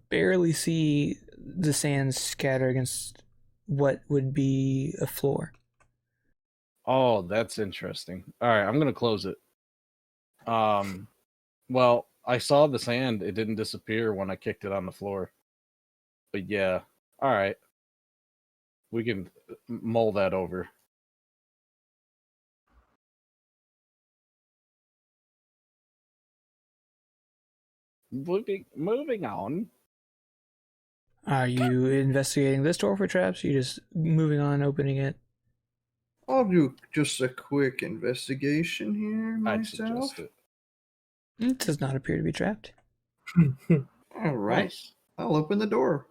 barely see the sand scatter against what would be a floor. Oh, that's interesting. All right, I'm gonna close it. Well, I saw the sand. It didn't disappear when I kicked it on the floor. But yeah, all right. We can mull that over. Moving on. Are you investigating this door for traps? You just moving on, opening it? I'll do just a quick investigation here I'd myself. suggest it. It does not appear to be trapped. All right. Nice. I'll open the door.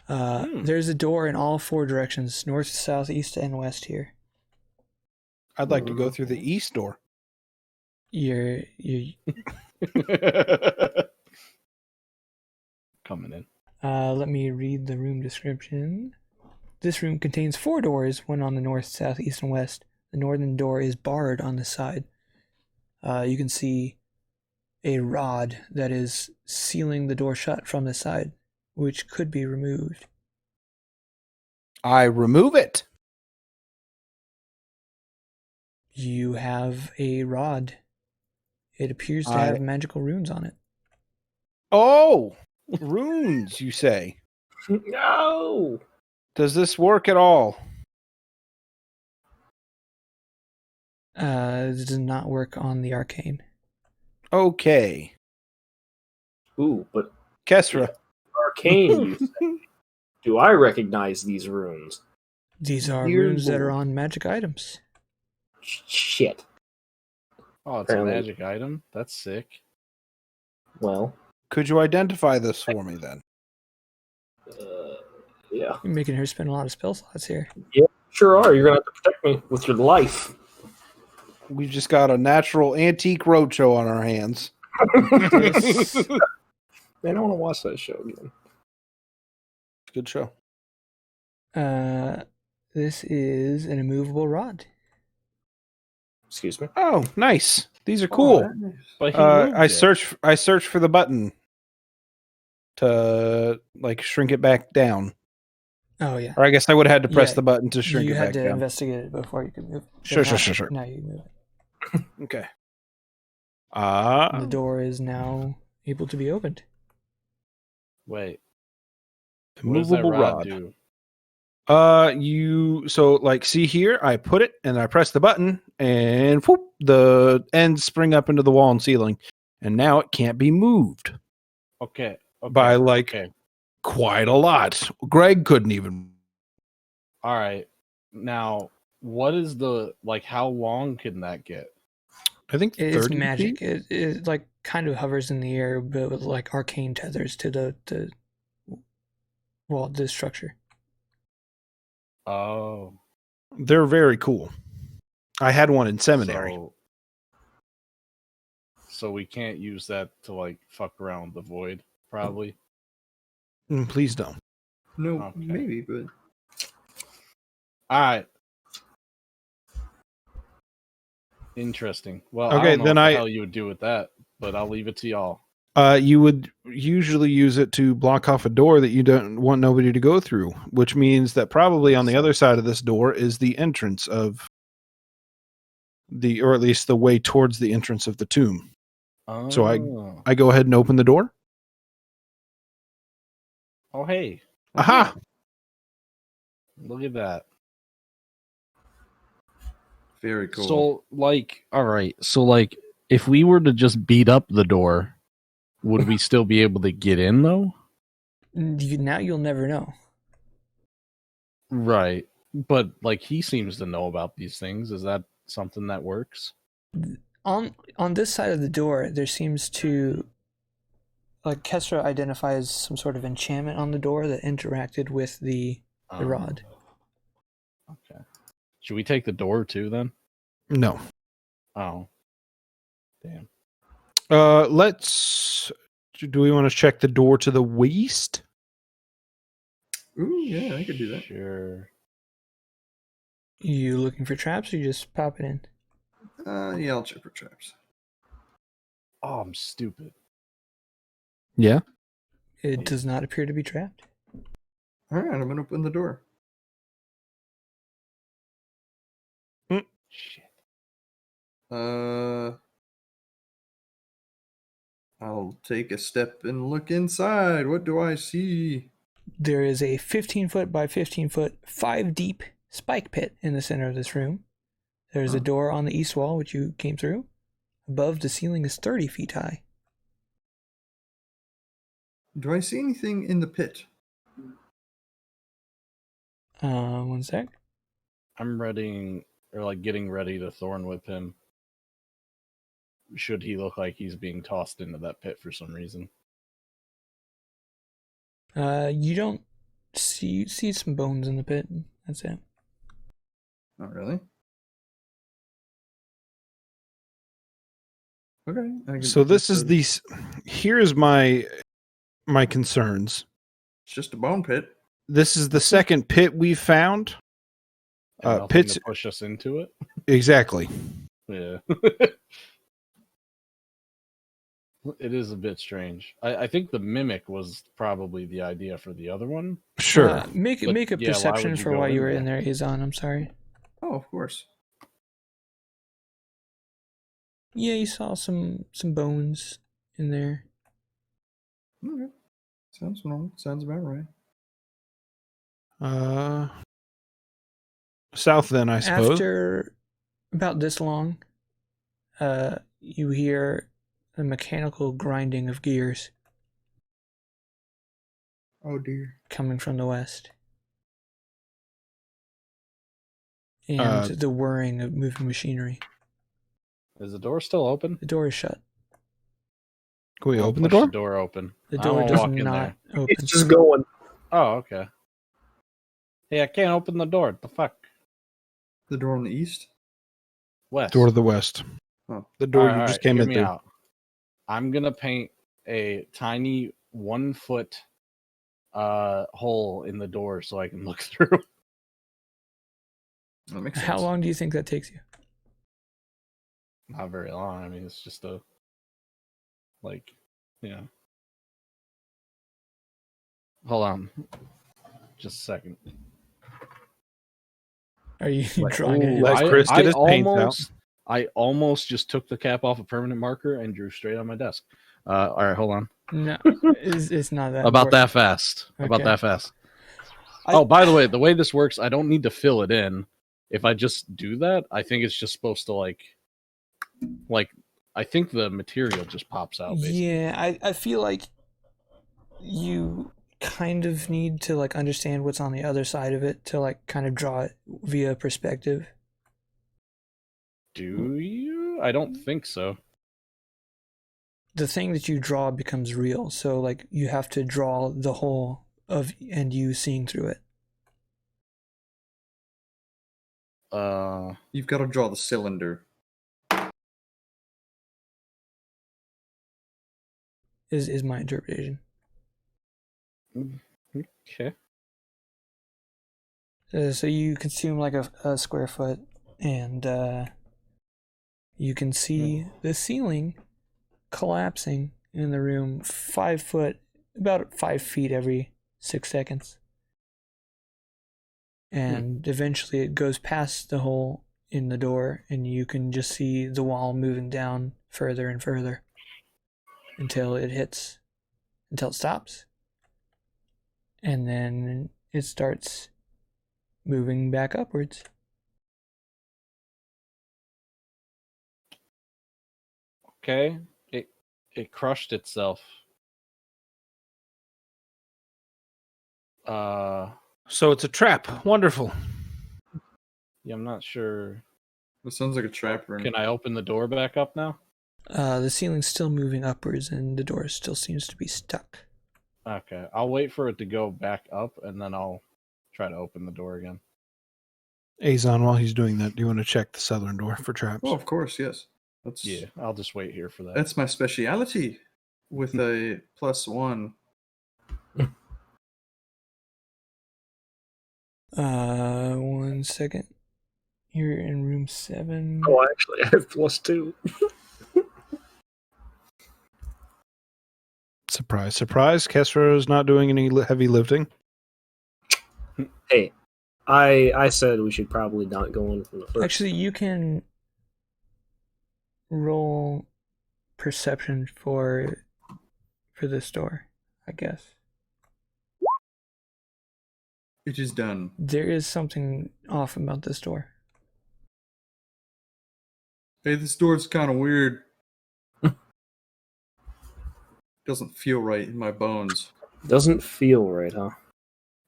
There's a door in all four directions: north, south, east, and west. Here, I'd like to go through the east door. you're Coming in. Let me read the room description. This room contains 4 doors, one on the north, south, east, and west. The northern door is barred on the side. You can see a rod that is sealing the door shut from the side, which could be removed. I remove it. You have a rod. It appears to have magical runes on it. Oh, runes, you say? No. Does this work at all? It does not work on the arcane. Okay. Ooh, but Kesra. arcane, you say. Do I recognize these runes? These are Dear runes that are Lord. on magic items. Shit. Oh, it's Apparently. a magic item. That's sick. Well, Could you identify this for me then? yeah. You're making her spend a lot of spell slots here. Sure are. You're going to have to protect me with your life. We've just got a natural antique roadshow on our hands. This, Man, I want to watch that show again. Good show. this is an immovable rod. Excuse me. Oh, nice. These are cool. Oh, nice. But he moved I it. search for the button to like shrink it back down. Oh yeah. Or I guess I would have had to press Yeah, the button to shrink you it had back to down. investigate it before you could move. Sure. Now you move it. Okay. The door is now able to be opened. Wait. What does that Movable rod rod. do? You see here, I put it and I press the button and whoop, the ends spring up into the wall and ceiling, and now it can't be moved Okay. by Okay. quite a lot. Greg couldn't even. All right. Now, what is how long can that get? I think It is 30 magic. feet? It like kind of hovers in the air, but with like arcane tethers to the wall, the structure. Oh. They're very cool. I had one in seminary. So we can't use that to fuck around with the void, probably. Please don't. No, Okay. maybe, but All right. Interesting. Well, Okay, I don't know then what the hell you would do with that, but I'll leave it to y'all. You would usually use it to block off a door that you don't want nobody to go through, which means that probably on the other side of this door is the entrance of or at least the way towards the entrance of the tomb. Oh. So I go ahead and open the door. Oh, hey. Aha! Look at that. very cool. So, all right. So, If we were to just beat up the door, would we still be able to get in though? Now you'll never know. Right. But like he seems to know about these things. Is that something that works? On this side of the door, there seems to, like, Kestra identifies some sort of enchantment on the door that interacted with the rod. Okay. Should we take the door too then? No. Oh. Damn. Let's. Do we want to check the door to the west? Ooh, yeah, I could do that. Sure. You looking for traps, or you just pop it in? Yeah, I'll check for traps. Oh, I'm stupid. Yeah. It does not appear to be trapped. All right, I'm gonna open the door. Shit. I'll take a step and look inside. What do I see? There is a 15-foot by 15-foot, 5-deep spike pit in the center of this room. There's a door on the east wall, which you came through. Above, the ceiling is 30 feet high. Do I see anything in the pit? One sec. I'm getting ready to thorn whip him. Should he look like he's being tossed into that pit for some reason? You don't see some bones in the pit. That's it. Not really. Okay. So this is the. Here's my concerns. It's just a bone pit. This is the second pit we've found. And nothing Pits to push us into it. exactly. Yeah. It is a bit strange. I think the mimic was probably the idea for the other one. Sure. Make a yeah, why perception would you for go why you in were there? in there, Azon. I'm sorry. Oh, of course. Yeah, you saw some bones in there. Okay. Sounds normal. Sounds about right. South then, I suppose. After about this long, you hear the mechanical grinding of gears Oh dear. coming from the west. And the whirring of moving machinery. Is the door still open? The door is shut. Can we I'll open the push door? The door open. The I door don't does walk in not there. open. It's just going. Oh, okay. Hey, I can't open the door. The fuck? The door on the east? West. Door to the west. Oh. The door All you right, just came hear in me through. out. I'm gonna paint a tiny 1 foot hole in the door so I can look through. That makes sense. How long do you think that takes you? Not very long. I mean, it's just a yeah. Hold on, just a second. Are you Like, drawing it? let Chris get his paints out. I almost just took the cap off a permanent marker and drew straight on my desk. All right, hold on. No, it's not that. About important. that fast. About Okay. that fast. I- Oh, by the way this works, I don't need to fill it in. If I just do that, I think it's just supposed to like I think the material just pops out. Basically. Yeah, I feel like you kind of need to like understand what's on the other side of it to like kind of draw it via perspective. Do you? I don't think so. The thing that you draw becomes real, so like you have to draw the whole of and you seeing through it. You've got to draw the cylinder. Is my interpretation. Okay. So you consume like a square foot, and you can see the ceiling collapsing in the room 5 foot, about 5 feet every 6 seconds. And eventually it goes past the hole in the door, and you can just see the wall moving down further and further until it stops. And then it starts moving back upwards. Okay. It crushed itself. So it's a trap. Wonderful. Yeah, I'm not sure. It sounds like a trap room. Can I open the door back up now? The ceiling's still moving upwards, and the door still seems to be stuck. Okay, I'll wait for it to go back up, and then I'll try to open the door again. Azon, while he's doing that, do you want to check the southern door for traps? Oh, of course, yes. Yeah, I'll just wait here for that. That's my speciality with a +1. 1 second. You're in room 7. Oh, actually, I have +2. Surprise, surprise. Kesra is not doing any heavy lifting. Hey, I said we should probably not go in from the first. Actually, you can roll perception for this door, I guess. It is done. There is something off about this door. Hey, this door's kind of weird. Doesn't feel right in my bones. Doesn't feel right, huh?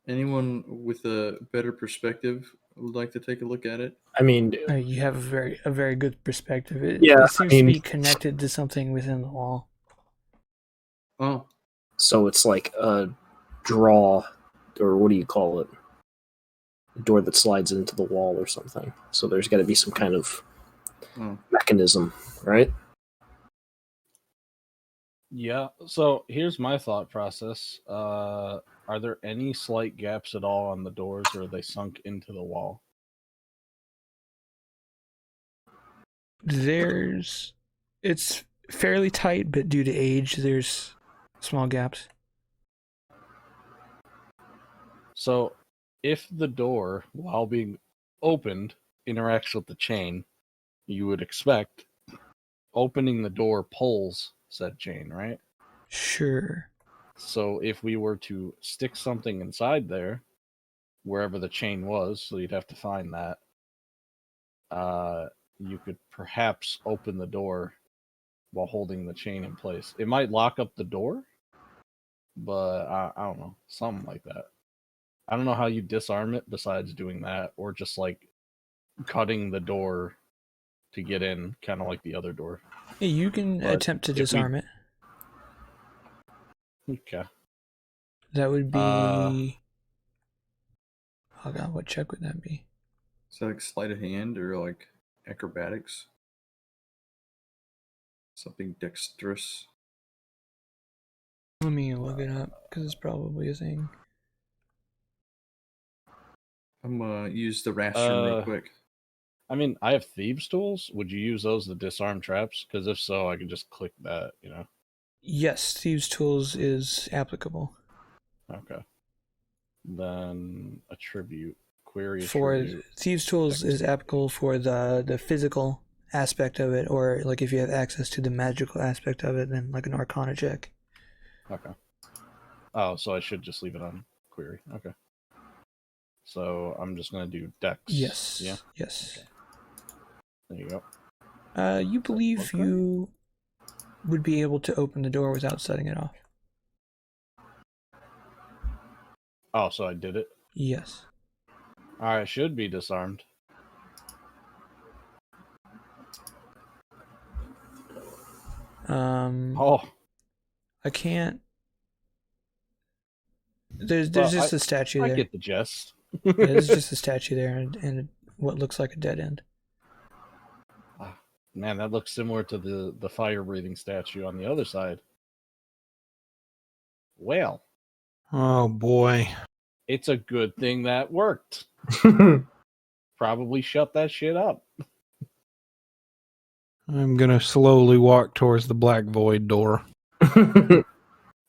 Anyone with a better perspective would like to take a look at it? I mean, You have a very good perspective. It Yeah, seems I mean- to be connected to something within the wall. Oh, so it's like a draw, or what do you call it? A door that slides into the wall or something. So there's got to be some kind of oh. mechanism, right? Yeah, so here's my thought process. Are there any slight gaps at all on the doors, or are they sunk into the wall? It's fairly tight, but due to age, there's small gaps. So, if the door, while being opened, interacts with the chain, you would expect opening the door pulls said chain, right? Sure. So, if we were to stick something inside there, wherever the chain was, so you'd have to find that, you could perhaps open the door while holding the chain in place. It might lock up the door, but I don't know, something like that. I don't know how you disarm it besides doing that, or just like cutting the door to get in, kind of like the other door. Yeah, you can But attempt to if we- disarm it. Okay. That would be. Oh god, what check would that be? Is that like sleight of hand or like acrobatics? Something dexterous. Let me look it up because it's probably a thing. I'm gonna use the rastrum real quick. I mean, I have thieves' tools. Would you use those to disarm traps? Because if so, I could just click that, you know? Yes, Thieves' Tools is applicable. Okay. Then attribute. Query For attribute. Thieves' Tools is applicable for the physical aspect of it, or like if you have access to the magical aspect of it, then like an Arcana check. Okay. Oh, so I should just leave it on query. Okay. So I'm just going to do dex. Yes. Yeah? Yes. Okay. There you go. You believe Okay. you would be able to open the door without setting it off? Oh, so I did it? Yes. Alright, it should be disarmed. Oh, I can't. There's Well, just a statue I there. get the gist. Yeah, there's just a statue there and what looks like a dead end. Man, that looks similar to the fire-breathing statue on the other side. Well, Oh boy. it's a good thing that worked. Probably shut that shit up. I'm gonna slowly walk towards the black void door. Alright,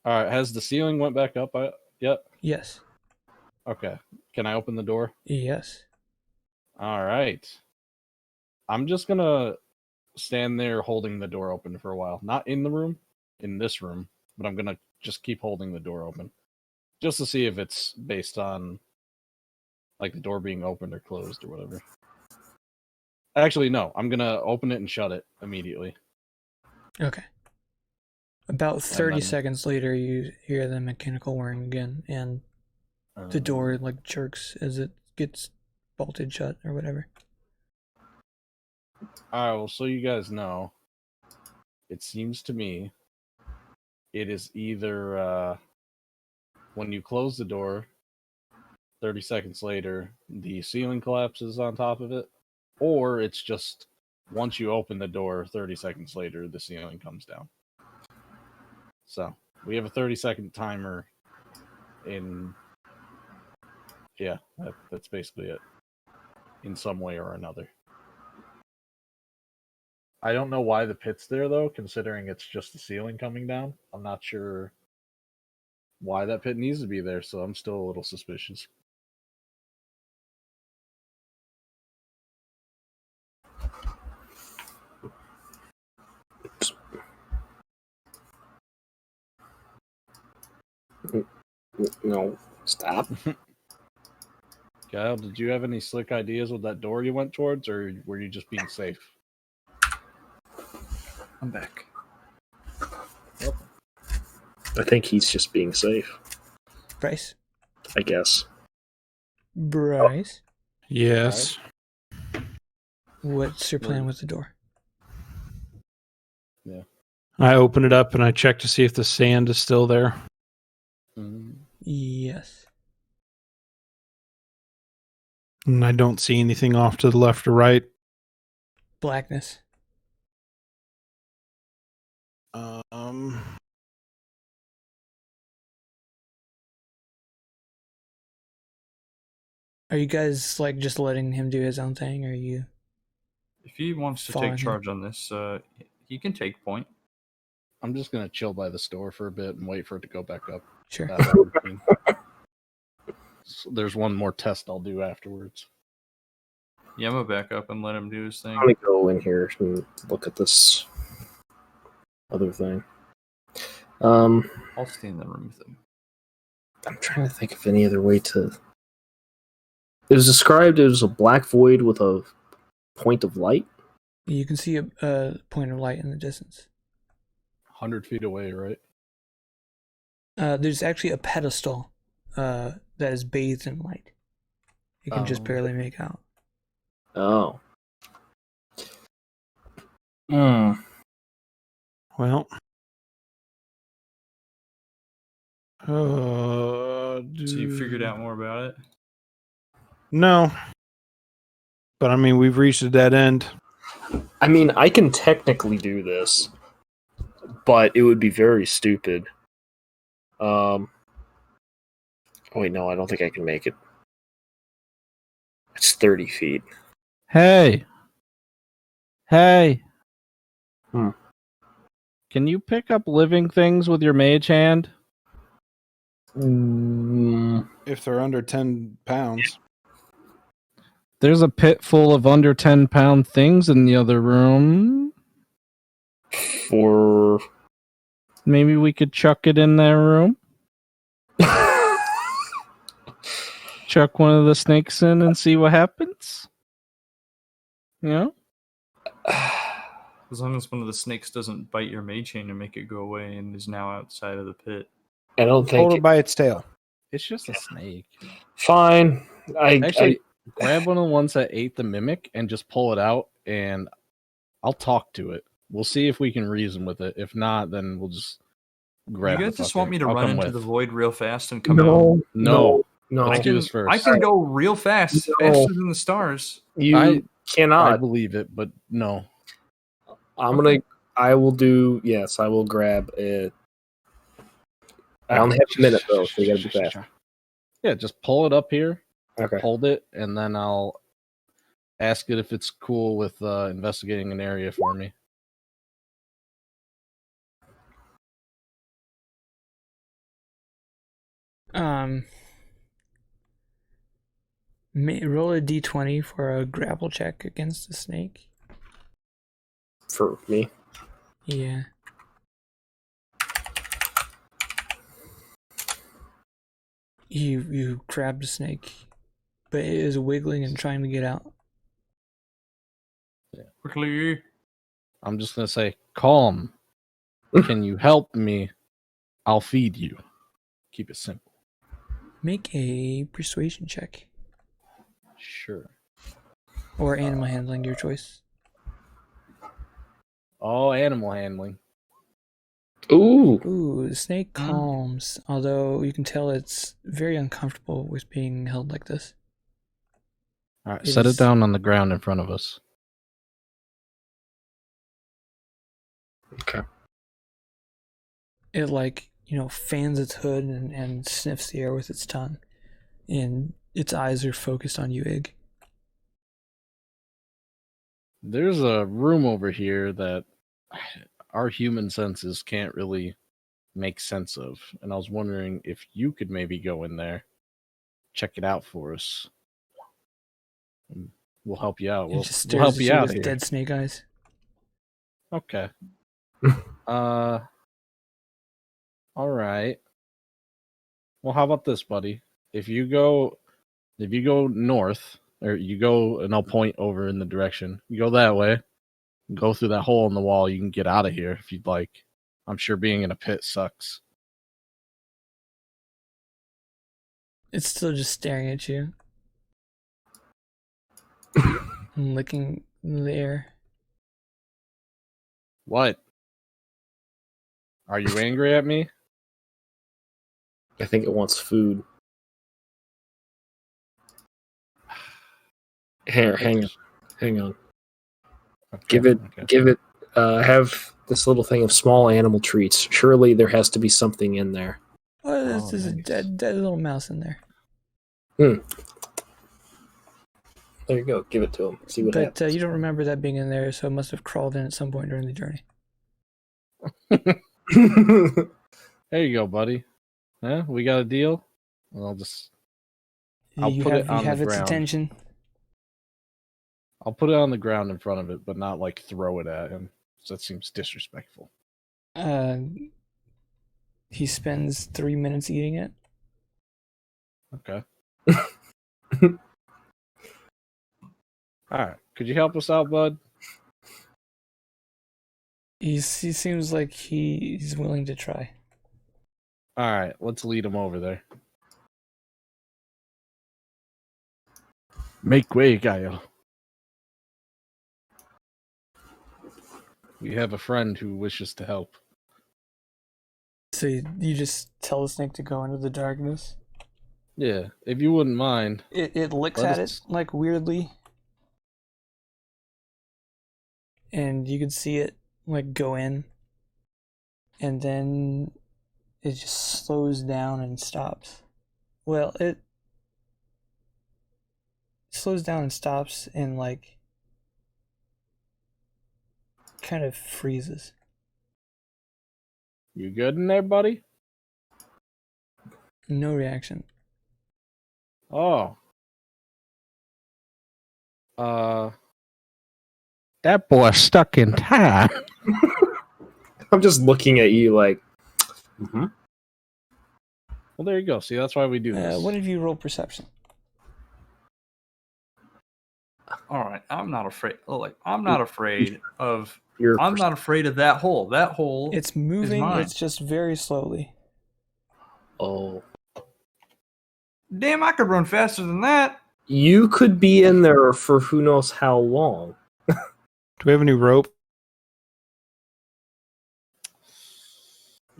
has the ceiling went back up yet? Yes. Okay. Can I open the door? Yes. Alright. I'm just gonna stand there holding the door open for a while. Not in the room, in this room, but I'm gonna just keep holding the door open. Just to see if it's based on like the door being opened or closed or whatever. Actually, no. I'm gonna open it and shut it immediately. Okay. About 30 then- seconds later, you hear the mechanical whirring again, and the door like jerks as it gets bolted shut or whatever. Alright, well, so you guys know, it seems to me it is either when you close the door, 30 seconds later, the ceiling collapses on top of it, or it's just once you open the door, 30 seconds later, the ceiling comes down. So we have a 30-second timer in. Yeah, that's basically it. In some way or another. I don't know why the pit's there, though, considering it's just the ceiling coming down. I'm not sure why that pit needs to be there, so I'm still a little suspicious. No, stop. Kyle, did you have any slick ideas with that door you went towards, or were you just being safe? I'm back. I think he's just being safe, Bryce? I guess. Bryce? Yes. What's your plan with the door? I open it up and I check to see if the sand is still there. Yes. And I don't see anything off to the left or right. Blackness. Are you guys like just letting him do his own thing, or are you? If he wants to Following take him. charge on this, he can take point. I'm just gonna chill by the store for a bit and wait for it to go back up. Sure. That's our routine. So there's one more test I'll do afterwards. Yeah, I'm gonna back up and let him do his thing. I'm gonna go in here and look at this other thing. I'll stay in the room with him. I'm trying to think of any other way to. It was described as a black void with a point of light. You can see a point of light in the distance. 100 feet away, right? There's actually a pedestal that is bathed in light. You can just barely make out. Oh. Well. So you figured out more about it? No. But I mean, we've reached a dead end. I mean, I can technically do this, but it would be very stupid. Oh wait, no, I don't think I can make it. It's 30 feet. Hey. Hmm. Can you pick up living things with your mage hand? If they're under 10 pounds. There's a pit full of under 10-pound things in the other room. For Maybe we could chuck it in that room. Chuck one of the snakes in and see what happens. You know? As long as one of the snakes doesn't bite your mage hand and make it go away and is now outside of the pit. I don't Hold think. it by its tail. It's just a snake. Fine. Actually, grab one of the ones that ate the mimic and just pull it out, and I'll talk to it. We'll see if we can reason with it. If not, then we'll just grab it. You guys just want me to I'll run come into with. the void real fast and come out? No. No. Let's do this first. I can go real fast, No. faster than the stars. You I cannot. believe it, but no. I will do. Yes, I will grab it. I only have a minute though, so you gotta be fast. Yeah, just pull it up here, Okay. hold it, and then I'll ask it if it's cool with investigating an area for me. Roll a d20 for a grapple check against the snake. For me. Yeah. You grabbed the snake, but it is wiggling and trying to get out. Quickly. I'm just gonna say, calm. Can you help me? I'll feed you. Keep it simple. Make a persuasion check. Sure. Or animal handling, your choice. Oh, animal handling. Ooh. Ooh, the snake calms, although you can tell it's very uncomfortable with being held like this. All right, It set is- it down on the ground in front of us. Okay. It fans its hood and sniffs the air with its tongue. And its eyes are focused on you, Ig. There's a room over here that our human senses can't really make sense of. And I was wondering if you could maybe go in there, check it out for us. We'll help you out. It We'll just we'll help stares you at out with here. dead snake eyes. Okay. All right. Well, how about this, buddy? If you go north, or you go, and I'll point over in the direction. You go that way. Go through that hole in the wall. You can get out of here if you'd like. I'm sure being in a pit sucks. It's still just staring at you. And licking the air. What? Are you angry at me? I think it wants food. Here, hang on. Okay, Give it. Have this little thing of small animal treats. Surely there has to be something in there. Oh, there's a nice. dead little mouse in there. There you go. Give it to him. See what But happens. you don't remember that being in there, so it must have crawled in at some point during the journey. There you go, buddy. Huh? We got a deal? I'll You put it on have the its ground. attention. I'll put it on the ground in front of it, but not like throw it at him. So that seems disrespectful. He spends 3 minutes eating it. Okay. All right. Could you help us out, bud? He seems like he's willing to try. All right. Let's lead him over there. Make way, Gaio. We have a friend who wishes to help. So you just tell the snake to go into the darkness. Yeah, if you wouldn't mind. It licks Let at us- it like weirdly, and you can see it like go in, and then it just slows down and stops. Well, it slows down and stops and like kind of freezes. You good in there, buddy? No reaction. Oh. That boy's stuck in time. I'm just looking at you like. Well, there you go. See, that's why we do this. One of you roll perception. All right, I'm not afraid. I'm not afraid of. You're I'm not afraid of that hole. That hole. It's moving. mine. It's just very slowly. Oh. Damn, I could run faster than that. You could be in there for who knows how long. Do we have any rope?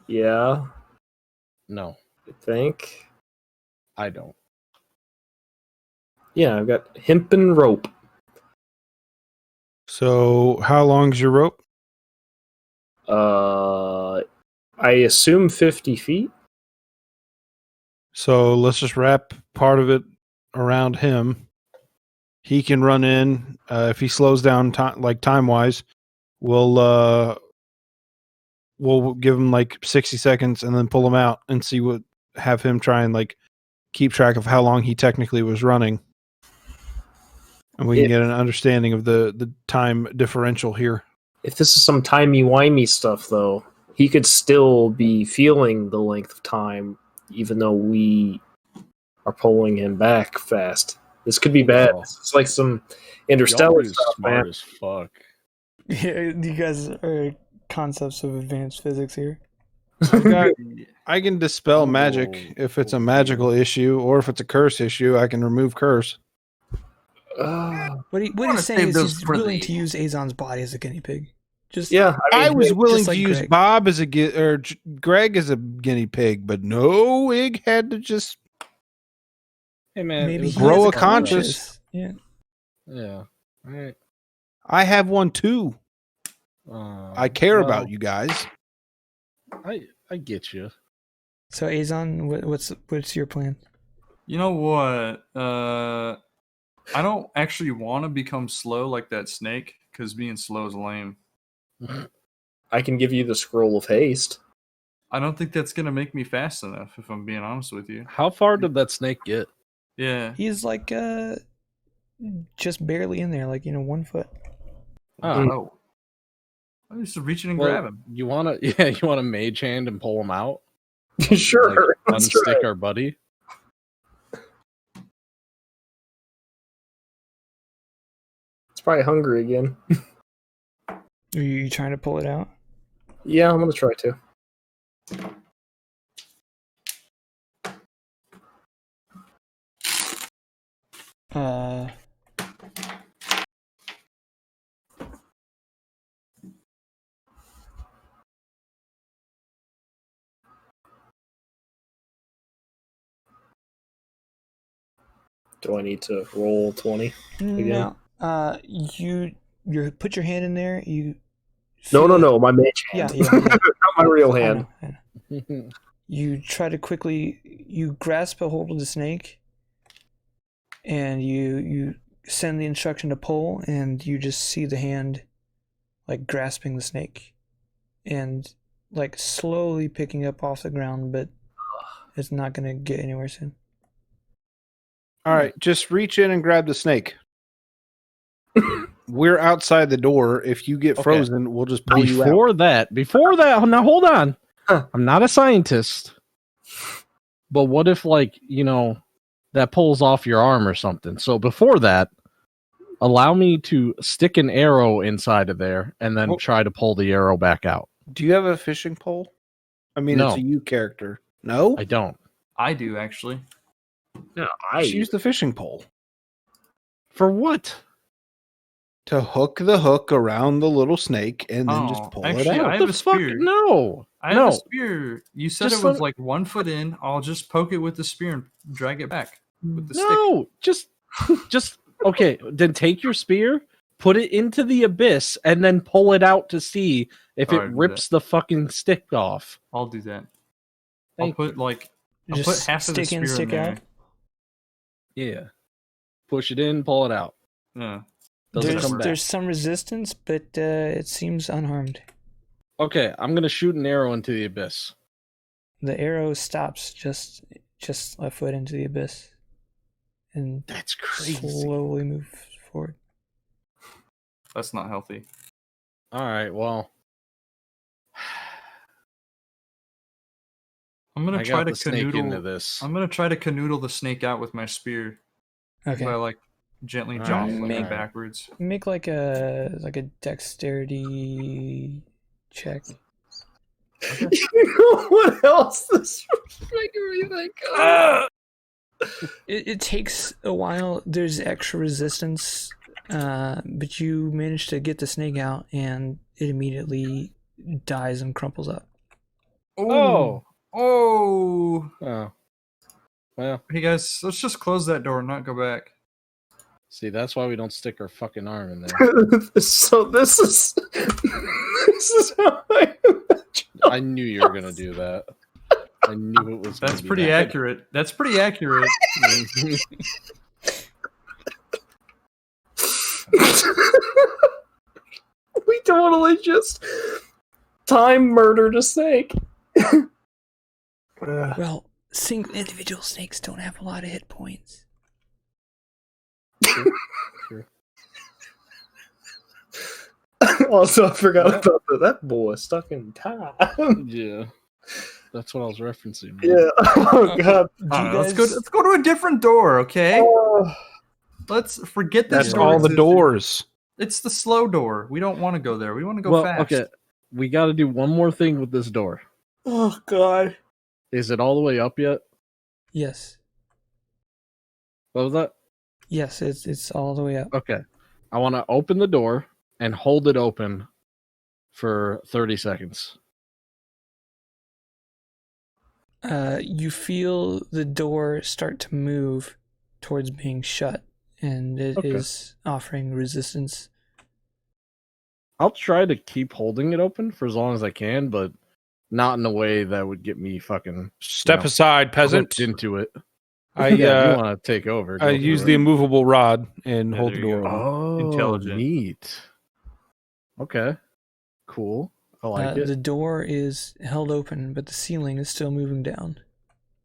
Yeah, No, I think. I don't. Yeah, I've got hempen rope. So how long's your rope? I assume 50 feet. So let's just wrap part of it around him. He can run in. If he slows down time wise, we'll give him like 60 seconds and then pull him out and have him try and like keep track of how long he technically was running. And we can get an understanding of the time differential here. If this is some timey-wimey stuff, though, he could still be feeling the length of time, even though we are pulling him back fast. This could be bad. Oh. It's like some interstellar Y'all are stuff, smart man. as fuck. Yeah, you guys are concepts of advanced physics here. I can dispel magic if it's a magical issue, or if it's a curse issue, I can remove curse. What he's saying is he's willing to use Azon's body as a guinea pig. Just I was willing to like use Greg. Bob as Greg as a guinea pig, but no, Ig had to just Hey man, maybe he grow has a conscience. Yeah. Yeah. All right. I have one too. I care about you guys. I get you. So Azon, what's your plan? You know what? I don't actually want to become slow like that snake, because being slow is lame. I can give you the scroll of haste. I don't think that's gonna make me fast enough, if I'm being honest with you. How far did that snake get? Yeah. He's like just barely in there, like 1 foot. Oh. I'm just reaching and grab him. You want to mage hand and pull him out? Sure. Like, let's unstick try. our buddy. It's probably hungry again. Are you trying to pull it out? Yeah, I'm gonna try to. Do I need to roll 20 again? No. You put your hand in there. You. No, my mage hand. Yeah. Not my real hand. I know. You try to you grasp a hold of the snake, and you send the instruction to pull, and you just see the hand, like grasping the snake, and like slowly picking up off the ground, but it's not gonna get anywhere soon. All right, just reach in and grab the snake. We're outside the door. If you get frozen, we'll just pull you out. Before that, now hold on. I'm not a scientist, but what if, that pulls off your arm or something? So before that, allow me to stick an arrow inside of there and then try to pull the arrow back out. Do you have a fishing pole? I mean, No. it's a you character. No? I don't. I do, actually. No, Just use the fishing pole. For what? To hook the hook around the little snake and then just pull actually, it out. I have What a the fuck? spear. No. I have a spear. You said Just it was let- like 1 foot in. I'll just poke it with the spear and drag it back with the stick. No. Just okay. Then take your spear, put it into the abyss, and then pull it out to see if Alright, it do rips the fucking stick off. I'll do that. Thank I'll put Just half of the stick in, spear stick in there. out. Yeah. Push it in, pull it out. Yeah. Doesn't come back. There's some resistance, but it seems unharmed. Okay, I'm gonna shoot an arrow into the abyss. The arrow stops just a foot into the abyss, and That's crazy. slowly moves forward. That's not healthy. All right, well, I'm gonna I try got to the snake into canoodle. this. I'm gonna try to canoodle the snake out with my spear Okay. by gently Alright, jostling it make- backwards. Make like a dexterity check. You know what else this is making me think of? It takes a while. There's extra resistance, but you manage to get the snake out, and it immediately dies and crumples up. Oh. Oh! Oh. Well, Hey guys, let's just close that door and not go back. see, that's why we don't stick our fucking arm in there. So this is how I imagine. I knew you were gonna do that. I knew it was. That's gonna be pretty that. accurate. That's pretty accurate. We totally just time murdered a snake. Well, single individual snakes don't have a lot of hit points. Also, I forgot about that boy stuck in time. Yeah, that's what I was referencing. Yeah. Oh god. Let's go to a different door, okay? Oh. Let's forget this That's door all the existed. doors. It's the slow door. We don't want to go there. We want to go fast. Okay. we got to do one more thing with this door. Oh God. Is it all the way up yet? Yes. What was that? Yes, it's all the way up. Okay. I want to open the door and hold it open for 30 seconds. You feel the door start to move towards being shut, and it is offering resistance. I'll try to keep holding it open for as long as I can, but not in a way that would get me fucking Step aside, peasant. hooked into it. I Yeah, if you want to take over. I go for use it. the immovable rod and Yeah, hold there the you door go. open. Oh, Intelligent. neat. Okay, cool. I like it. The door is held open, but the ceiling is still moving down.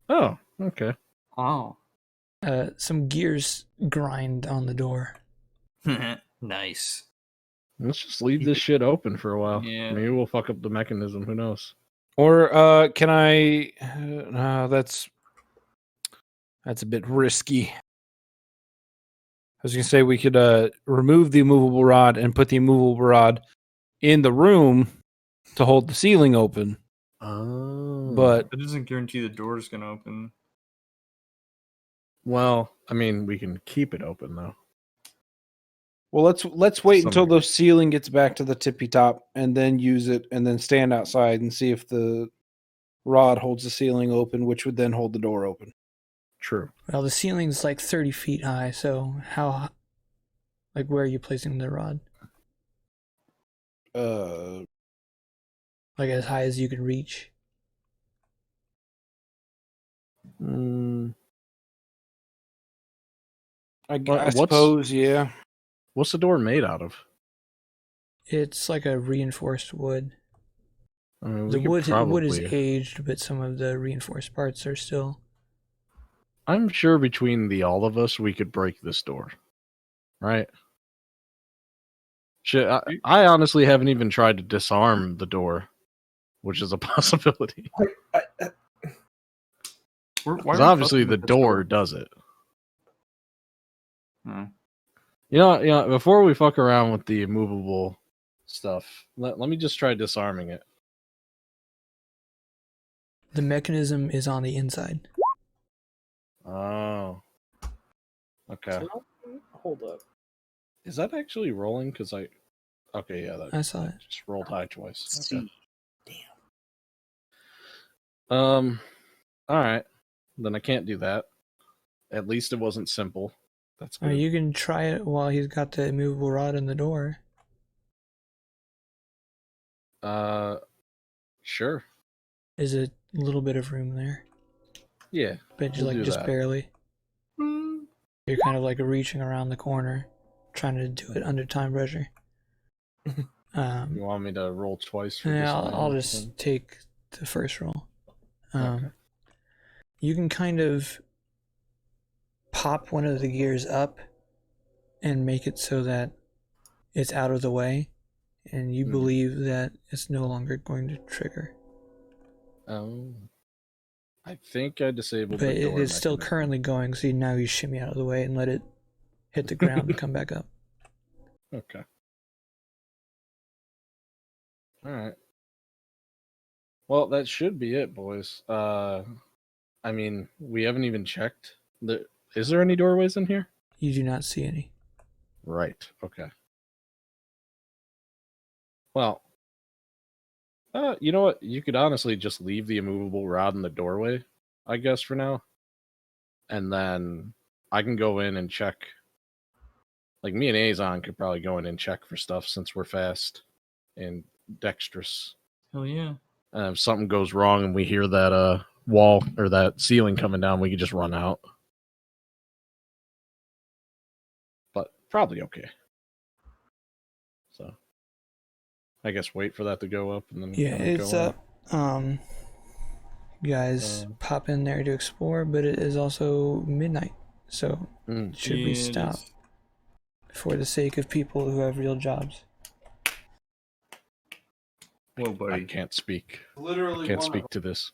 Oh, okay. Oh. Some gears grind on the door. Nice. Let's just leave this shit open for a while. Yeah. Maybe we'll fuck up the mechanism. Who knows? Or can I? No, that's a bit risky. I was gonna say we could remove the immovable rod and put the immovable rod in the room to hold the ceiling open. Oh, But That doesn't guarantee the door is going to open. well, I mean, we can keep it open though. well, let's wait until Somewhere. the ceiling gets back to the tippy top, and then use it, and then stand outside and see if the rod holds the ceiling open, which would then hold the door open. True. Well, the ceiling's like 30 feet high, so where are you placing the rod? Like as high as you can reach? I What's- suppose, yeah. What's the door made out of? It's like a reinforced wood. I mean, The we could wood is probably- aged, but some of the reinforced parts are still. I'm sure between the all of us, we could break this door. Right? Shit, I honestly haven't even tried to disarm the door, which is a possibility. Why Because are we obviously fucking the with this door does it. Hmm. You know, before we fuck around with the immovable stuff, let me just try disarming it. The mechanism is on the inside. Oh. Okay. Hold up. Is that actually rolling? Because okay, yeah, that I saw it. just rolled high twice. Okay. See. All right. Then I can't do that. At least it wasn't simple. That's good. You can try it while he's got the immovable rod in the door. Sure. There's a little bit of room there, Yeah. but We'll do just that. barely. You're kind of like reaching around the corner, trying to do it under time pressure. You want me to roll twice for Yeah, this? I'll just take the first roll. Okay. You can kind of pop one of the gears up and make it so that it's out of the way, and you believe that it's no longer going to trigger. Oh. I think I disabled But the door it is still mechanism. currently going, so now you shimmy out of the way and let it hit the ground and come back up. Okay. All right. Well, that should be it, boys. I mean, we haven't even checked. Is there any doorways in here? You do not see any. Right. Okay. Well, you know what? You could honestly just leave the immovable rod in the doorway, I guess, for now. And then I can go in and check. Like, me and Azon could probably go in and check for stuff since we're fast and dexterous. Hell yeah. If something goes wrong and we hear that wall or that ceiling coming down, we can just run out. But probably okay. So I guess wait for that to go up and then Yeah, go it's in. up. You guys pop in there to explore, but it is also midnight, so should we Yeah, it stop is. for the sake of people who have real jobs? Whoa, I buddy. can't speak. Literally Can't speak to this.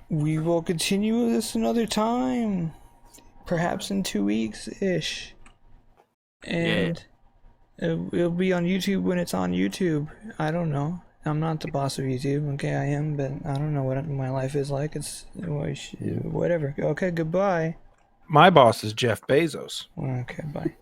We will continue this another time, perhaps in 2 weeks ish. And It'll be on YouTube when it's on YouTube. I don't know. I'm not the boss of YouTube. Okay, I am, but I don't know what my life is like. It's whatever. Okay, goodbye. My boss is Jeff Bezos. Okay, bye.